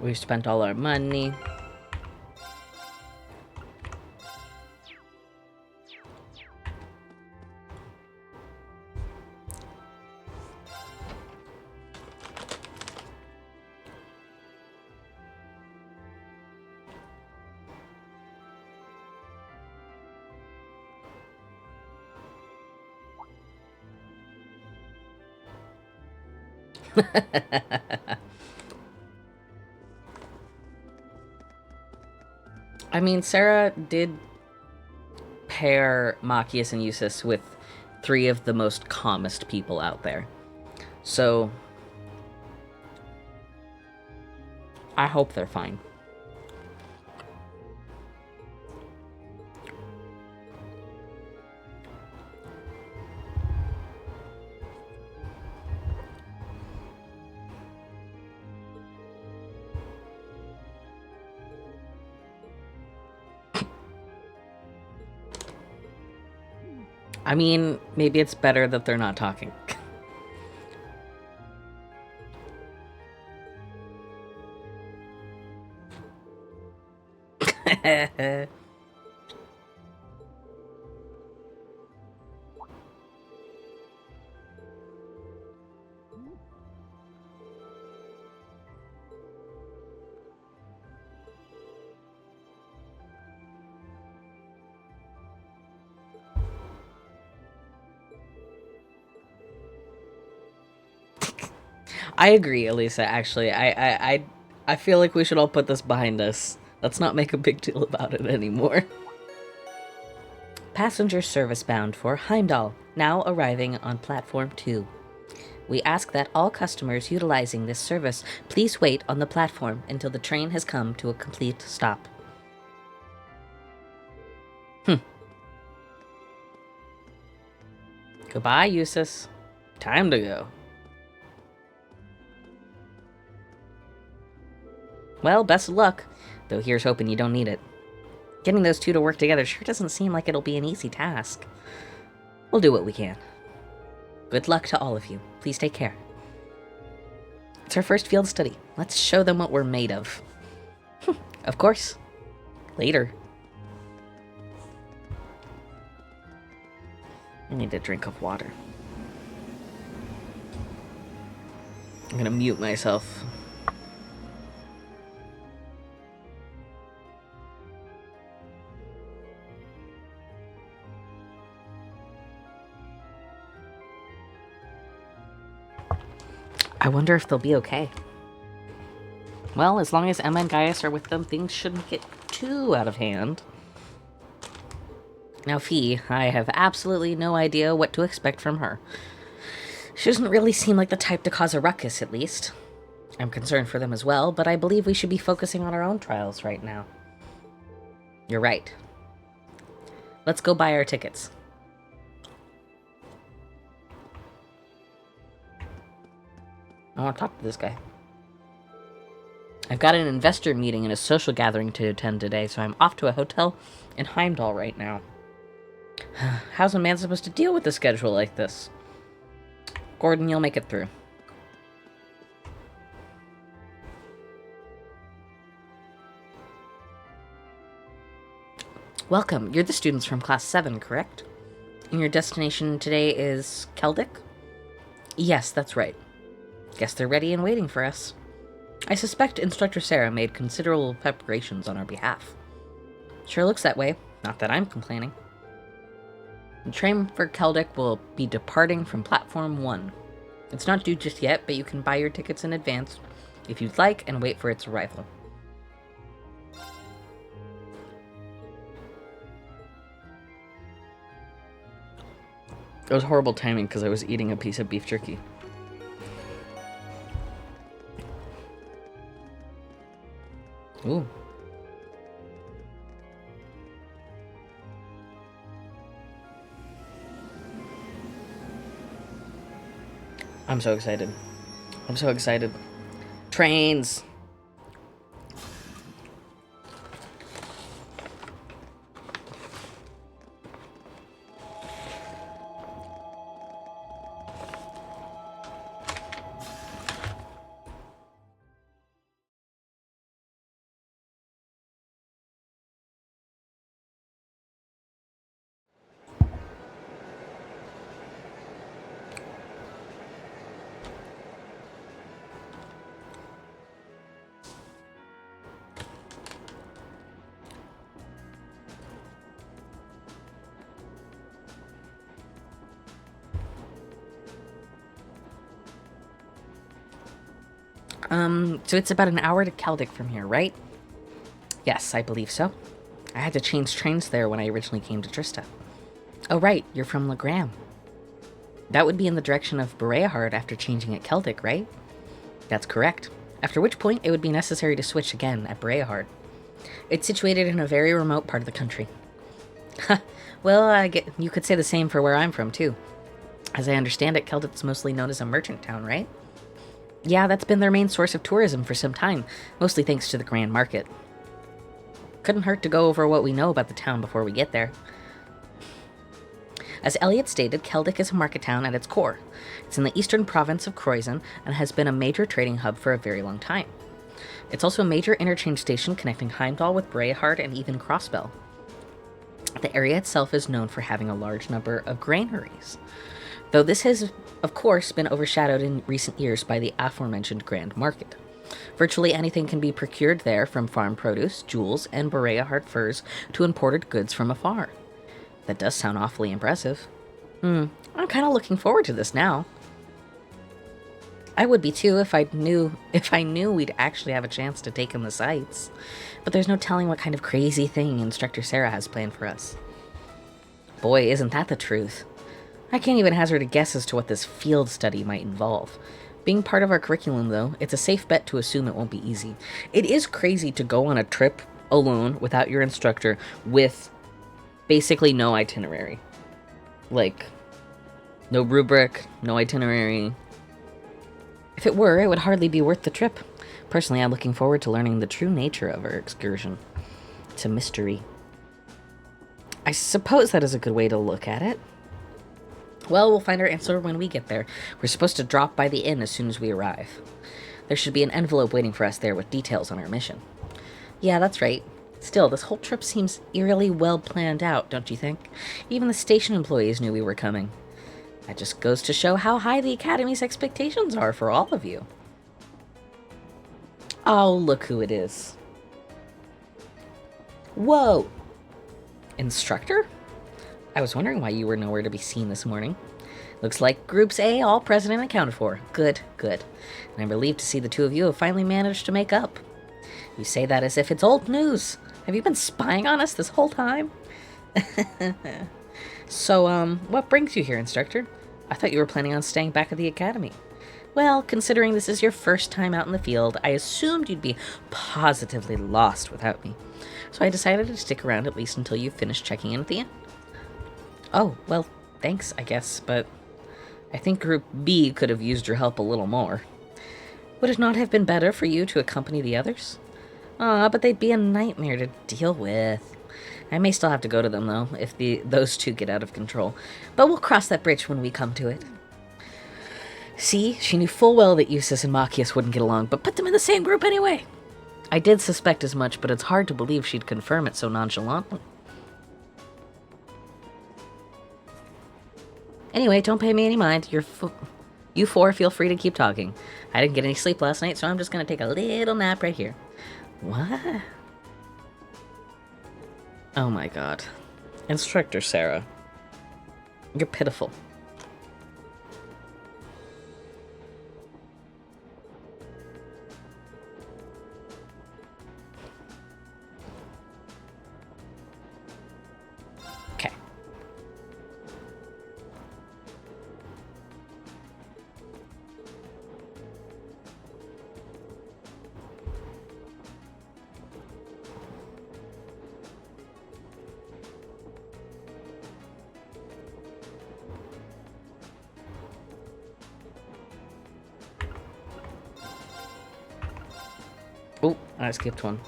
We've spent all our money. I mean, Sarah did pair Machias and Eustace with 3 of the most calmest people out there. So, I hope they're fine. I mean, maybe it's better that they're not talking. I agree, Elisa, actually. I feel like we should all put this behind us. Let's not make a big deal about it anymore. Passenger service bound for Heimdall, now arriving on platform 2. We ask that all customers utilizing this service please wait on the platform until the train has come to a complete stop. Goodbye, Eustace. Time to go. Well, best of luck, though here's hoping you don't need it. Getting those two to work together sure doesn't seem like it'll be an easy task. We'll do what we can. Good luck to all of you. Please take care. It's our first field study. Let's show them what we're made of. Of course. Later. I need a drink of water. I'm gonna mute myself. I wonder if they'll be okay. Well, as long as Emma and Gaius are with them, things shouldn't get too out of hand. Now, Fee, I have absolutely no idea what to expect from her. She doesn't really seem like the type to cause a ruckus, at least. I'm concerned for them as well, but I believe we should be focusing on our own trials right now. You're right. Let's go buy our tickets. I want to talk to this guy. I've got an investor meeting and a social gathering to attend today, so I'm off to a hotel in Heimdall right now. How's a man supposed to deal with a schedule like this? Gordon, you'll make it through. Welcome. You're the students from Class 7, correct? And your destination today is Celdic? Yes, that's right. Guess they're ready and waiting for us. I suspect Instructor Sarah made considerable preparations on our behalf. Sure looks that way, not that I'm complaining. The train for Celdic will be departing from Platform 1. It's not due just yet, but you can buy your tickets in advance if you'd like and wait for its arrival. It was horrible timing because I was eating a piece of beef jerky. Ooh. I'm so excited. I'm so excited. Trains! So it's about an hour to Celdic from here, right? Yes, I believe so. I had to change trains there when I originally came to Trista. Oh, right, you're from Legram. That would be in the direction of Bereahard after changing at Celdic, right? That's correct. After which point, it would be necessary to switch again at Bereahard. It's situated in a very remote part of the country. Well, you could say the same for where I'm from, too. As I understand it, Celdic's mostly known as a merchant town, right? Yeah, that's been their main source of tourism for some time, mostly thanks to the Grand Market. Couldn't hurt to go over what we know about the town before we get there. As Elliot stated, Celdic is a market town at its core. It's in the eastern province of Croizon and has been a major trading hub for a very long time. It's also a major interchange station connecting Heimdall with Breyhard and even Crossbell. The area itself is known for having a large number of granaries, though this has, of course, been overshadowed in recent years by the aforementioned Grand Market. Virtually anything can be procured there, from farm produce, jewels, and Breyhard furs to imported goods from afar. That does sound awfully impressive. I'm kind of looking forward to this now. I would be too if I knew we'd actually have a chance to take in the sights. But there's no telling what kind of crazy thing Instructor Sarah has planned for us. Boy, isn't that the truth. I can't even hazard a guess as to what this field study might involve. Being part of our curriculum, though, it's a safe bet to assume it won't be easy. It is crazy to go on a trip alone without your instructor with basically no itinerary. Like, no rubric, no itinerary. If it were, it would hardly be worth the trip. Personally, I'm looking forward to learning the true nature of our excursion. It's a mystery. I suppose that is a good way to look at it. Well, we'll find our answer when we get there. We're supposed to drop by the inn as soon as we arrive. There should be an envelope waiting for us there with details on our mission. Yeah, that's right. Still, this whole trip seems eerily well planned out, don't you think? Even the station employees knew we were coming. That just goes to show how high the Academy's expectations are for all of you. Oh, look who it is. Whoa! Instructor? I was wondering why you were nowhere to be seen this morning. Looks like Groups A all present and accounted for. Good, good. And I'm relieved to see the two of you have finally managed to make up. You say that as if it's old news. Have you been spying on us this whole time? So, what brings you here, Instructor? I thought you were planning on staying back at the Academy. Well, considering this is your first time out in the field, I assumed you'd be positively lost without me. So I decided to stick around at least until you finished checking in at the inn. Oh, well, thanks, I guess, but I think Group B could have used your help a little more. Would it not have been better for you to accompany the others? But they'd be a nightmare to deal with. I may still have to go to them, though, if those two get out of control. But we'll cross that bridge when we come to it. See, she knew full well that Eustace and Machias wouldn't get along, but put them in the same group anyway. I did suspect as much, but it's hard to believe she'd confirm it so nonchalantly. Anyway, don't pay me any mind. You four feel free to keep talking. I didn't get any sleep last night, so I'm just going to take a little nap right here. What? Oh my god. Instructor Sarah. You're pitiful. Okay. Oh, I skipped one.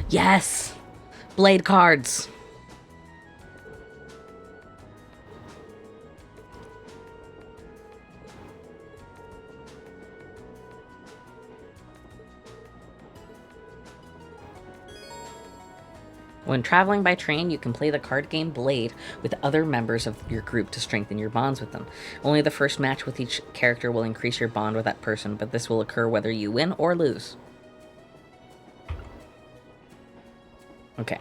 Yes! Blade cards! When traveling by train, you can play the card game Blade with other members of your group to strengthen your bonds with them. Only the first match with each character will increase your bond with that person, but this will occur whether you win or lose. Okay.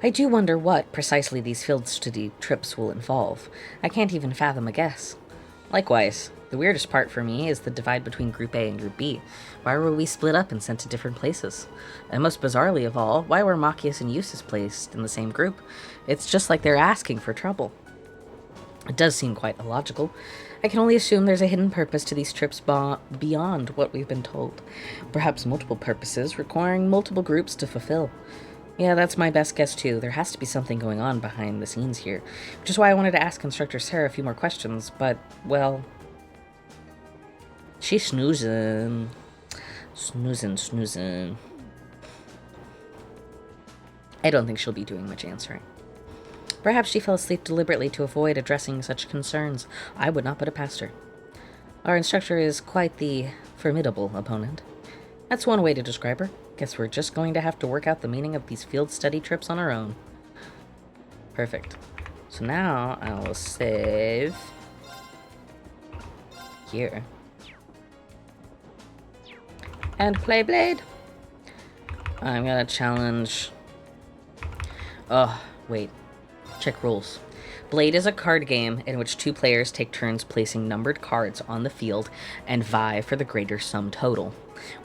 I do wonder what precisely these field study trips will involve. I can't even fathom a guess. Likewise, the weirdest part for me is the divide between Group A and Group B. Why were we split up and sent to different places? And most bizarrely of all, why were Machias and Eustace placed in the same group? It's just like they're asking for trouble. It does seem quite illogical. I can only assume there's a hidden purpose to these trips beyond what we've been told. Perhaps multiple purposes requiring multiple groups to fulfill. Yeah, that's my best guess too. There has to be something going on behind the scenes here. Which is why I wanted to ask Instructor Sarah a few more questions, but, well... She's snoozing. Snoozing. I don't think she'll be doing much answering. Perhaps she fell asleep deliberately to avoid addressing such concerns. I would not put it past her. Our instructor is quite the formidable opponent. That's one way to describe her. Guess we're just going to have to work out the meaning of these field study trips on our own. Perfect. So now I will save here. And play Blade. I'm gonna challenge... Oh, wait. Check rules. Blade is a card game in which two players take turns placing numbered cards on the field and vie for the greater sum total.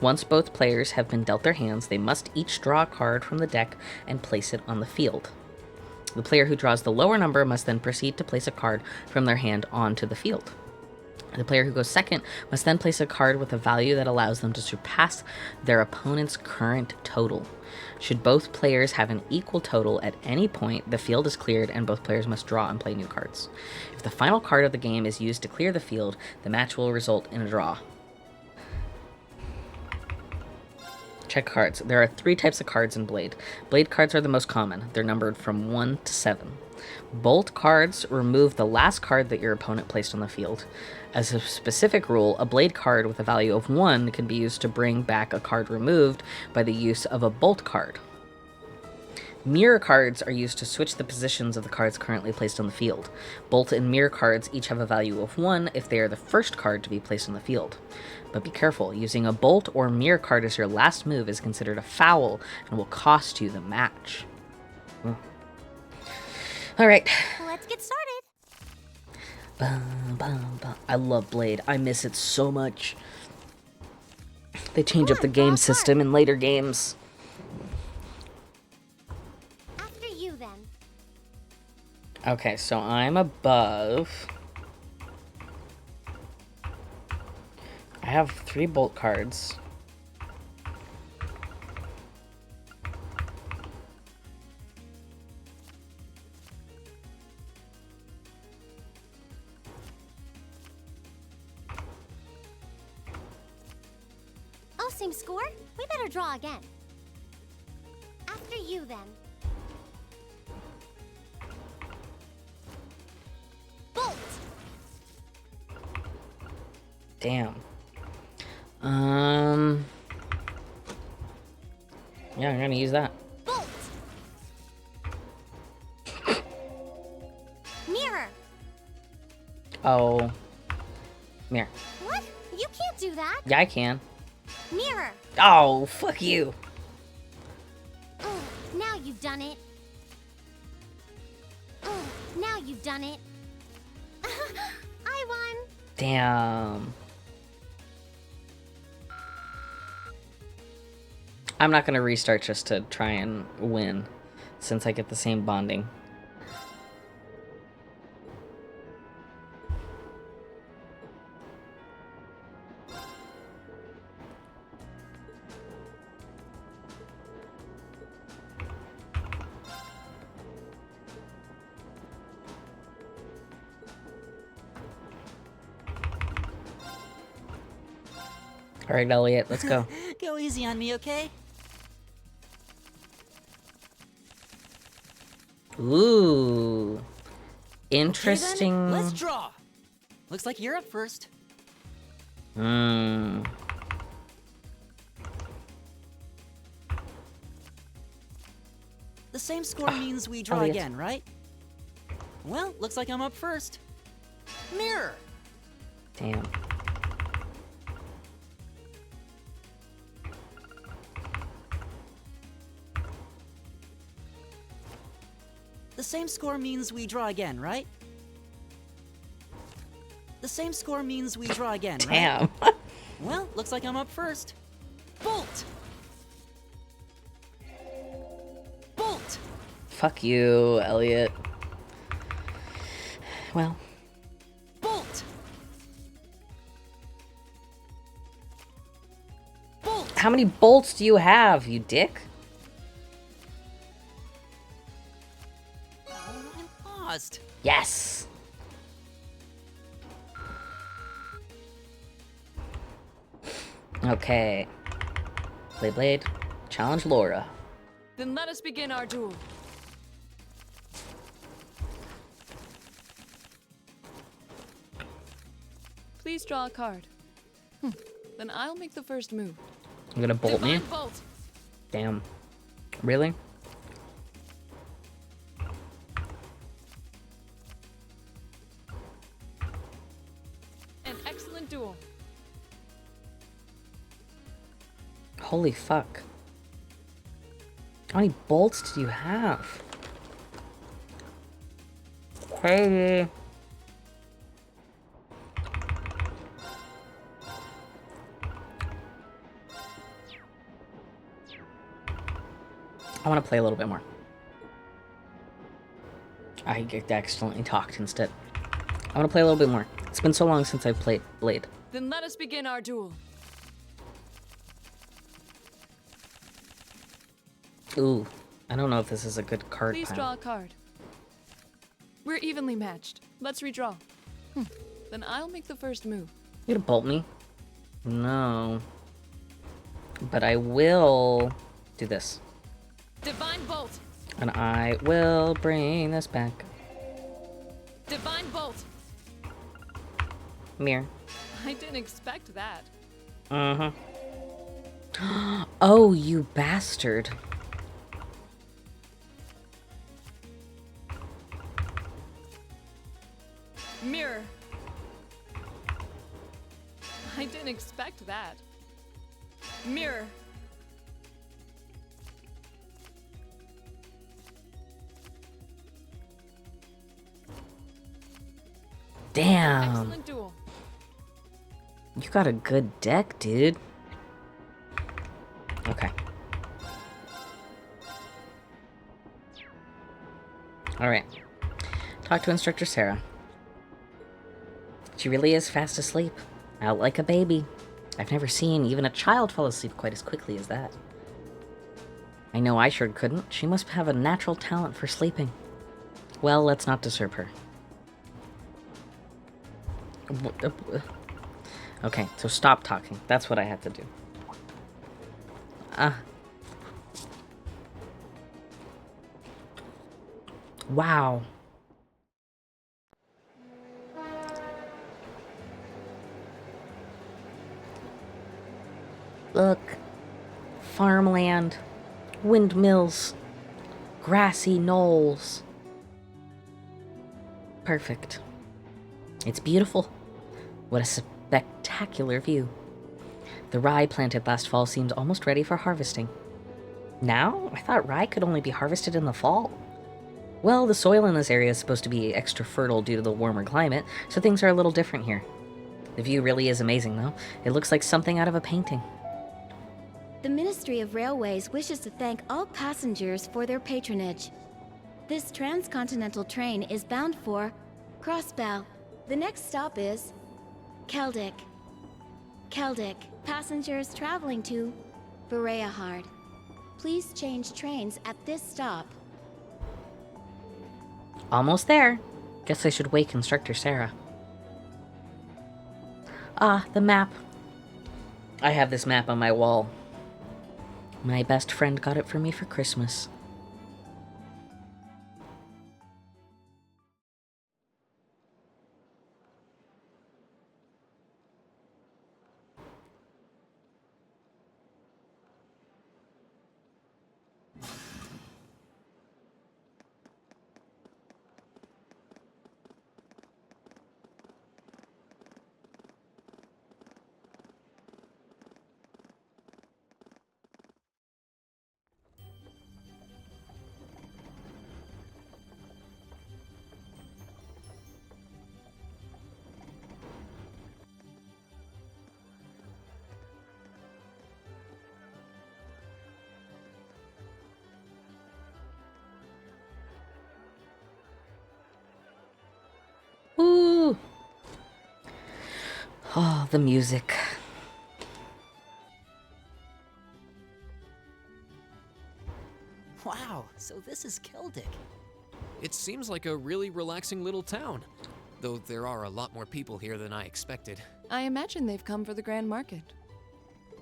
Once both players have been dealt their hands, they must each draw a card from the deck and place it on the field. The player who draws the lower number must then proceed to place a card from their hand onto the field. The player who goes second must then place a card with a value that allows them to surpass their opponent's current total. Should both players have an equal total at any point, the field is cleared and both players must draw and play new cards. If the final card of the game is used to clear the field, the match will result in a draw. Check cards. There are 3 types of cards in Blade. Blade cards are the most common. They're numbered from 1 to 7. Bolt cards remove the last card that your opponent placed on the field. As a specific rule, a Blade card with a value of 1 can be used to bring back a card removed by the use of a Bolt card. Mirror cards are used to switch the positions of the cards currently placed on the field. Bolt and mirror cards each have a value of 1 if they are the first card to be placed on the field. But be careful, using a bolt or mirror card as your last move is considered a foul and will cost you the match. Alright. Let's get started. I love Blade. I miss it so much. They change up the game system in later games. After you, then. Okay, so I'm above. I have 3 bolt cards. Oh, same score? We better draw again. After you, then. Bolt! Damn. Yeah, I'm gonna use that. Bolt! Mirror! Oh. Mirror. What? You can't do that! Yeah, I can. Mirror! Oh, fuck you. Oh, now you've done it. Oh, now you've done it. I won! Damn. I'm not gonna restart just to try and win, since I get the same bonding. All right, Elliot, let's go. Go easy on me, okay? Ooh. Interesting. Okay, then, let's draw. Looks like you're up first. Hmm. The same score means we draw Elliot. again, right? Well, looks like I'm up first. Mirror. Damn. The same score means we draw again, right? The same score means we draw again, right? Damn. Well, looks like I'm up first. Bolt! Bolt! Fuck you, Elliot. Well. Bolt! Bolt! How many bolts do you have, you dick? Oh, I lost. Yes. Okay. Blade. Challenge Laura. Then let us begin our duel. Please draw a card. Then I'll make the first move. I'm gonna bolt me? Divine Bolt. Damn. Really? An excellent duel. Holy fuck. How many bolts do you have? Crazy. I want to play a little bit more. I accidentally talked instead. I want to play a little bit more. It's been so long since I've played Blade. Then let us begin our duel. Ooh, I don't know if this is a good card Please pile. draw a card. We're evenly matched. Let's redraw. Then I'll make the first move. You gonna bolt me? No. But I will do this. Divine Bolt. And I will bring this back. Divine Bolt. Mirror. I didn't expect that. Uh-huh. Oh, you bastard. Mirror. I didn't expect that. Mirror. Damn. Excellent duel. You got a good deck, dude. Okay. Alright. Talk to Instructor Sarah. She really is fast asleep. Out like a baby. I've never seen even a child fall asleep quite as quickly as that. I know I sure couldn't. She must have a natural talent for sleeping. Well, let's not disturb her. Okay, so stop talking. That's what I had to do. Wow. Look. Farmland. Windmills. Grassy knolls. Perfect. It's beautiful. What a spectacular view. The rye planted last fall seems almost ready for harvesting. Now? I thought rye could only be harvested in the fall. Well, the soil in this area is supposed to be extra fertile due to the warmer climate, so things are a little different here. The view really is amazing, though. It looks like something out of a painting. The Ministry of Railways wishes to thank all passengers for their patronage. This transcontinental train is bound for Crossbell. The next stop is Celdic. Celdic. Passengers traveling to Freya. Please change trains at this stop. Almost there. Guess I should wake Instructor Sarah. Ah, the map. I have this map on my wall. My best friend got it for me for Christmas. Ooh. Oh, the music. Wow, so this is Celdic. It seems like a really relaxing little town, though there are a lot more people here than I expected. I imagine they've come for the Grand Market.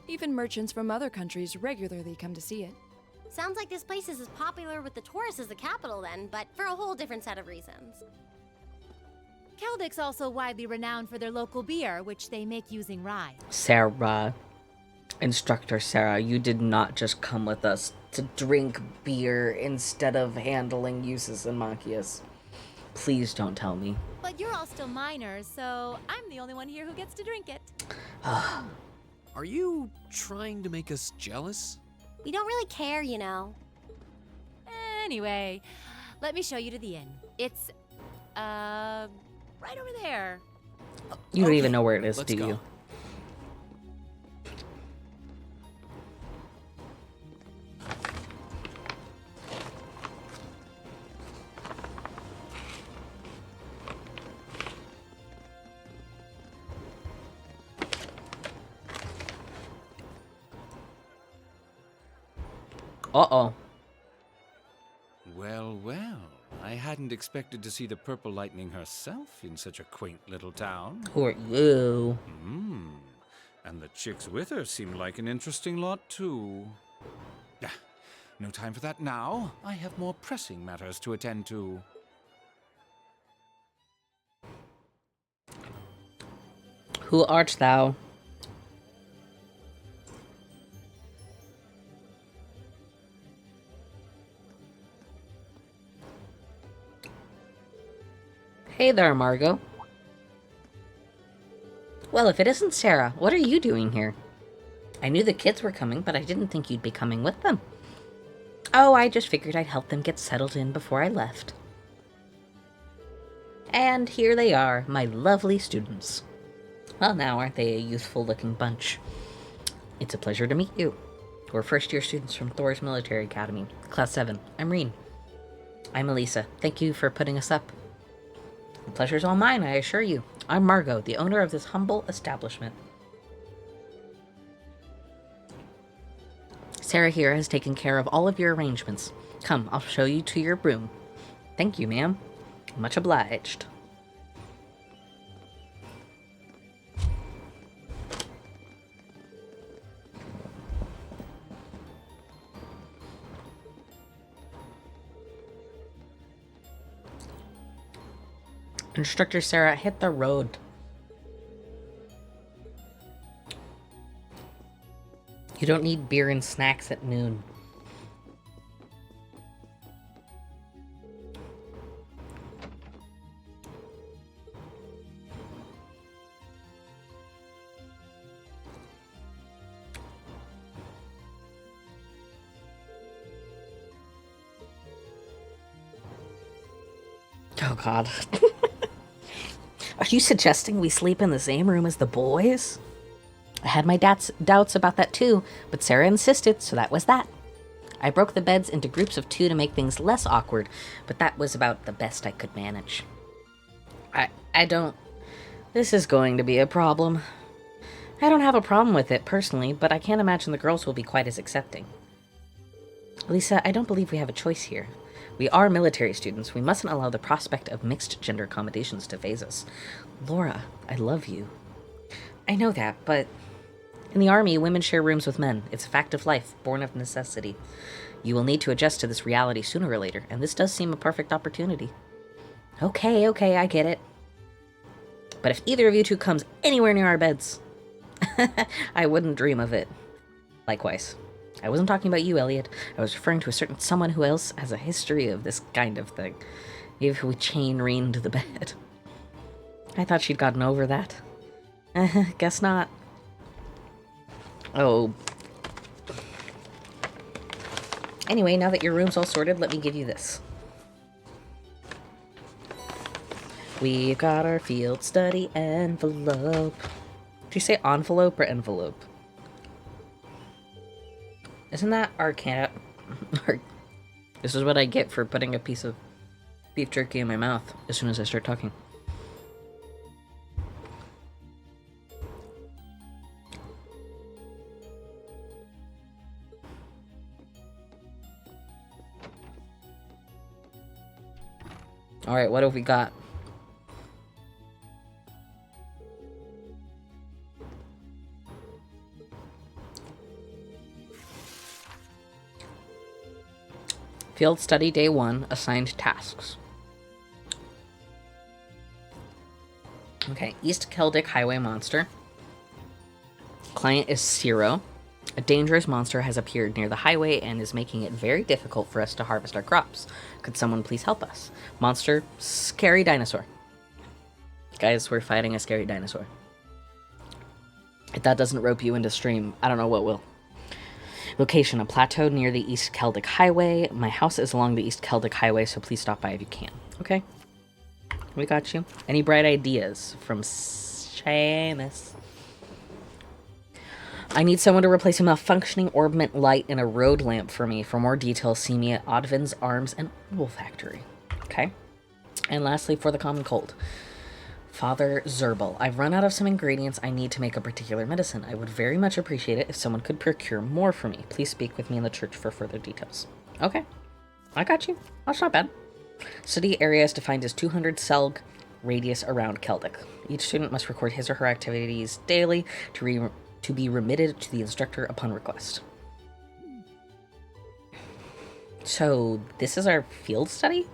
Even merchants from other countries regularly come to see it. Sounds like this place is as popular with the tourists as the capital then, but for a whole different set of reasons. Celdic's also widely renowned for their local beer, which they make using rye. Sarah, Instructor Sarah, you did not just come with us to drink beer instead of handling uses and Machias. Please don't tell me. But you're all still minors, so I'm the only one here who gets to drink it. Are you trying to make us jealous? We don't really care, you know. Anyway, let me show you to the inn. It's, right over there. You don't even know where it is, let's do go. you? Uh-oh. Well, well. I hadn't expected to see the Purple Lightning herself in such a quaint little town. Who are you? And the chicks with her seem like an interesting lot, too. No time for that now. I have more pressing matters to attend to. Who art thou? Hey there, Margot. Well, if it isn't Sarah, what are you doing here? I knew the kids were coming, but I didn't think you'd be coming with them. Oh, I just figured I'd help them get settled in before I left. And here they are, my lovely students. Well, now, aren't they a youthful-looking bunch? It's a pleasure to meet you. We're first-year students from Thor's Military Academy, Class 7. I'm Reen. I'm Elisa. Thank you for putting us up. The pleasure's all mine, I assure you. I'm Margot, the owner of this humble establishment. Sarah here has taken care of all of your arrangements. Come, I'll show you to your room. Thank you, ma'am. Much obliged. Instructor Sarah, hit the road. You don't need beer and snacks at noon. Oh, God. Are you suggesting we sleep in the same room as the boys? I had my doubts about that too, but Sarah insisted, so that was that. I broke the beds into groups of 2 to make things less awkward, but that was about the best I could manage. I don't... This is going to be a problem. I don't have a problem with it, personally, but I can't imagine the girls will be quite as accepting. Lisa, I don't believe we have a choice here. We are military students. We mustn't allow the prospect of mixed gender accommodations to phase us. Laura, I love you. I know that, but... In the army, women share rooms with men. It's a fact of life, born of necessity. You will need to adjust to this reality sooner or later, and this does seem a perfect opportunity. Okay, I get it. But if either of you two comes anywhere near our beds, I wouldn't dream of it. Likewise. I wasn't talking about you, Elliot. I was referring to a certain someone who else has a history of this kind of thing. If we chain Reen to the bed. I thought she'd gotten over that. Guess not. Oh. Anyway, now that your room's all sorted, let me give you this. We've got our field study envelope. Did you say envelope or envelope? Isn't that arcana? This is what I get for putting a piece of beef jerky in my mouth as soon as I start talking. Alright, what have we got? Field study day 1, assigned tasks. Okay, East Celdic highway monster. Client is Zero. A dangerous monster has appeared near the highway and is making it very difficult for us to harvest our crops. Could someone please help us? Monster, scary dinosaur. Guys, we're fighting a scary dinosaur. If that doesn't rope you into stream, I don't know what will. Location, a plateau near the East Celdic Highway. My house is along the East Celdic Highway, so please stop by if you can. Okay? We got you. Any bright ideas? From Seamus. I need someone to replace a malfunctioning orbment light in a road lamp for me. For more details, see me at Odvin's Arms and Wool Factory. Okay? And lastly, for the common cold. Father Zerbal. I've run out of some ingredients I need to make a particular medicine. I would very much appreciate it if someone could procure more for me. Please speak with me in the church for further details. Okay. I got you. That's not bad. City area is defined as 200 Selg radius around Celdic. Each student must record his or her activities daily to be remitted to the instructor upon request. So, this is our field study?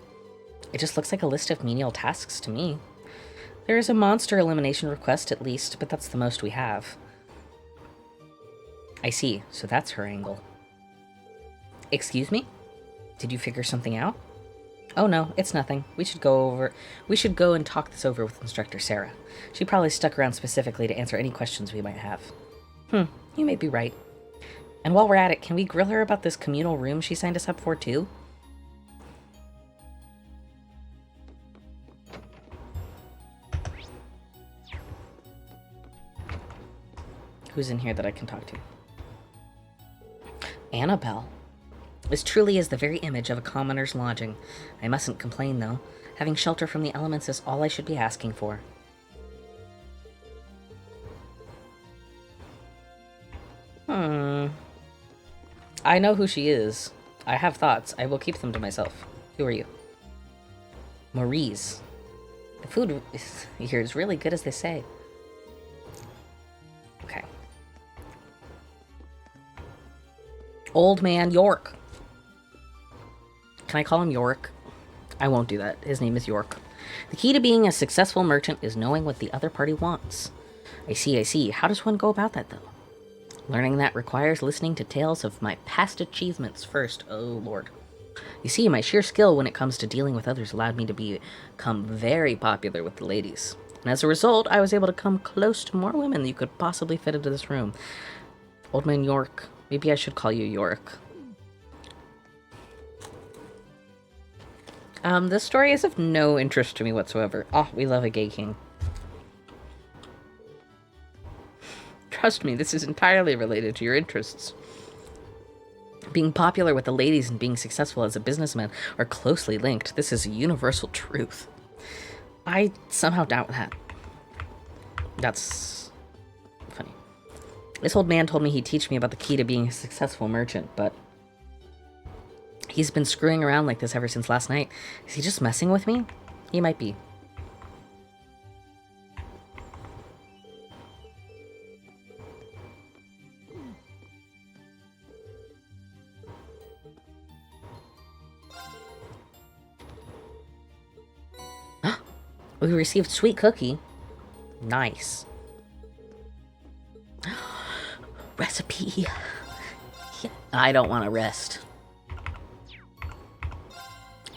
It just looks like a list of menial tasks to me. There is a monster elimination request at least, but that's the most we have. I see, so that's her angle. Excuse me? Did you figure something out? Oh no, it's nothing. We should go and talk this over with Instructor Sarah. She probably stuck around specifically to answer any questions we might have. You may be right. And while we're at it, can we grill her about this communal room she signed us up for too? Who's in here that I can talk to? Annabelle. This truly is the very image of a commoner's lodging. I mustn't complain, though. Having shelter from the elements is all I should be asking for. I know who she is. I have thoughts. I will keep them to myself. Who are you? Maurice. The food here is really good, as they say. Okay. Old man York. Can I call him York? I won't do that. His name is York. The key to being a successful merchant is knowing what the other party wants. I see. How does one go about that, though? Learning that requires listening to tales of my past achievements first. Oh, Lord. You see, my sheer skill when it comes to dealing with others allowed me to become very popular with the ladies. And as a result, I was able to come close to more women than you could possibly fit into this room. Old man York. Maybe I should call you York. This story is of no interest to me whatsoever. Oh, we love a gay king. Trust me, this is entirely related to your interests. Being popular with the ladies and being successful as a businessman are closely linked. This is a universal truth. I somehow doubt that. That's funny. This old man told me he'd teach me about the key to being a successful merchant, but he's been screwing around like this ever since last night. Is he just messing with me? He might be. We received sweet cookie. Nice. Recipe. Yeah, I don't want to rest.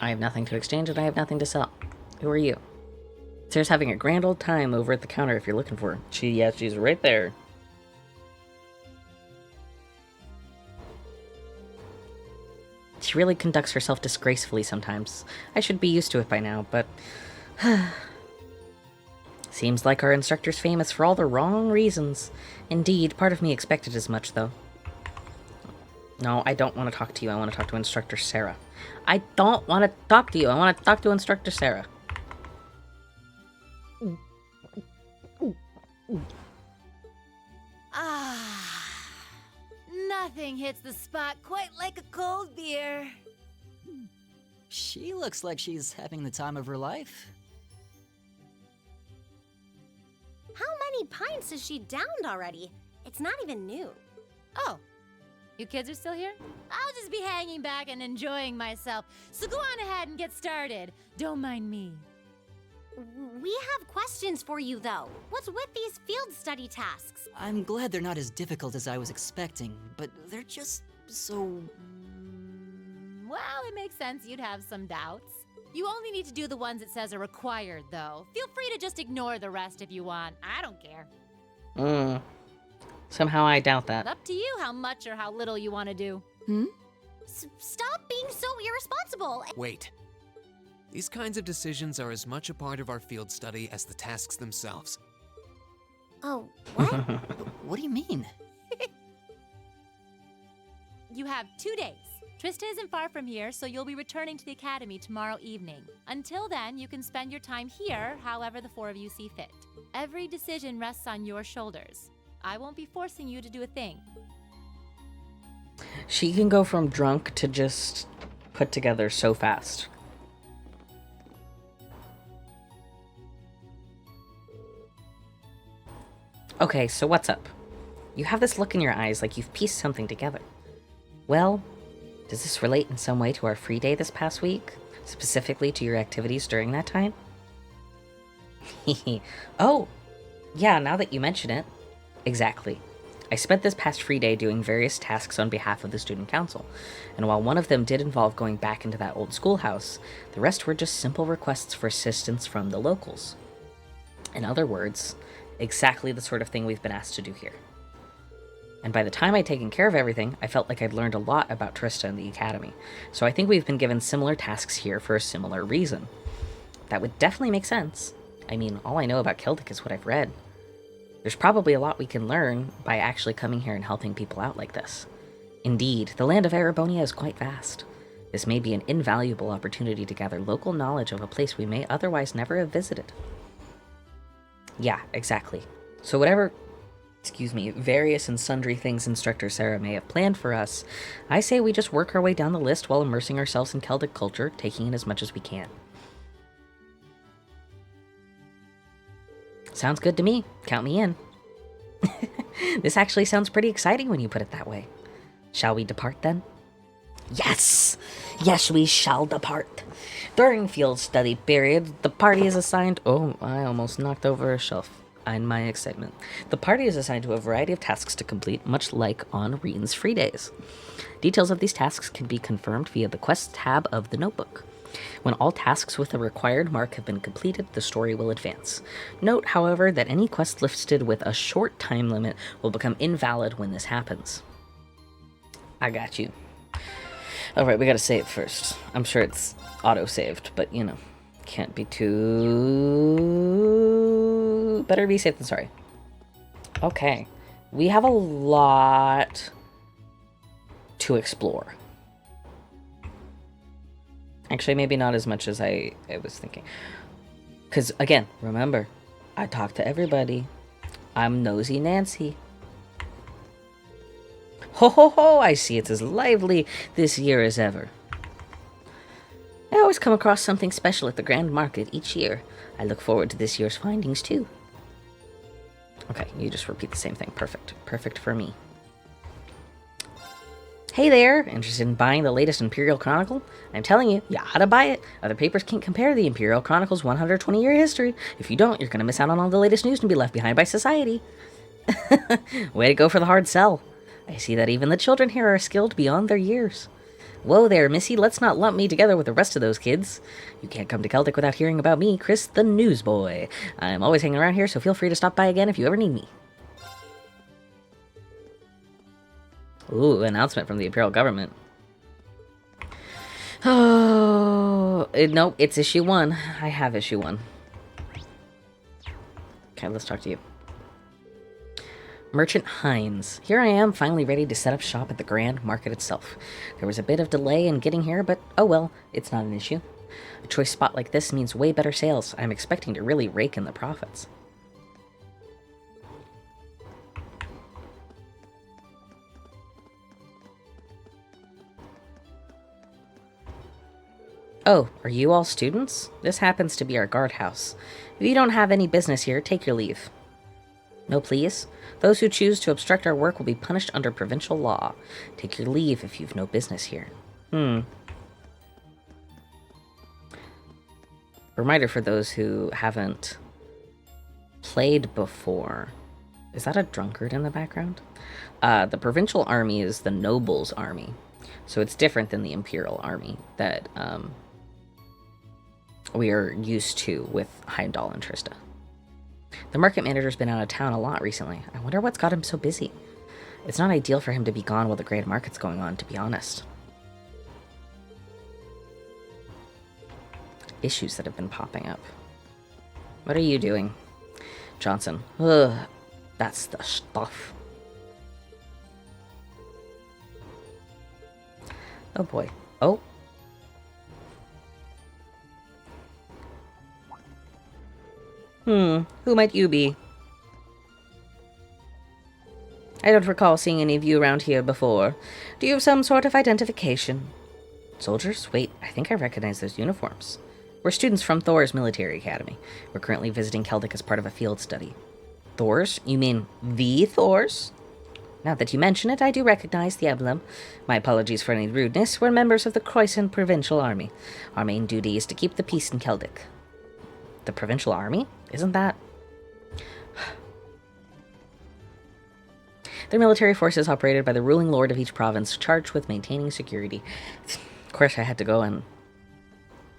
I have nothing to exchange and I have nothing to sell. Who are you? Sarah's having a grand old time over at the counter if you're looking for her. She's right there. She really conducts herself disgracefully sometimes. I should be used to it by now, but... Seems like our instructor's famous for all the wrong reasons. Indeed, part of me expected as much, though. No, I don't want to talk to you. I want to talk to Instructor Sarah. I don't want to talk to you. I want to talk to Instructor Sarah. Nothing hits the spot quite like a cold beer. She looks like she's having the time of her life. How many pints has she downed already? It's not even noon. Oh, You kids are still here? I'll just be hanging back and enjoying myself. So go on ahead and get started. Don't mind me. We have questions for you, though. What's with these field study tasks? I'm glad they're not as difficult as I was expecting, but they're just so... Well, it makes sense you'd have some doubts. You only need to do the ones it says are required, though. Feel free to just ignore the rest if you want. I don't care. Somehow I doubt that. Up to you how much or how little you want to do. Stop being so irresponsible. Wait. These kinds of decisions are as much a part of our field study as the tasks themselves. Oh, what? What do you mean? You have 2 days. Trista isn't far from here, so you'll be returning to the academy tomorrow evening. Until then, you can spend your time here however the four of you see fit. Every decision rests on your shoulders. I won't be forcing you to do a thing. She can go from drunk to just put together so fast. Okay, so what's up? You have this look in your eyes like you've pieced something together. Well, does this relate in some way to our free day this past week? Specifically to your activities during that time? Oh, yeah, now that you mention it. Exactly. I spent this past free day doing various tasks on behalf of the student council, and while one of them did involve going back into that old schoolhouse, the rest were just simple requests for assistance from the locals. In other words, exactly the sort of thing we've been asked to do here. And by the time I'd taken care of everything, I felt like I'd learned a lot about Trista and the academy, so I think we've been given similar tasks here for a similar reason. That would definitely make sense. I mean, all I know about Celdic is what I've read. There's probably a lot we can learn by actually coming here and helping people out like this. Indeed, the land of Erebonia is quite vast. This may be an invaluable opportunity to gather local knowledge of a place we may otherwise never have visited. Yeah, exactly. So whatever, various and sundry things Instructor Sarah may have planned for us, I say we just work our way down the list while immersing ourselves in Celtic culture, taking in as much as we can. Sounds good to me. Count me in. This actually sounds pretty exciting when you put it that way. Shall we depart then? Yes! Yes, we shall depart. During field study period, the party is assigned... Oh, I almost knocked over a shelf in my excitement. The party is assigned to a variety of tasks to complete, much like on Reen's free days. Details of these tasks can be confirmed via the Quests tab of the notebook. When all tasks with a required mark have been completed, the story will advance. Note, however, that any quest listed with a short time limit will become invalid when this happens. I got you. Alright, we gotta save first. I'm sure it's auto-saved, but, you know, can't be too... Better be safe than sorry. Okay. We have a lot to explore. Actually, maybe not as much as I was thinking. Because, again, remember, I talk to everybody. I'm Nosy Nancy. Ho ho ho, I see it's as lively this year as ever. I always come across something special at the Grand Market each year. I look forward to this year's findings, too. Okay, you just repeat the same thing. Perfect. Perfect for me. Hey there, interested in buying the latest Imperial Chronicle? I'm telling you, you ought to buy it. Other papers can't compare the Imperial Chronicle's 120-year history. If you don't, you're going to miss out on all the latest news and be left behind by society. Way to go for the hard sell. I see that even the children here are skilled beyond their years. Whoa there, Missy, let's not lump me together with the rest of those kids. You can't come to Celtic without hearing about me, Chris the Newsboy. I'm always hanging around here, so feel free to stop by again if you ever need me. Ooh, announcement from the Imperial government. Oh, no, it's issue 1. I have issue 1. Okay, let's talk to you. Merchant Hines. Here I am, finally ready to set up shop at the Grand Market itself. There was a bit of delay in getting here, but oh well, it's not an issue. A choice spot like this means way better sales. I'm expecting to really rake in the profits. Oh, are you all students? This happens to be our guardhouse. If you don't have any business here, take your leave. No, please. Those who choose to obstruct our work will be punished under provincial law. Take your leave if you've no business here. Reminder for those who haven't played before. Is that a drunkard in the background? The provincial army is the nobles' army. So it's different than the imperial army that we are used to with Heimdall and Trista. The market manager's been out of town a lot recently. I wonder what's got him so busy. It's not ideal for him to be gone while the grand market's going on, to be honest. Issues that have been popping up. What are you doing? Johnson. Ugh, that's the stuff. Oh boy. Oh. Who might you be? I don't recall seeing any of you around here before. Do you have some sort of identification? Soldiers? Wait, I think I recognize those uniforms. We're students from Thor's military academy. We're currently visiting Celdic as part of a field study. Thor's? You mean the Thor's? Now that you mention it, I do recognize the emblem. My apologies for any rudeness. We're members of the Croissant Provincial Army. Our main duty is to keep the peace in Celdic. The Provincial Army? Isn't that... They're military forces operated by the ruling lord of each province, charged with maintaining security. Of course, I had to go and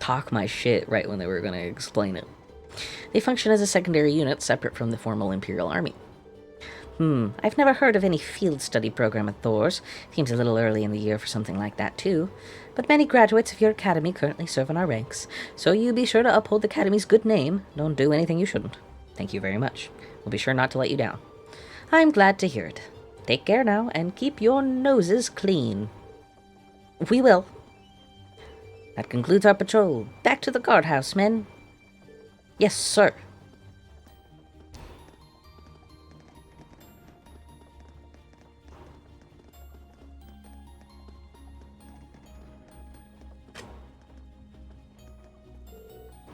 talk my shit right when they were going to explain it. They function as a secondary unit, separate from the formal Imperial Army. I've never heard of any field study program at Thor's. Seems a little early in the year for something like that, too. But many graduates of your academy currently serve in our ranks, so you be sure to uphold the academy's good name. Don't do anything you shouldn't. Thank you very much. We'll be sure not to let you down. I'm glad to hear it. Take care now, and keep your noses clean. We will. That concludes our patrol. Back to the guardhouse, men. Yes, sir.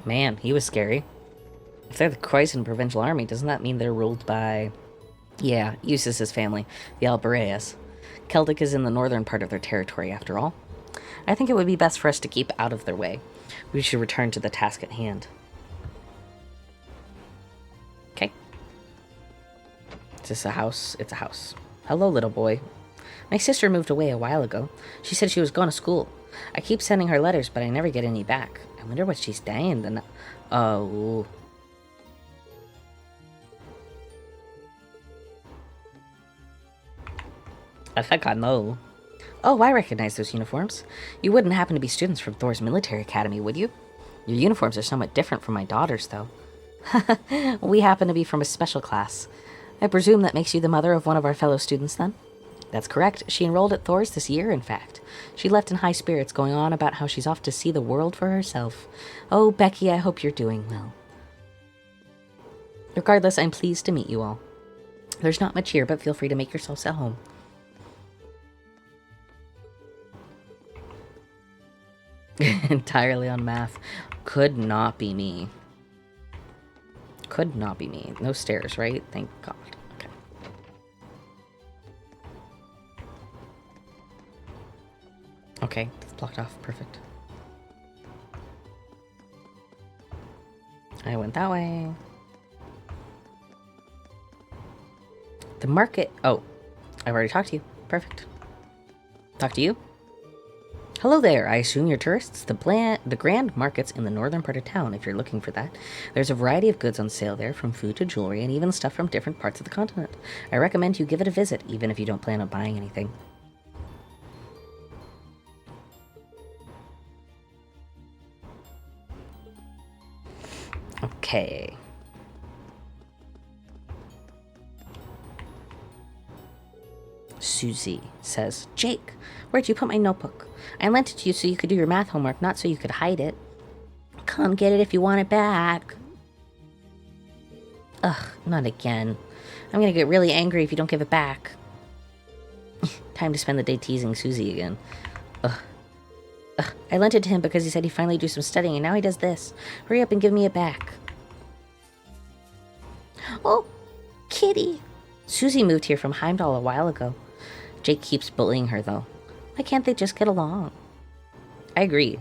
Man, he was scary. If they're the Croissant Provincial Army, doesn't that mean they're ruled by... Yeah, Eustace's family, the Albareas. Celdic is in the northern part of their territory, after all. I think it would be best for us to keep out of their way. We should return to the task at hand. Okay. Is this a house? It's a house. Hello, little boy. My sister moved away a while ago. She said she was going to school. I keep sending her letters, but I never get any back. I wonder what she's saying tonight. Oh. I think I know. Oh, I recognize those uniforms. You wouldn't happen to be students from Thor's military academy, would you? Your uniforms are somewhat different from my daughter's, though. We happen to be from a special class. I presume that makes you the mother of one of our fellow students, then? That's correct. She enrolled at Thor's this year, in fact. She left in high spirits, going on about how she's off to see the world for herself. Oh, Becky, I hope you're doing well. Regardless, I'm pleased to meet you all. There's not much here, but feel free to make yourselves at home. Entirely on math. Could not be me. Could not be me. No stairs, right? Thank God. Okay. Okay, it's blocked off. Perfect. I went that way. The market. Oh, I've already talked to you. Perfect. Talk to you. Hello there, I assume you're tourists? The grand market's in the northern part of town if you're looking for that. There's a variety of goods on sale there, from food to jewelry, and even stuff from different parts of the continent. I recommend you give it a visit, even if you don't plan on buying anything. Okay. Susie says, Jake, where'd you put my notebook? I lent it to you so you could do your math homework, not so you could hide it. Come get it if you want it back. Ugh, not again. I'm gonna get really angry if you don't give it back. Time to spend the day teasing Susie again. Ugh. Ugh. I lent it to him because he said he'd finally do some studying, and now he does this. Hurry up and give me it back. Oh, kitty. Susie moved here from Heimdall a while ago. Jake keeps bullying her, though. Why can't they just get along? I agree.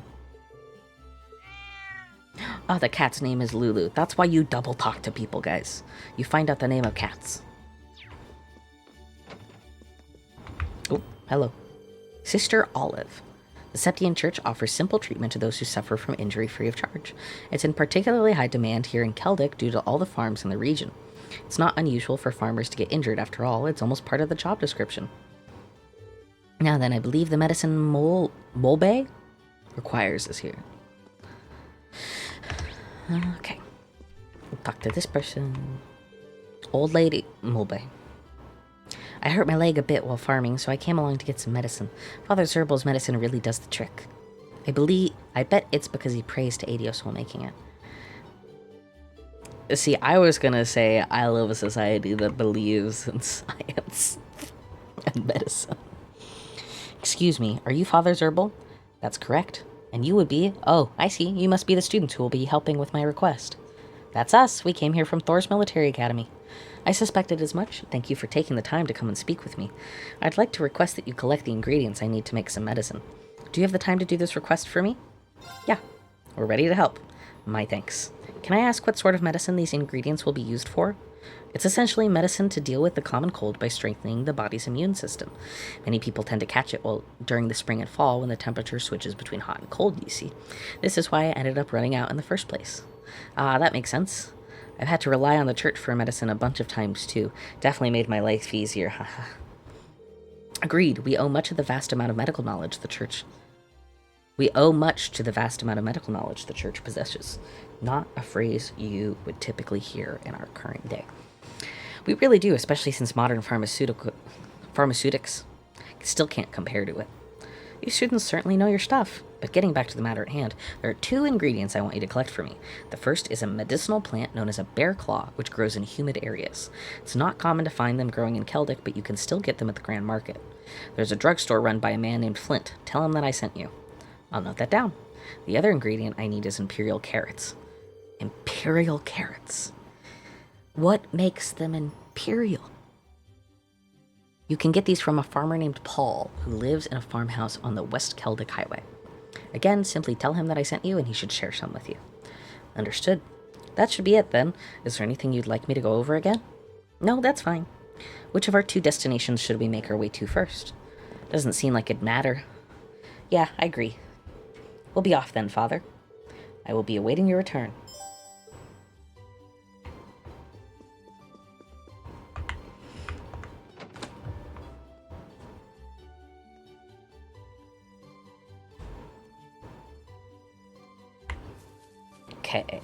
Oh, the cat's name is Lulu. That's why you double talk to people, guys. You find out the name of cats. Oh, hello. Sister Olive. The Septian Church offers simple treatment to those who suffer from injury free of charge. It's in particularly high demand here in Celdic due to all the farms in the region. It's not unusual for farmers to get injured, after all. It's almost part of the job description. Now then, I believe the medicine Molbe requires is here. Okay. We'll talk to this person. Old lady Molbe. I hurt my leg a bit while farming, so I came along to get some medicine. Father Zerbal's medicine really does the trick. I bet it's because he prays to Adios while making it. See, I was gonna say I love a society that believes in science and medicine. Excuse me, are you Father Zerbal? That's correct. And you would be... Oh, I see. You must be the students who will be helping with my request. That's us. We came here from Thor's Military Academy. I suspected as much. Thank you for taking the time to come and speak with me. I'd like to request that you collect the ingredients I need to make some medicine. Do you have the time to do this request for me? Yeah. We're ready to help. My thanks. Can I ask what sort of medicine these ingredients will be used for? It's essentially medicine to deal with the common cold by strengthening the body's immune system. Many people tend to catch it during the spring and fall when the temperature switches between hot and cold, you see. This is why I ended up running out in the first place. Ah, that makes sense. I've had to rely on the church for medicine a bunch of times, too. Definitely made my life easier, haha. Agreed, we owe much to the vast amount of medical knowledge the church possesses. Not a phrase you would typically hear in our current day. We really do, especially since modern pharmaceutics still can't compare to it. You students certainly know your stuff, but getting back to the matter at hand, there are 2 ingredients I want you to collect for me. The first is a medicinal plant known as a bear claw, which grows in humid areas. It's not common to find them growing in Celdic, but you can still get them at the Grand Market. There's a drugstore run by a man named Flint. Tell him that I sent you. I'll note that down. The other ingredient I need is imperial carrots. Imperial carrots. What makes them imperial? You can get these from a farmer named Paul, who lives in a farmhouse on the West Celdic Highway. Again, simply tell him that I sent you and he should share some with you. Understood. That should be it then. Is there anything you'd like me to go over again? No, that's fine. Which of our 2 destinations should we make our way to first? Doesn't seem like it'd matter. Yeah, I agree. We'll be off then, Father. I will be awaiting your return. Okay.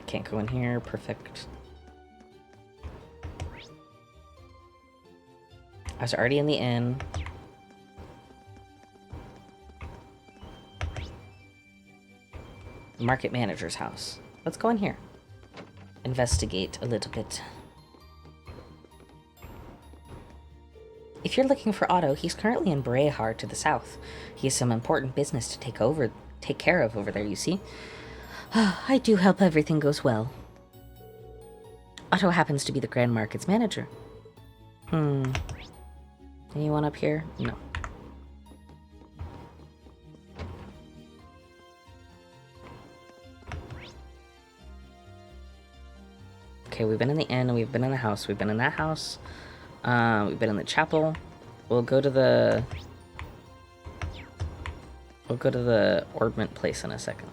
Can't go in here. Perfect. I was already in the inn. Market manager's house. Let's go in here. Investigate a little bit. If you're looking for Otto, he's currently in Brehar to the south. He has some important business to take care of over there, you see. I do hope everything goes well. Otto happens to be the Grand Market's manager. Anyone up here? No. Okay, we've been in the inn, we've been in the house, we've been in that house, we've been in the chapel. We'll go to the orbment place in a second.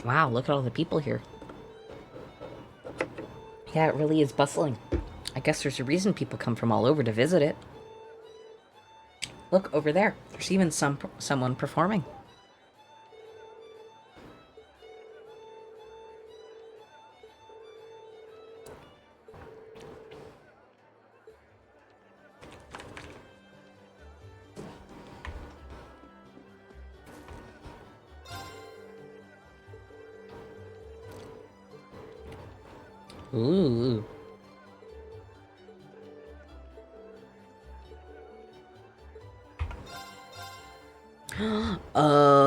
Wow, look at all the people here. Yeah, it really is bustling. I guess there's a reason people come from all over to visit it. Look, over there. There's even someone performing. Ooh. Oh.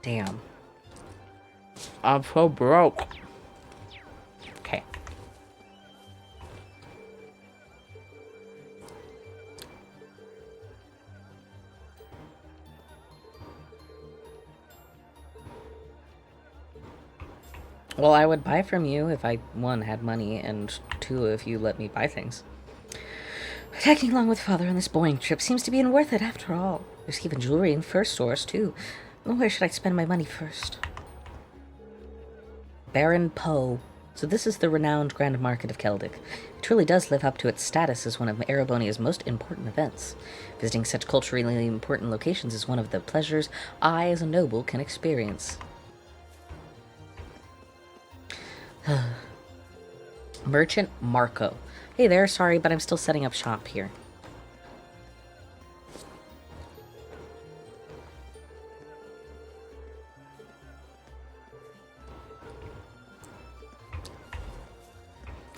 Damn. I'm so broke. Okay. Well, I would buy from you if I, one, had money, and two, if you let me buy things. Tagging along with father on this boring trip seems to be worth it after all. There's even jewelry in first stores, too. Where should I spend my money first? Baron Poe. So this is the renowned Grand Market of Celdic. It truly does live up to its status as one of Erebonia's most important events. Visiting such culturally important locations is one of the pleasures I, as a noble, can experience. Merchant Marco. Hey there, sorry, but I'm still setting up shop here.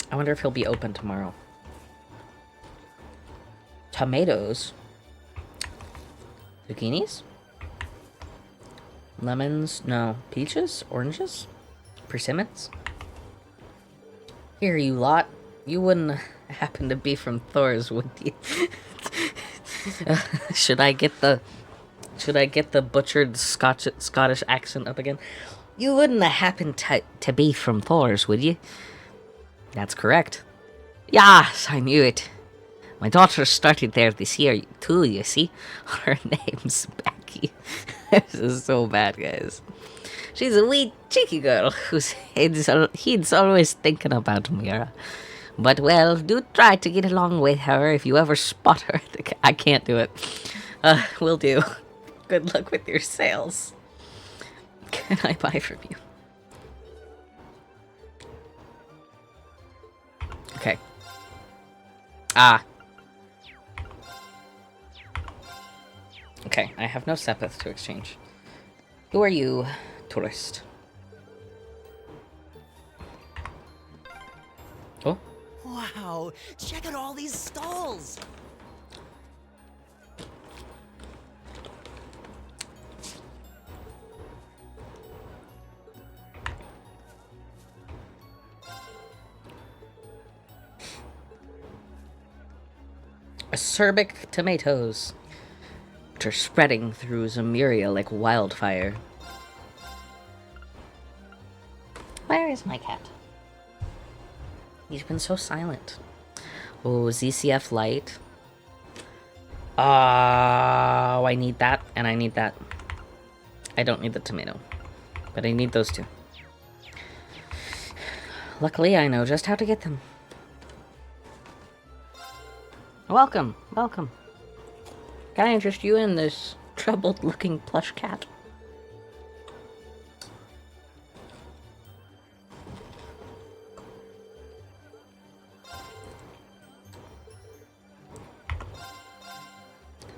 I wonder if he'll be open tomorrow. Tomatoes? Zucchinis? Lemons? No. Peaches? Oranges? Persimmons? Here, you lot. You wouldn't happen to be from Thor's, would you? Should I get the butchered Scottish accent up again? You wouldn't happen to be from Thor's, would you? That's correct. Yes, I knew it. My daughter started there this year, too, you see. Her name's Becky. This is so bad, guys. She's a wee cheeky girl whose he's always thinking about Mira. But, well, do try to get along with her if you ever spot her. I can't do it. Will do. Good luck with your sales. Can I buy from you? Okay. Ah. Okay, I have no Sepith to exchange. Who are you, tourist? Oh? Wow, check out all these stalls! Acerbic tomatoes, which are spreading through Zemuria like wildfire. Where is my cat? He's been so silent. Oh, ZCF light. Oh, I need that, and I need that. I don't need the tomato, but I need those two. Luckily, I know just how to get them. Welcome, welcome. Can I interest you in this troubled-looking plush cat?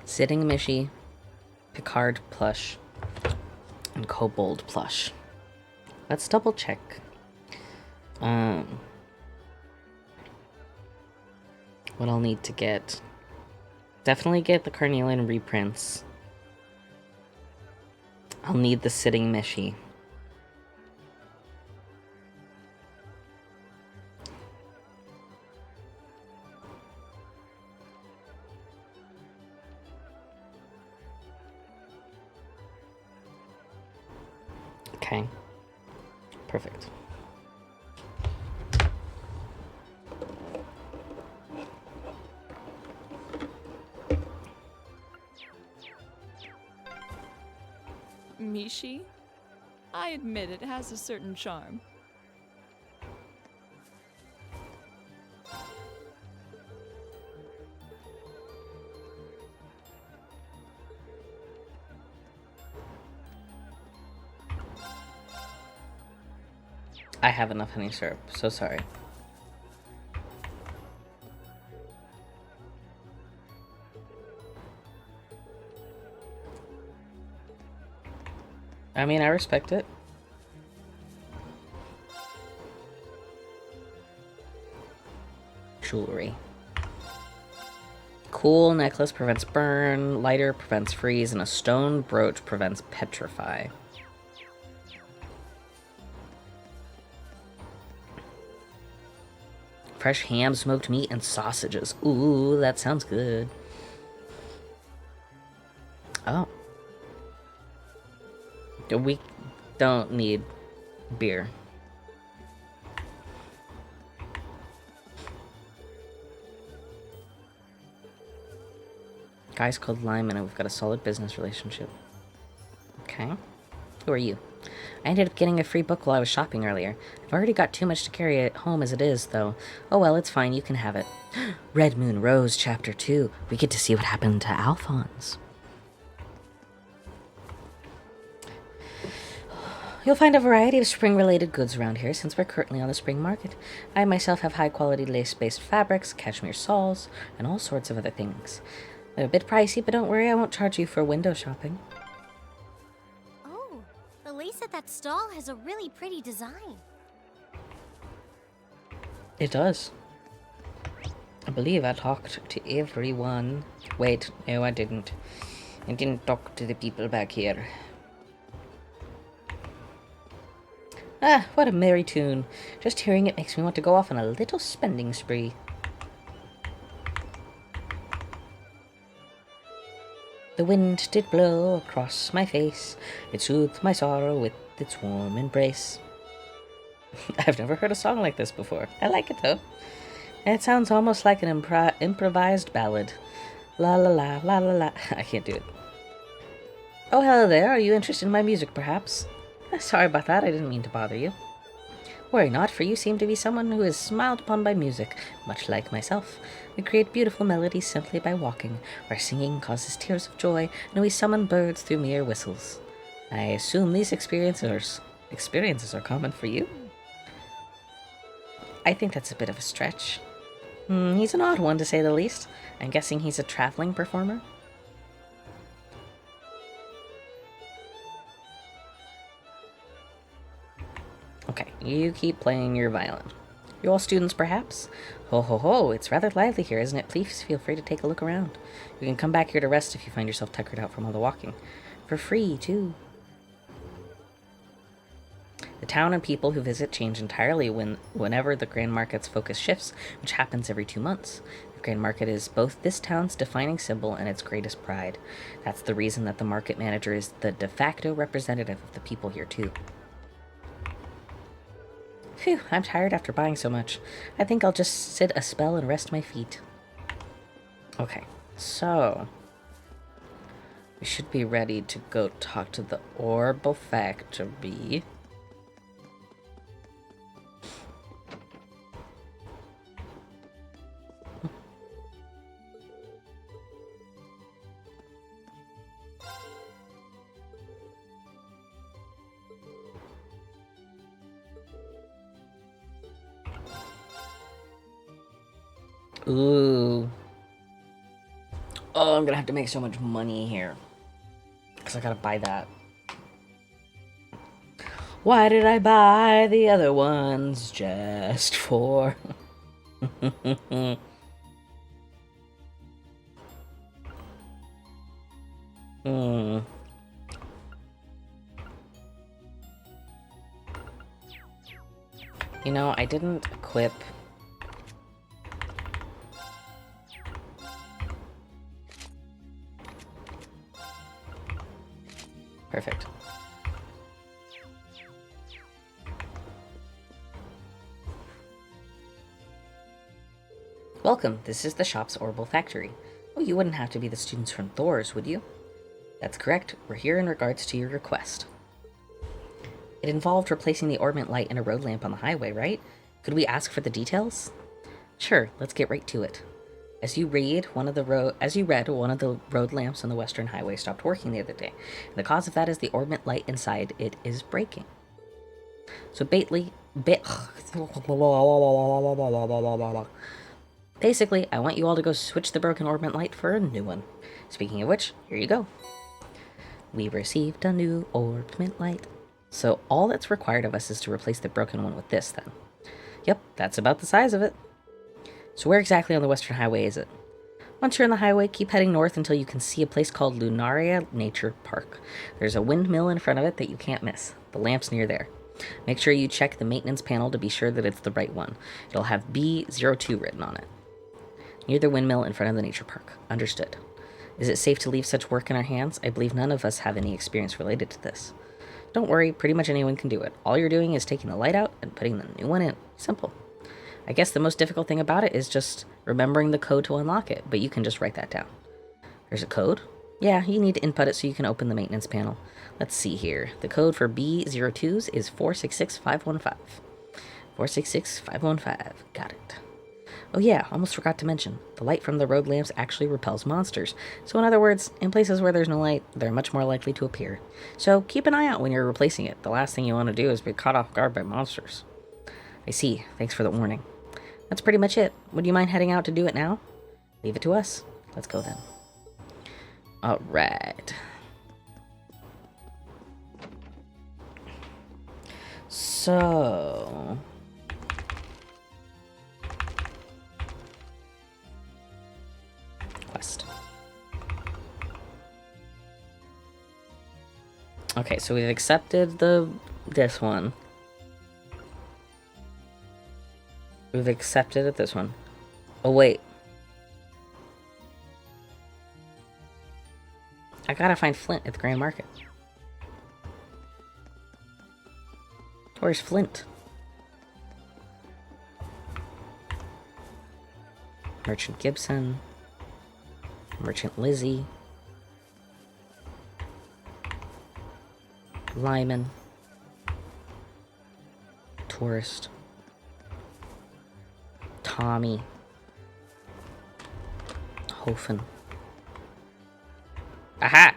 Sitting Mishy, Picard plush, and Kobold plush. Let's double check. What I'll need to get. Definitely get the Carnelian reprints. I'll need the Sitting Mishy. Okay. Perfect. Mishi? I admit it has a certain charm. I have enough honey syrup, so sorry. I mean, I respect it. Jewelry. Cool necklace prevents burn, lighter prevents freeze, and a stone brooch prevents petrify. Fresh ham, smoked meat, and sausages. Ooh, that sounds good. Oh. We don't need beer. Guy's called Lyman and we've got a solid business relationship. Okay. Who are you? I ended up getting a free book while I was shopping earlier. I've already got too much to carry at home as it is, though. Oh well, it's fine, you can have it. Red Moon Rose, Chapter 2. We get to see what happened to Alphonse. You'll find a variety of spring-related goods around here, since we're currently on the spring market. I myself have high-quality lace-based fabrics, cashmere shawls, and all sorts of other things. They're a bit pricey, but don't worry, I won't charge you for window shopping. Oh, the lace at that stall has a really pretty design. It does. I believe I talked to everyone. Wait, no I didn't. I didn't talk to the people back here. Ah, what a merry tune. Just hearing it makes me want to go off on a little spending spree. The wind did blow across my face. It soothed my sorrow with its warm embrace. I've never heard a song like this before. I like it though. It sounds almost like an improvised ballad. La la la, la la la. I can't do it. Oh, hello there. Are you interested in my music, perhaps? Sorry about that. I didn't mean to bother you. Worry not, for you seem to be someone who is smiled upon by music, much like myself. We create beautiful melodies simply by walking. Our singing causes tears of joy, and we summon birds through mere whistles. I assume these experiences are common for you? I think that's a bit of a stretch. He's an odd one, to say the least. I'm guessing he's a traveling performer? Okay, you keep playing your violin. You're all students, perhaps? Ho ho ho, it's rather lively here, isn't it? Please feel free to take a look around. You can come back here to rest if you find yourself tuckered out from all the walking. For free, too. The town and people who visit change entirely whenever the Grand Market's focus shifts, which happens every 2 months. The Grand Market is both this town's defining symbol and its greatest pride. That's the reason that the market manager is the de facto representative of the people here, too. Phew, I'm tired after buying so much. I think I'll just sit a spell and rest my feet. Okay, so we should be ready to go talk to the Orbital Factory. Ooh. Oh, I'm gonna have to make so much money here. Because I gotta buy that. Why did I buy the other ones? Just for... You know, I didn't equip... Perfect. Welcome, this is the shop's Orbital Factory. Oh, you wouldn't have to be the students from Thor's, would you? That's correct, we're here in regards to your request. It involved replacing the orbit light in a road lamp on the highway, right? Could we ask for the details? Sure, let's get right to it. As you read, one of the road lamps on the western highway stopped working the other day. And the cause of that is the orbit light inside it is breaking. So basically, I want you all to go switch the broken orbit light for a new one. Speaking of which, here you go. We received a new ornament light. So all that's required of us is to replace the broken one with this, then. Yep, that's about the size of it. So where exactly on the Western Highway is it? Once you're on the highway, keep heading north until you can see a place called Lunaria Nature Park. There's a windmill in front of it that you can't miss. The lamp's near there. Make sure you check the maintenance panel to be sure that it's the right one. It'll have B02 written on it. Near the windmill in front of the nature park. Understood. Is it safe to leave such work in our hands? I believe none of us have any experience related to this. Don't worry, pretty much anyone can do it. All you're doing is taking the light out and putting the new one in. Simple. I guess the most difficult thing about it is just remembering the code to unlock it, but you can just write that down. There's a code? Yeah, you need to input it so you can open the maintenance panel. Let's see here. The code for B02s is 466515. 466515. Got it. Oh yeah, almost forgot to mention. The light from the road lamps actually repels monsters. So in other words, in places where there's no light, they're much more likely to appear. So keep an eye out when you're replacing it. The last thing you want to do is be caught off guard by monsters. I see. Thanks for the warning. That's pretty much it. Would you mind heading out to do it now? Leave it to us. Let's go then. Alright. So... quest. Okay, so we've accepted this one. We've accepted this one. Oh, wait. I gotta find Flint at the Grand Market. Where's Flint? Merchant Gibson. Merchant Lizzie. Lyman. Tourist. Tommy. Hofen. Aha!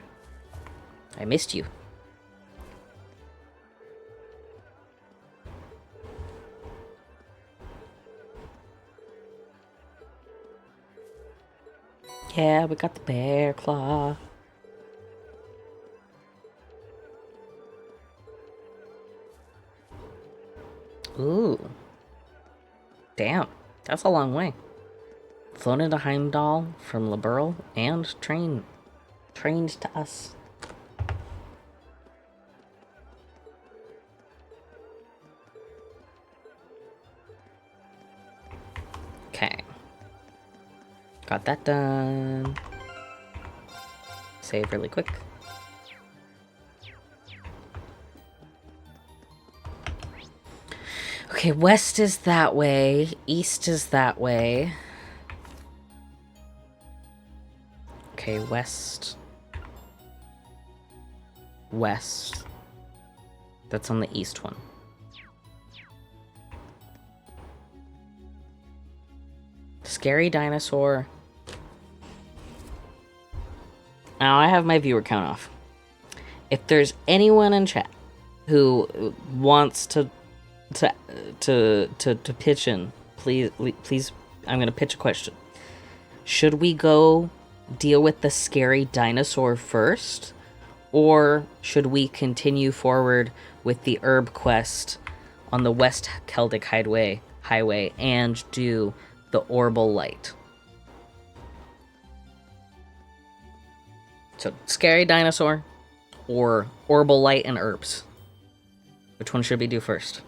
I missed you. Yeah, we got the bear claw. Ooh. Damn, that's a long way. Flown into Heimdall from Liberl and trained to us. Okay. Got that done. Save really quick. Okay, west is that way. East is that way. Okay, west. West. That's on the east one. Scary dinosaur. Now I have my viewer count off. If there's anyone in chat who wants to pitch in, please, I'm gonna pitch a question. Should we go deal with the scary dinosaur first, or should we continue forward with the herb quest on the West Celdic highway and do the Orbal Light? So, scary dinosaur or Orbal Light and herbs? Which one should we do first?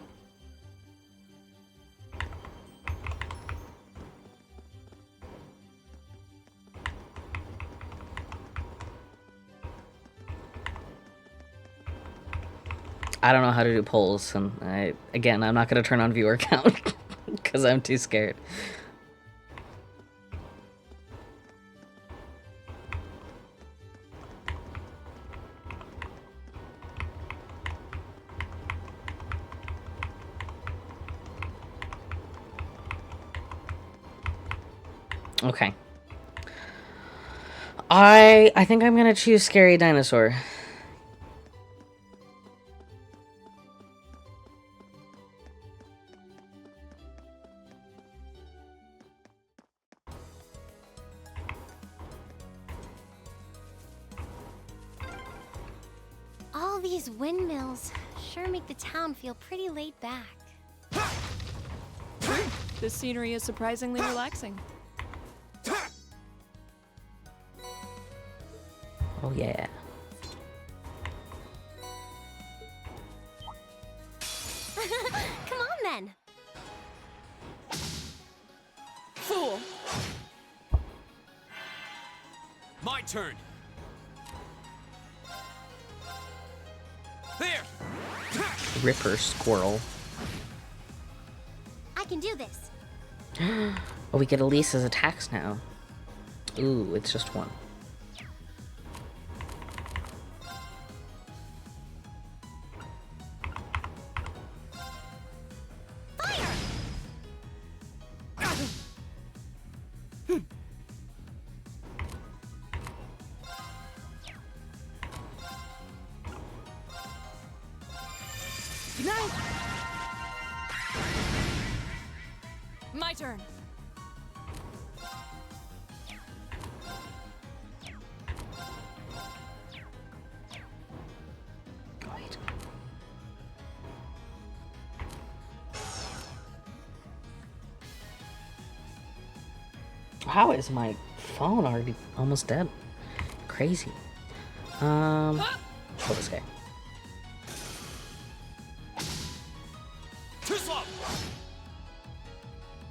I don't know how to do polls, and I'm not going to turn on viewer count because I'm too scared. Okay. I think I'm going to choose Scary Dinosaur. these windmills sure make the town feel pretty laid back. The scenery is surprisingly relaxing. Oh yeah. Come on then. Fool! My turn. There. Ripper squirrel. I can do this. Oh, we get Elisa's attacks now. Ooh, it's just one. My turn. Wait. How is my phone already almost dead? Crazy. Kill this guy. Too slow.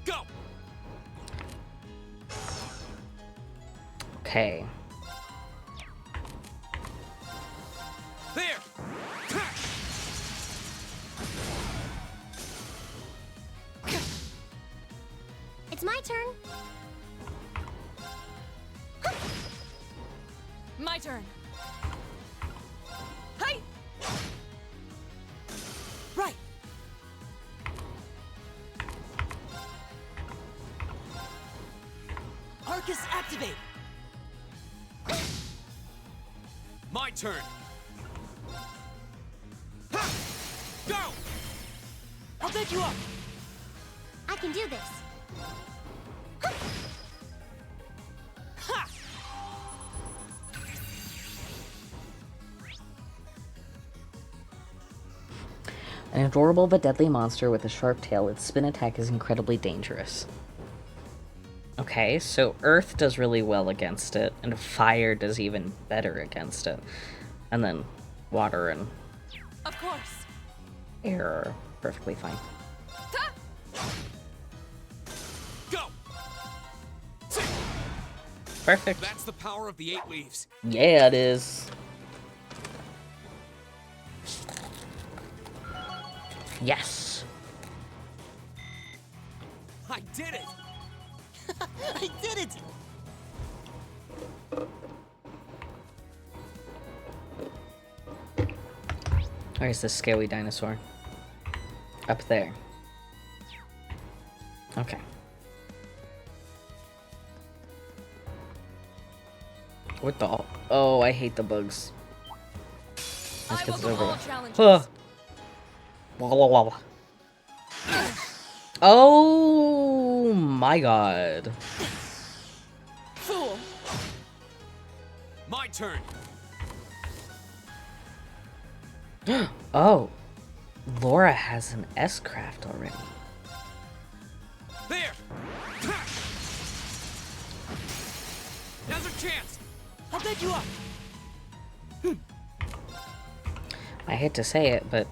Go. Okay. There. It's my turn. My turn. Hi. Right. Arcus activate. My turn. Go. I'll back you up. I can do this. Ha! An adorable but deadly monster with a sharp tail, its spin attack is incredibly dangerous. Okay, so Earth does really well against it, and Fire does even better against it. And then Water and Of course. Air are perfectly fine. Go. Perfect. That's the power of the 8 leaves. Yeah, it is. Yes. I did it. I did it! Where's this scaly dinosaur? Up there. Okay. What the? Oh, I hate the bugs. Let's get this over with. Huh. Wah, wah, wah, wah. Oh my god. Fool. My turn. Oh. Laura has an S-craft already. There. Now's our chance. I'll back you up. I hate to say it, but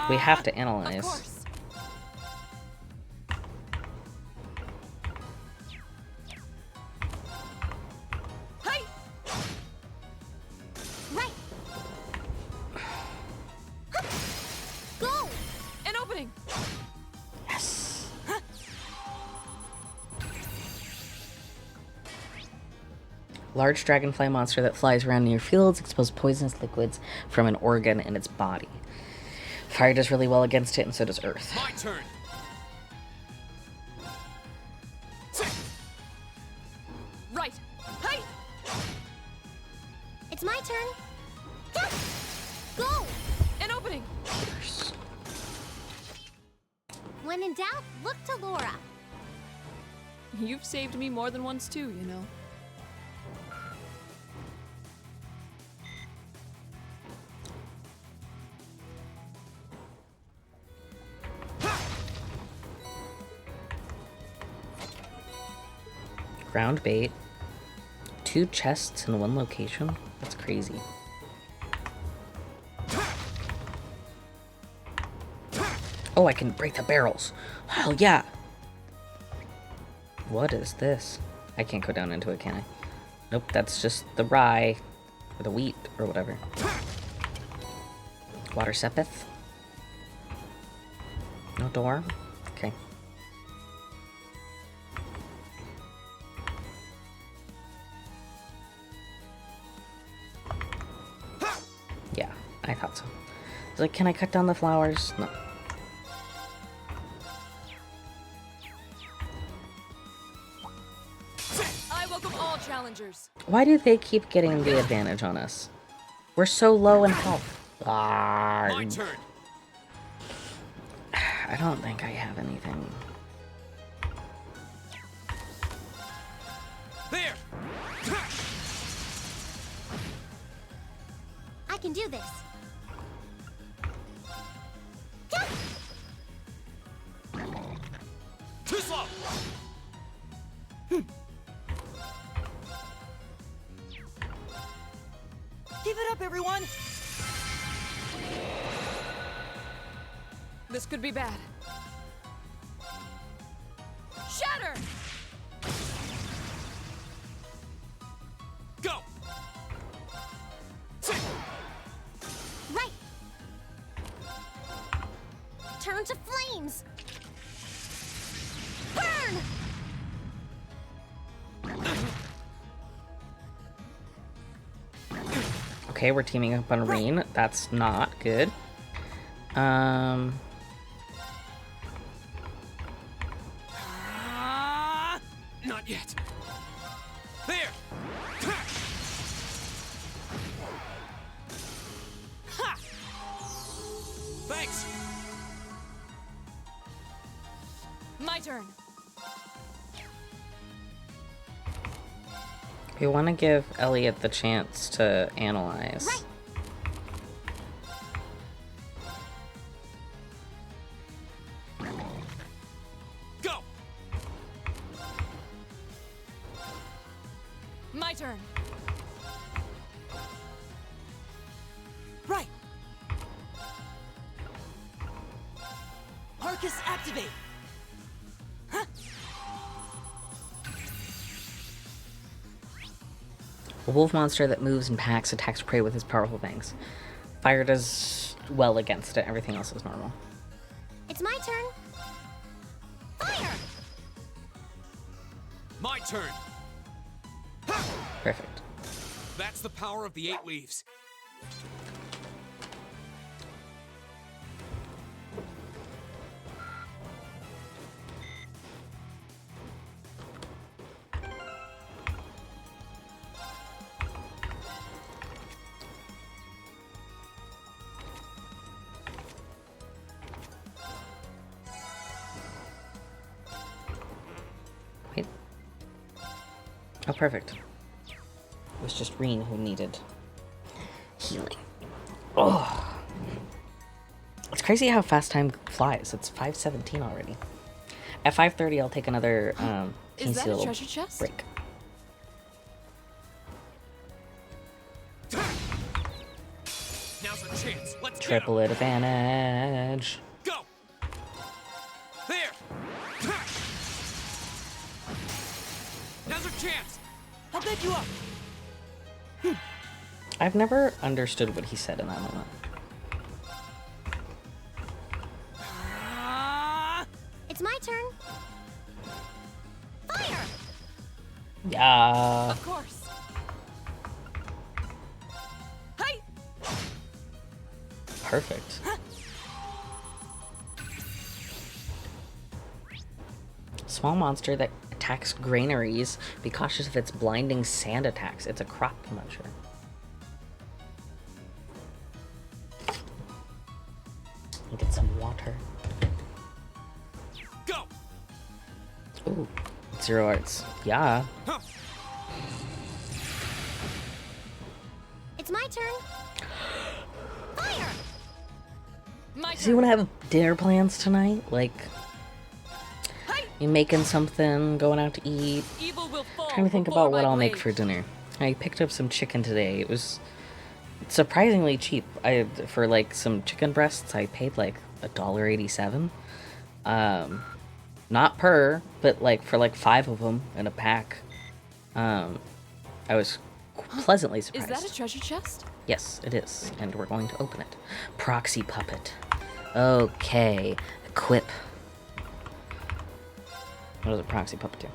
we have to analyze. Of course. Right. Go. An opening. Yes. Large dragonfly monster that flies around near fields, expels poisonous liquids from an organ in its body. Fire does really well against it, and so does Earth. My turn. Right. Hi. It's my turn. Go. An opening. Pierce. When in doubt, look to Laura. You've saved me more than once too, you know. Ground bait. 2 chests in 1 location? That's crazy. Oh, I can break the barrels. Hell yeah! What is this? I can't go down into it, can I? Nope, that's just the rye. Or the wheat, or whatever. Water sepith. No door? Okay. Yeah, I thought so. I was like, can I cut down the flowers? No. I welcome all challengers. Why do they keep getting the advantage on us? We're so low in health. My turn. I don't think I have anything. There. I can do this. Too slow. Give it up, everyone! This could be bad. Shatter! Go. Right. Turn to flames. Burn. Okay, we're teaming up on Rain. That's not good. Not yet. There. Ha! Thanks. My turn. We want to give Elliot the chance to analyze. Right. Go. My turn. Right! Arcus activate! A wolf monster that moves in packs attacks prey with his powerful fangs. Fire does well against it. Everything else is normal. It's my turn. Fire. My turn. Perfect. That's the power of the 8 leaves. Wait. Oh, perfect. It was just Reen who needed healing. Oh. It's crazy how fast time flies. It's 5:17 already. At 5:30, I'll take another Is that a little treasure chest? break. Now's our chance. Let's Triple advantage. go. There. Now's our chance. I'll back you up! I've never understood what he said in that moment. It's my turn. Fire. Yeah. Of course. Hey! Perfect. Small monster that attacks granaries. Be cautious of its blinding sand attacks. It's a crop muncher. Get some water. Go. Ooh, 0 arts. Yeah. Huh. It's my turn. Fire. My Does anyone have dinner plans tonight? Like, You making something? Going out to eat? Trying to think about what I'll make for dinner. I picked up some chicken today. It was surprisingly cheap. For like some chicken breasts, I paid like $1.87. Not per, but like for like 5 of them in a pack. I was pleasantly surprised. Is that a treasure chest? Yes, it is, and we're going to open it. Proxy puppet. Okay, equip. What does a proxy puppet do?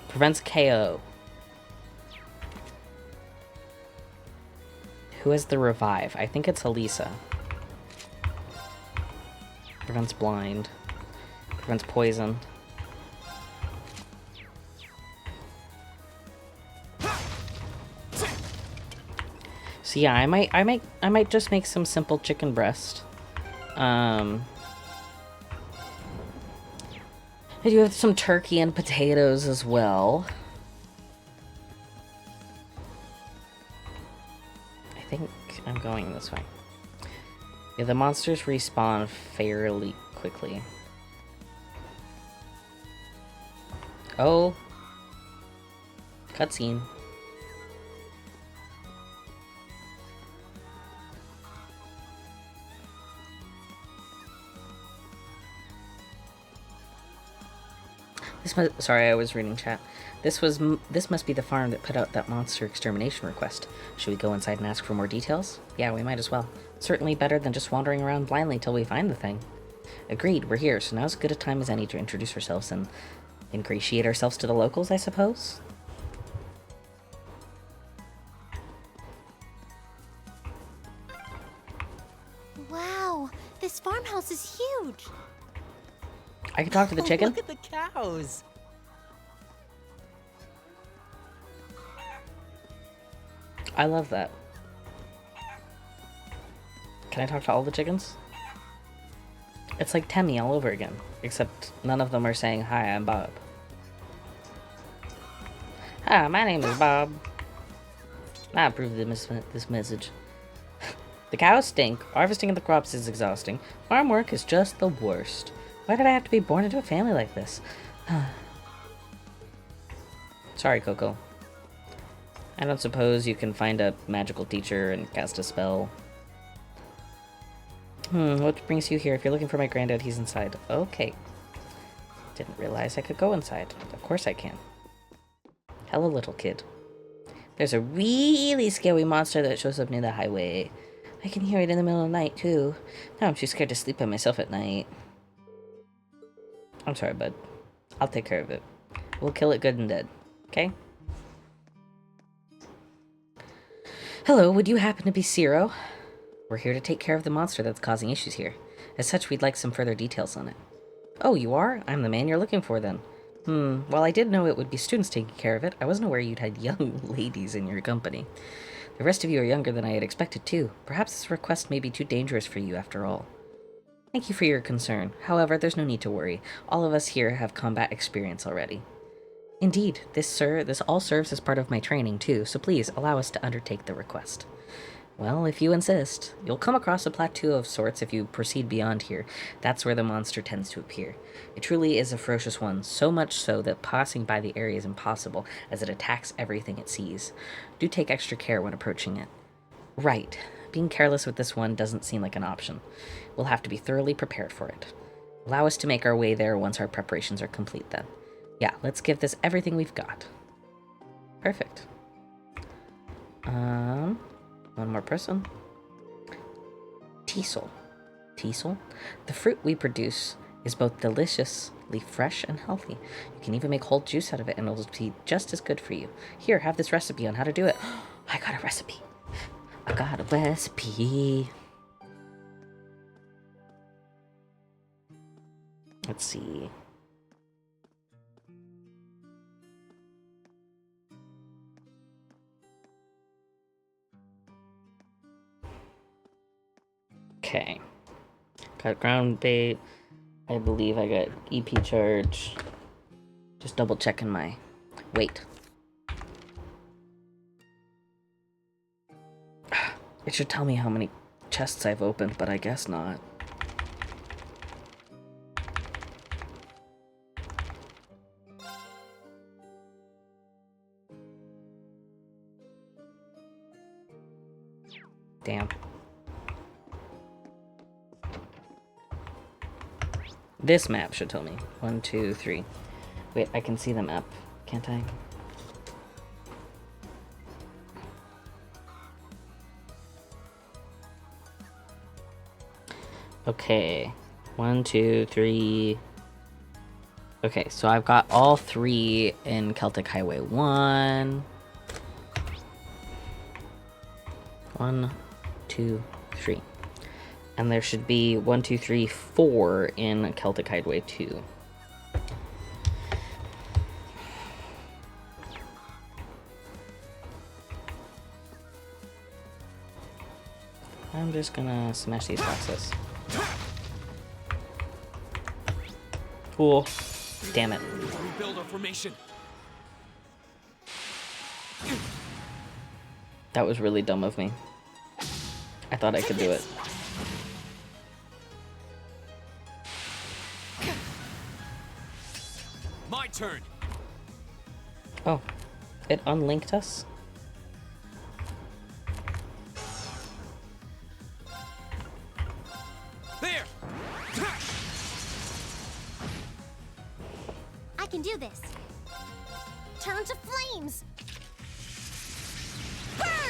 Prevents KO. Who has the revive? I think it's Elisa. Prevents blind. Prevents poison. So yeah, I might just make some simple chicken breast. I do have some turkey and potatoes as well. I think I'm going this way. Yeah, the monsters respawn fairly quickly. Oh. Cutscene. Sorry, I was reading chat. This must be the farm that put out that monster extermination request. Should we go inside and ask for more details? Yeah, we might as well. Certainly better than just wandering around blindly till we find the thing. Agreed, we're here, so now's as good a time as any to introduce ourselves and ingratiate ourselves to the locals, I suppose? Wow, this farmhouse is huge. I can talk to the chicken? Look at the cows. I love that. Can I talk to all the chickens? It's like Temmie all over again, except none of them are saying, "Hi, I'm Bob." Hi, my name is Bob. I approve of this message. The cows stink. Harvesting of the crops is exhausting. Farm work is just the worst. Why did I have to be born into a family like this? Sorry, Coco. I don't suppose you can find a magical teacher and cast a spell. What brings you here? If you're looking for my granddad, he's inside. Okay. Didn't realize I could go inside. Of course I can. Hello, little kid. There's a really scary monster that shows up near the highway. I can hear it in the middle of the night, too. Now I'm too scared to sleep by myself at night. I'm sorry, bud. I'll take care of it. We'll kill it good and dead. Okay? Hello, would you happen to be Zero? We're here to take care of the monster that's causing issues here. As such, we'd like some further details on it. Oh, you are? I'm the man you're looking for, then. Well, I did know it would be students taking care of it. I wasn't aware you'd had young ladies in your company. The rest of you are younger than I had expected, too. Perhaps this request may be too dangerous for you, after all. Thank you for your concern. However, there's no need to worry. All of us here have combat experience already. Indeed, this all serves as part of my training, too, so please allow us to undertake the request. Well, if you insist. You'll come across a plateau of sorts if you proceed beyond here. That's where the monster tends to appear. It truly is a ferocious one, so much so that passing by the area is impossible, as it attacks everything it sees. Do take extra care when approaching it. Right. Being careless with this one doesn't seem like an option. We'll have to be thoroughly prepared for it. Allow us to make our way there once our preparations are complete, then. Yeah, let's give this everything we've got. Perfect. One more person. Teasel. Teasel? The fruit we produce is both deliciously fresh and healthy. You can even make whole juice out of it and it'll be just as good for you. Here, have this recipe on how to do it. I got a recipe. I got a recipe. Let's see. Okay. Got ground bait. I believe I got EP charge. Just double checking my weight. It should tell me how many chests I've opened, but I guess not. Damn. This map should tell me. 1, 2, 3. Wait, I can see the map, can't I? Okay. 1, 2, 3. Okay, so I've got all 3 in Celtic Highway 1. 1, 2, 3. And there should be 1, 2, 3, 4 in Celtic Hideaway 2. I'm just gonna smash these boxes. Cool. Damn it. Rebuild our formation. That was really dumb of me. I thought I could do it. My turn. Oh, it unlinked us? There. I can do this. Turn to flames.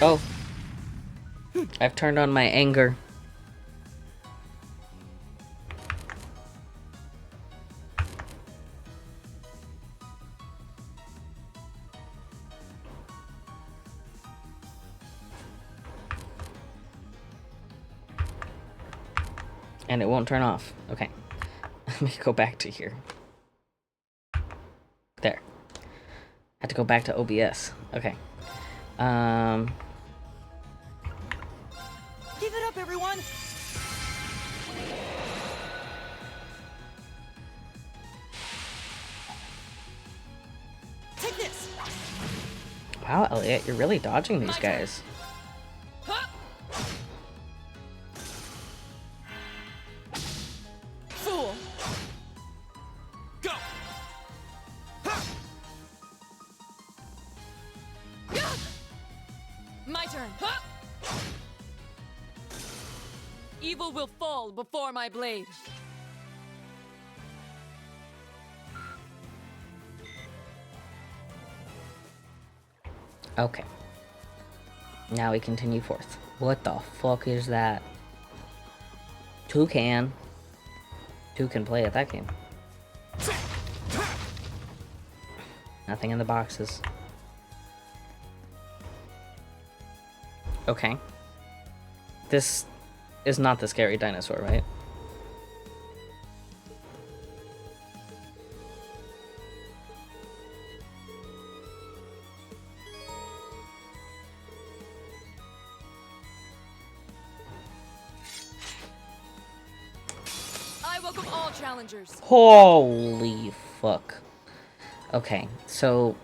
Oh. I've turned on my anger. And it won't turn off. Okay. Let me go back to here. There. Had to go back to OBS. Okay. Give it up, everyone! Take this! Wow, Elliot, you're really dodging these guys. Fool! Go. My turn. Evil will fall before my blade. Okay. Now we continue forth. What the fuck is that? Two can play at that game. Nothing in the boxes. Okay. This is not the scary dinosaur, right? I welcome all challengers. Holy fuck. Okay, so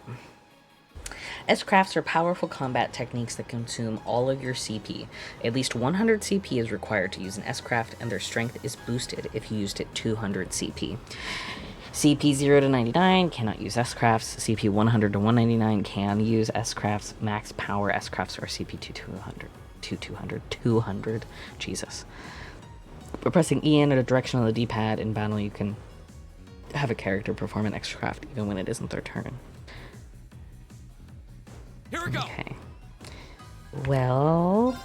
S-crafts are powerful combat techniques that consume all of your CP. At least 100 CP is required to use an S-craft, and their strength is boosted if you used at 200 CP. CP 0 to 99 cannot use S-crafts. CP 100 to 199 can use S-crafts. Max power S-crafts are CP 200. Jesus. By pressing E in a direction on the D-pad in battle, you can have a character perform an S-craft even when it isn't their turn. Here we go. Okay. Well,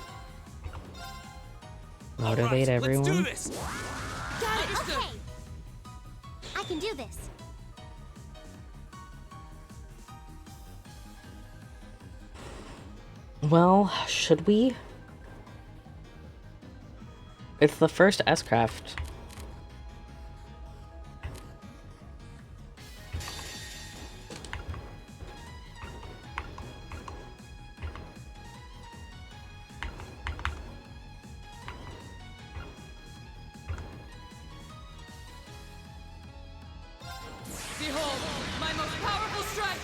motivate everyone. Let's do this. Got it. Okay. I can do this. Well, should we? It's the first S-craft. Behold, my most powerful strike!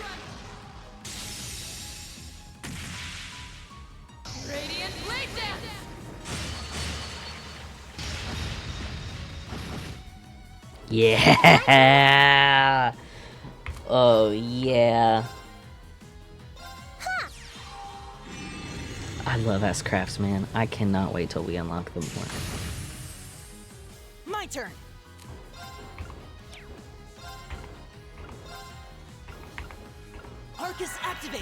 Radiant Blade Dance! Yeah! Oh, yeah. I love S-Crafts, man. I cannot wait till we unlock them more. My turn. Arcus activate.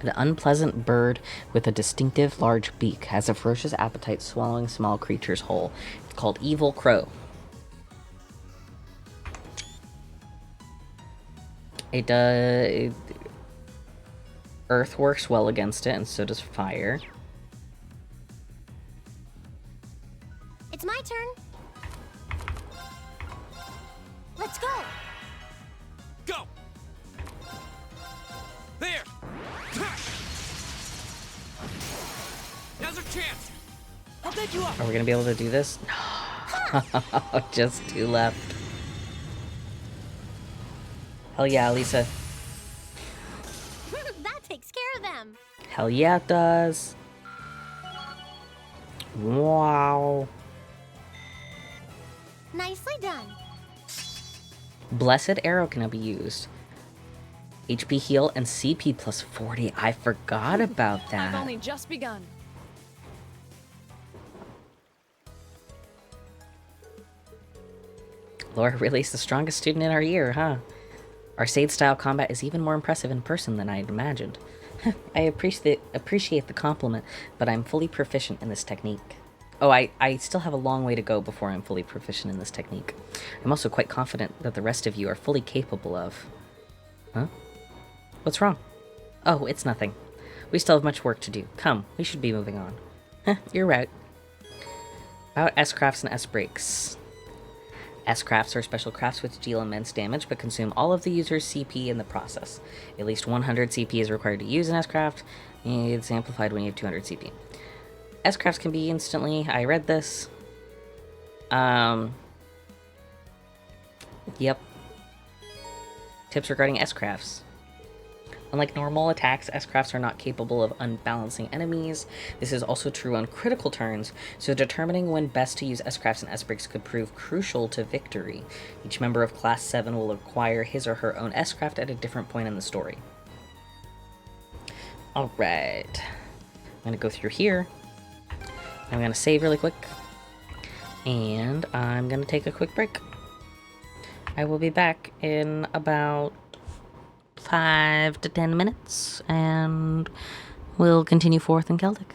An unpleasant bird with a distinctive large beak has a ferocious appetite, swallowing small creatures whole. It's called Evil Crow. Earth works well against it, and so does fire. It's my turn. Let's go. Go! There! Now's our chance! I'll pick you up. Are we gonna be able to do this? No. Just two left. Hell yeah, Lisa. That takes care of them. Hell yeah, it does. Wow. Nicely done. Blessed Arrow can now be used. HP heal and CP plus 40. I forgot about that. I've only just begun. Laura really is the strongest student in our year, huh? Our Sade-style combat is even more impressive in person than I had imagined. I appreciate the compliment, but I'm fully proficient in this technique. Oh, I still have a long way to go before I'm fully proficient in this technique. I'm also quite confident that the rest of you are fully capable of... Huh? What's wrong? Oh, it's nothing. We still have much work to do. Come, we should be moving on. You're right. About S-Crafts and S-Breaks. S-Crafts are special crafts which deal immense damage but consume all of the user's CP in the process. At least 100 CP is required to use an S-Craft. It's amplified when you have 200 CP. S-Crafts can be instantly... I read this. Yep. Tips regarding S-Crafts. Unlike normal attacks, S-Crafts are not capable of unbalancing enemies. This is also true on critical turns, so determining when best to use S-Crafts and S-Breaks could prove crucial to victory. Each member of Class 7 will acquire his or her own S-Craft at a different point in the story. Alright. I'm going to go through here. I'm going to save really quick. And I'm going to take a quick break. I will be back in about 5 to 10 minutes, and we'll continue forth in Celdic.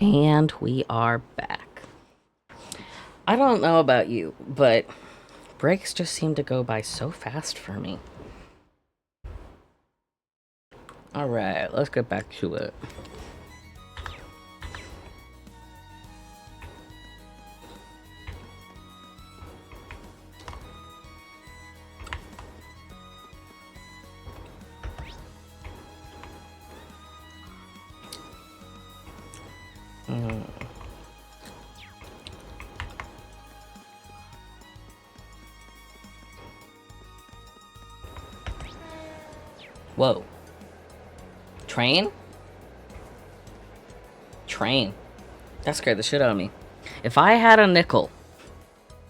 And we are back. I don't know about you, but breaks just seem to go by so fast for me. Alright, let's get back to it. Whoa. Train? Train. That scared the shit out of me. If I had a nickel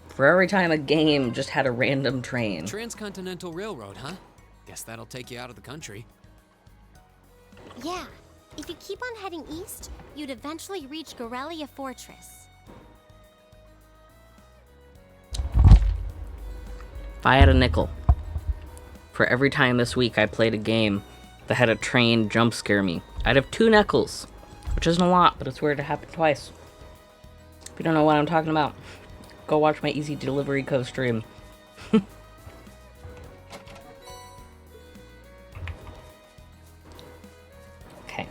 for every time a game just had a random train. Transcontinental Railroad, huh? Guess that'll take you out of the country. Yeah, if you keep on heading east, you'd eventually reach Gorelia Fortress. If I had a nickel for every time this week I played a game that had a train jump scare me, I'd have 2 nickels, which isn't a lot, but it's weird to happen twice. If you don't know what I'm talking about, go watch my Easy Delivery Co. stream. Okay.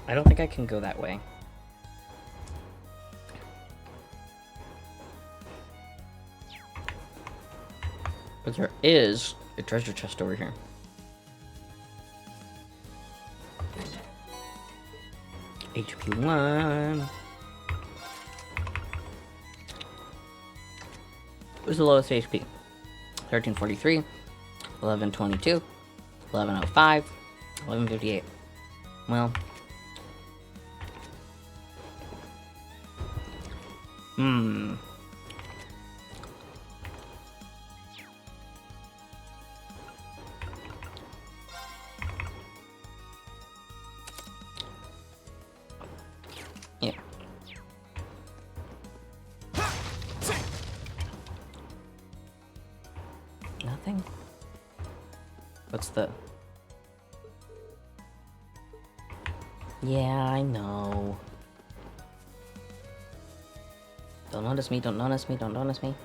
I don't think I can go that way. But there is a treasure chest over here. HP 1. Who's the lowest HP? 1343, 1122, 1105, 1158. Well. Yeah. Nothing? What's the... Yeah, I know. Don't notice me, don't notice me, don't notice me.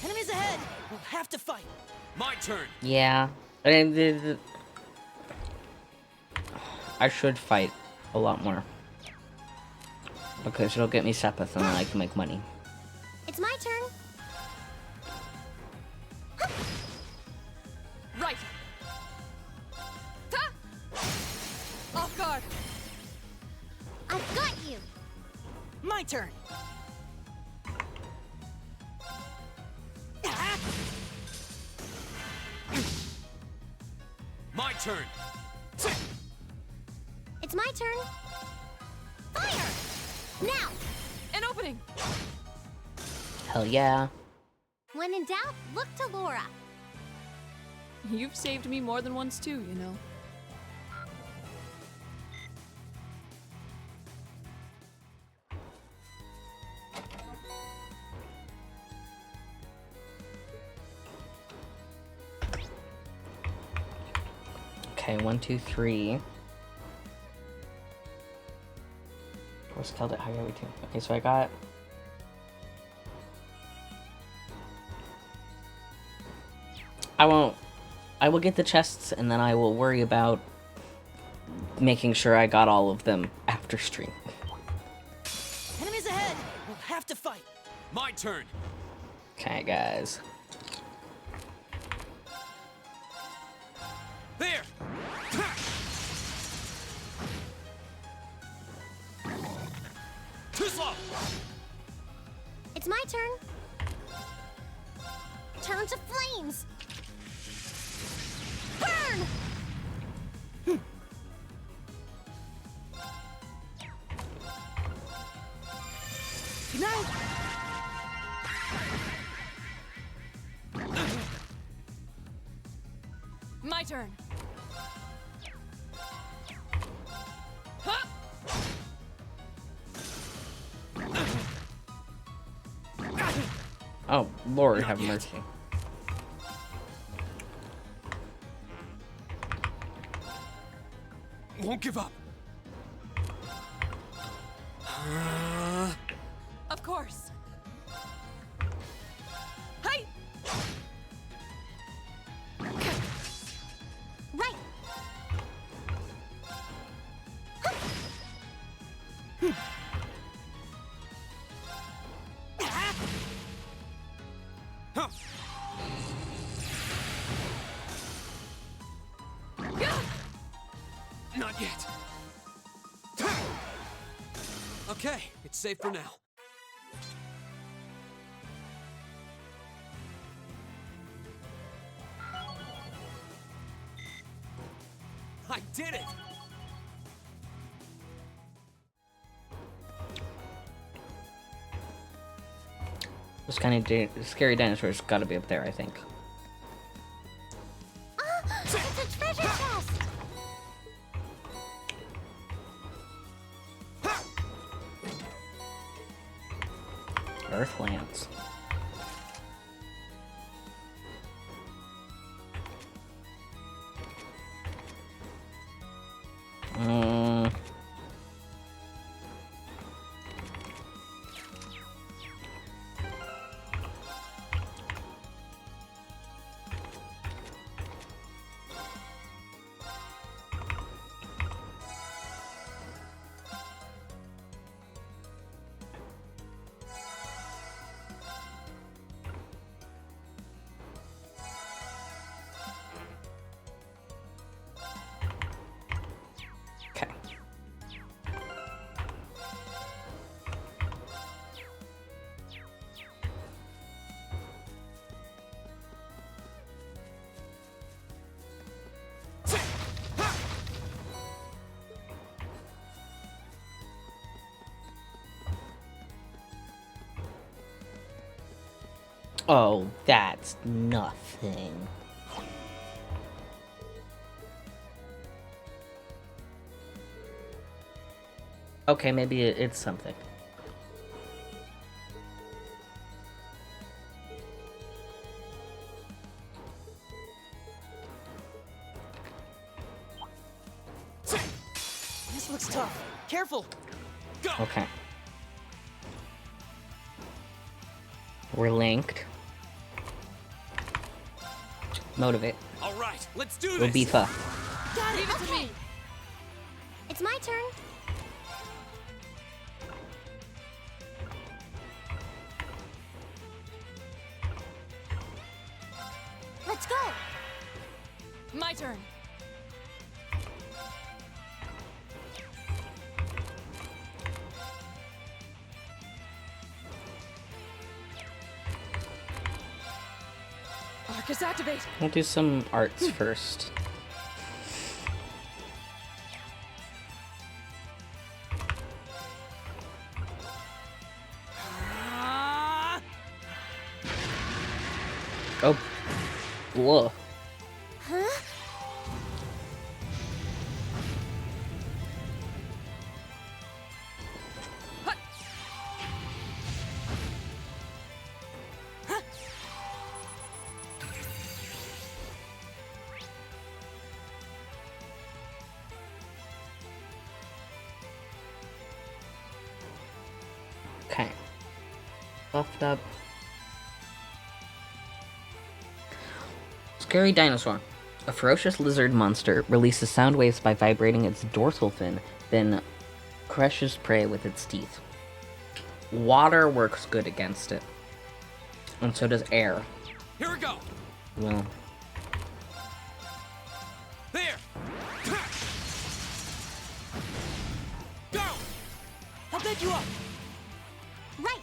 Enemies ahead! We'll have to fight! My turn! Yeah. I should fight a lot more. Because it'll get me Sepith and then I can make money. It's my turn. Right. Ta! Off guard. I've got you. My turn! My turn! It's my turn. Fire! Now! An opening! Hell yeah. When in doubt, look to Laura. You've saved me more than once too, you know. Okay, 1, 2, 3. Where's Celdic? How are we to? Okay, so I got... I will get the chests and then I will worry about making sure I got all of them after stream. Enemies ahead! We'll have to fight! My turn! Okay, guys. There! Too slow! It's my turn. Turn to flames. Burn! Good night! My turn. Oh, Lord, Not have yet. mercy. Won't give up. Of course. Hey! Right. Not yet. Okay, it's safe for now. I did it! This kind of scary dinosaur's got to be up there, I think. It's a treasure chest! Earthlands. Okay. Oh, that's nothing. Okay, maybe it's something. This looks tough. Careful. Okay. We're linked. Motivate. All right, let's do this. We'll beef up. Got it. Leave it to me. It's my turn. Let's go. My turn. Arcus activate. We'll do some arts first. Oh. Whoa. Huh? Okay. Buffed up. Scary dinosaur. A ferocious lizard monster releases sound waves by vibrating its dorsal fin, then crushes prey with its teeth. Water works good against it. And so does air. Here we go. Well, There. Go. I'll pick you up. Right.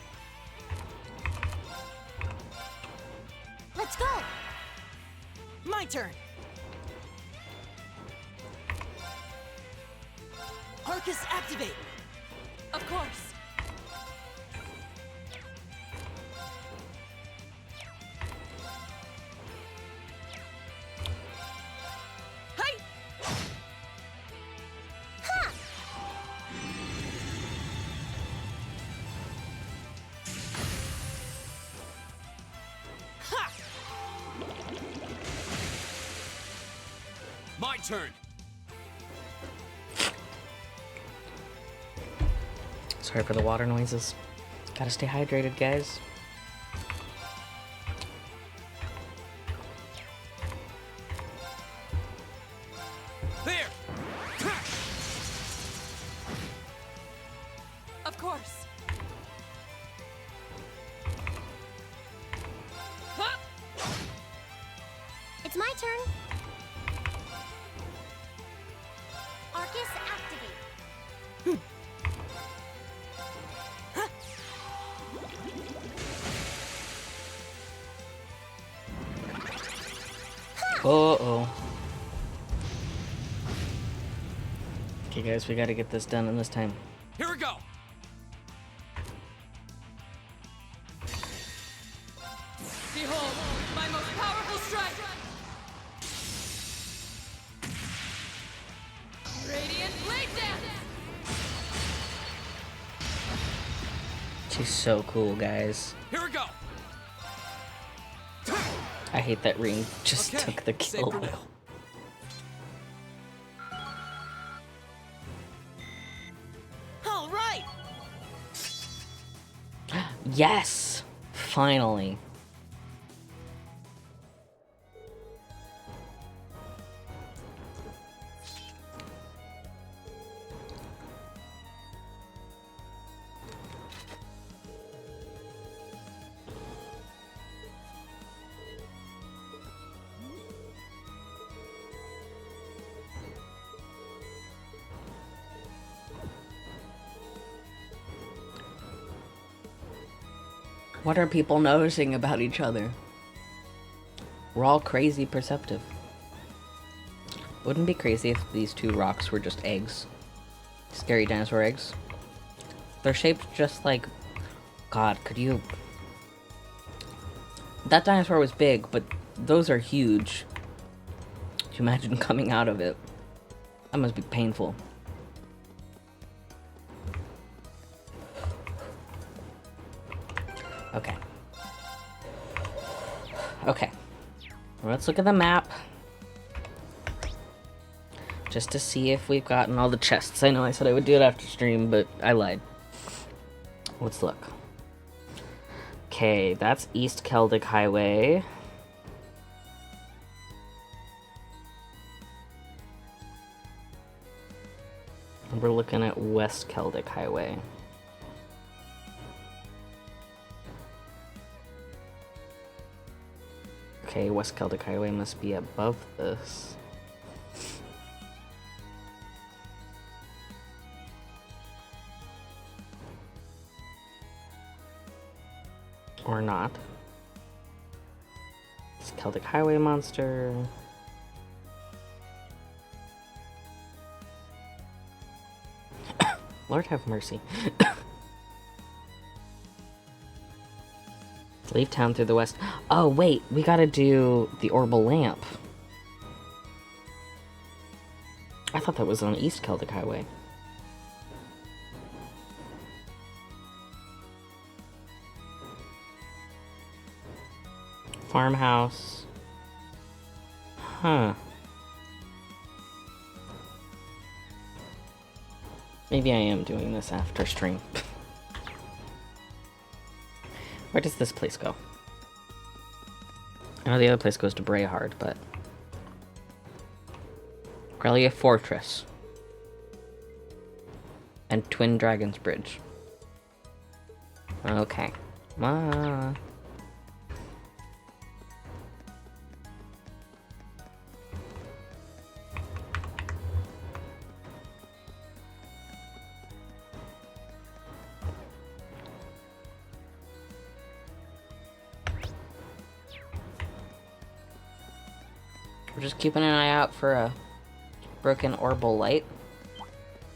Let's go. My turn. Arcus activate. Of course. Hey! Ha! turn. Sorry for the water noises. Gotta stay hydrated, guys. There! Of course. It's my turn. Arcus activate. Uh-oh. Okay, guys, we gotta get this done in this time. Here we go! Behold, my most powerful strike! Radiant Blade Dance! She's so cool, guys. Here we go! I hate that Ring just Okay, took the save kill. for now. All right. Yes! Finally. What are people noticing about each other? We're all crazy perceptive. Wouldn't it be crazy if these two rocks were just eggs? Scary dinosaur eggs? They're shaped just like... God, could you... That dinosaur was big, but those are huge. Could you imagine coming out of it? That must be painful. Okay. Okay. Let's look at the map. Just to see if we've gotten all the chests. I know I said I would do it after stream, but I lied. Let's look. Okay, that's East Celdic Highway. And we're looking at West Celdic Highway. Okay, West Celdic Highway must be above this. Or not. It's Celdic Highway monster. Lord have mercy. Leave town through the west. Oh, wait, we gotta do the Orbital Lamp. I thought that was on East Celdic Highway. Farmhouse. Huh. Maybe I am doing this after stream. Where does this place go? I know the other place goes to Brayhard, but... Grelia Fortress. And Twin Dragons Bridge. Okay. We're just keeping an eye out for a broken orbital light.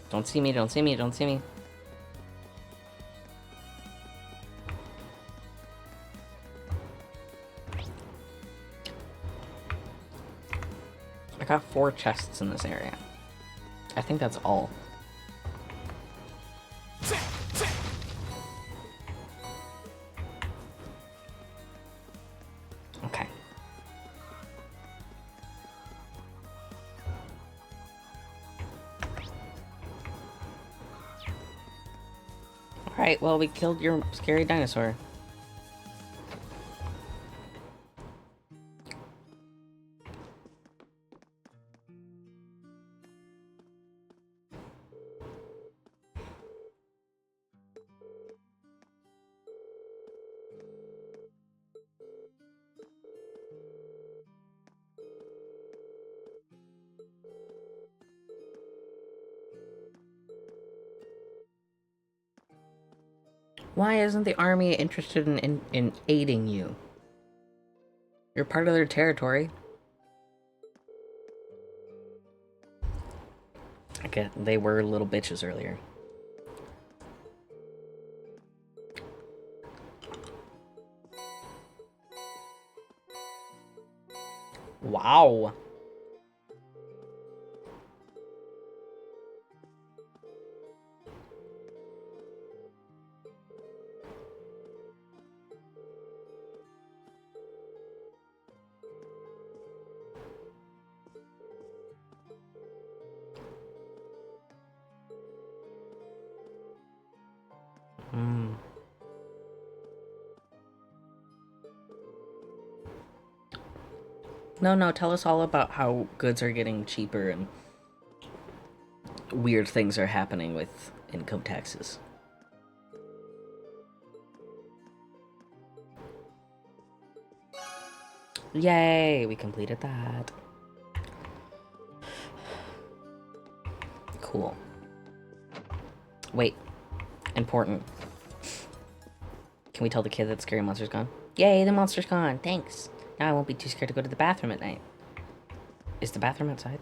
Don't see me, don't see me, don't see me. I got 4 chests in this area. I think that's all. Okay. Alright, well, we killed your scary dinosaur. Why isn't the army interested in aiding you? You're part of their territory. Okay, they were little bitches earlier. Wow. No, tell us all about how goods are getting cheaper and weird things are happening with income taxes. Yay, we completed that. Cool. Wait, important. Can we tell the kid that the scary monster's gone? Yay, the monster's gone, thanks. Now I won't be too scared to go to the bathroom at night. Is the bathroom outside?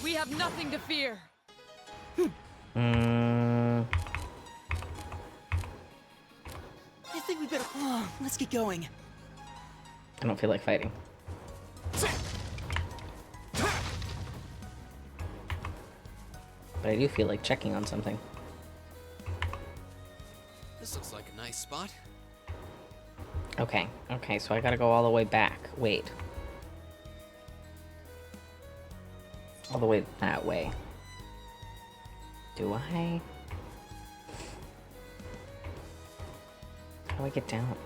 We have nothing to fear. I think we better. Oh, let's get going. I don't feel like fighting. But I do feel like checking on something. This looks like a nice spot. Okay, so I gotta go all the way back. Wait. All the way that way. Do I? How do I get down?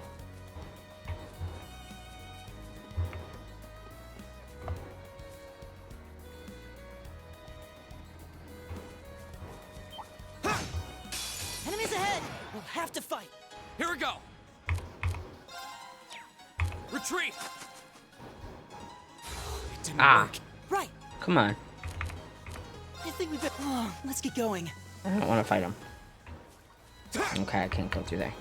Enemies ahead! We'll have to fight. Here we go. Retreat. It didn't work. Right. Come on. I think we better. Oh, let's get going. I don't want to fight him. Okay, I can't go through there.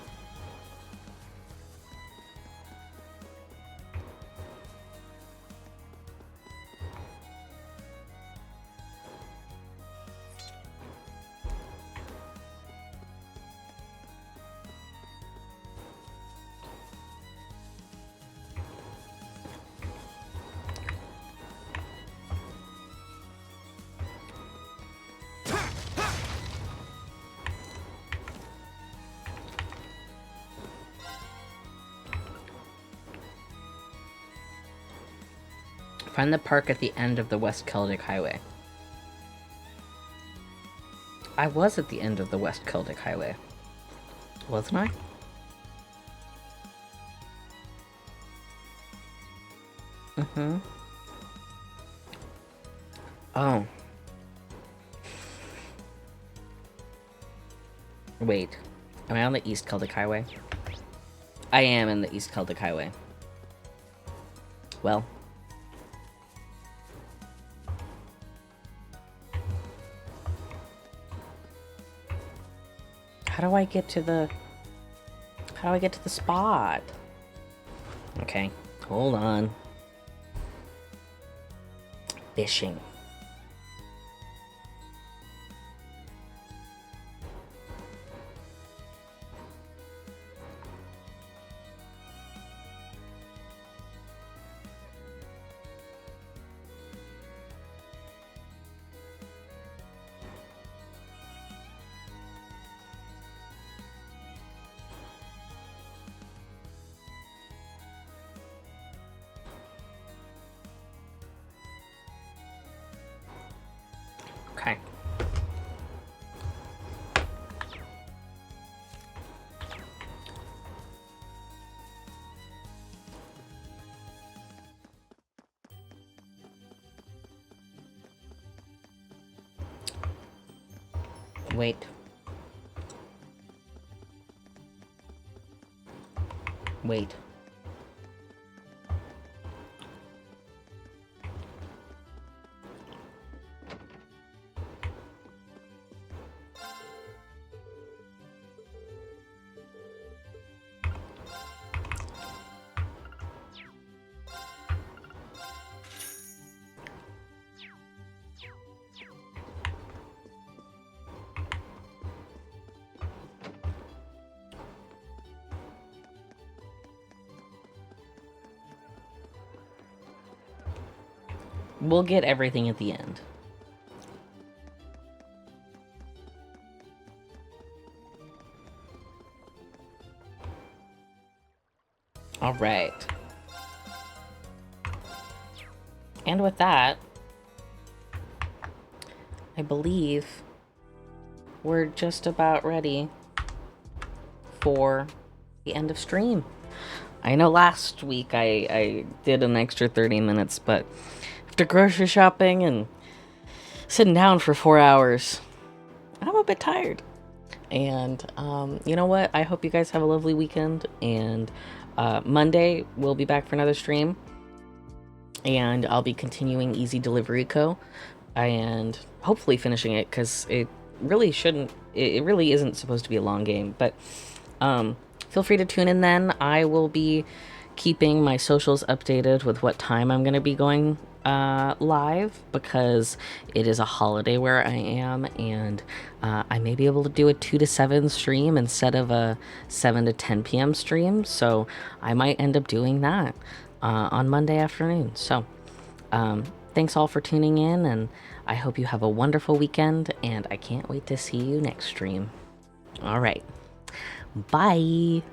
Find the park at the end of the West Celdic Highway. I was at the end of the West Celdic Highway. Wasn't I? Mm-hmm. Oh. Wait. Am I on the East Celdic Highway? I am in the East Celdic Highway. Well. How do I get to the spot? Okay, hold on. Fishing. Wait. Wait. We'll get everything at the end. All right. And with that, I believe we're just about ready for the end of stream. I know last week I did an extra 30 minutes, but after grocery shopping and sitting down for 4 hours, I'm a bit tired. And you know what? I hope you guys have a lovely weekend. And Monday, we'll be back for another stream. And I'll be continuing Easy Delivery Co. And hopefully finishing it, because it really isn't supposed to be a long game. But feel free to tune in then. I will be keeping my socials updated with what time I'm going to be going live, because it is a holiday where I am, and I may be able to do a 2 to 7 stream instead of a 7 to 10 p.m. stream, so I might end up doing that on Monday afternoon. So thanks all for tuning in, and I hope you have a wonderful weekend, and I can't wait to see you next stream. All right, bye.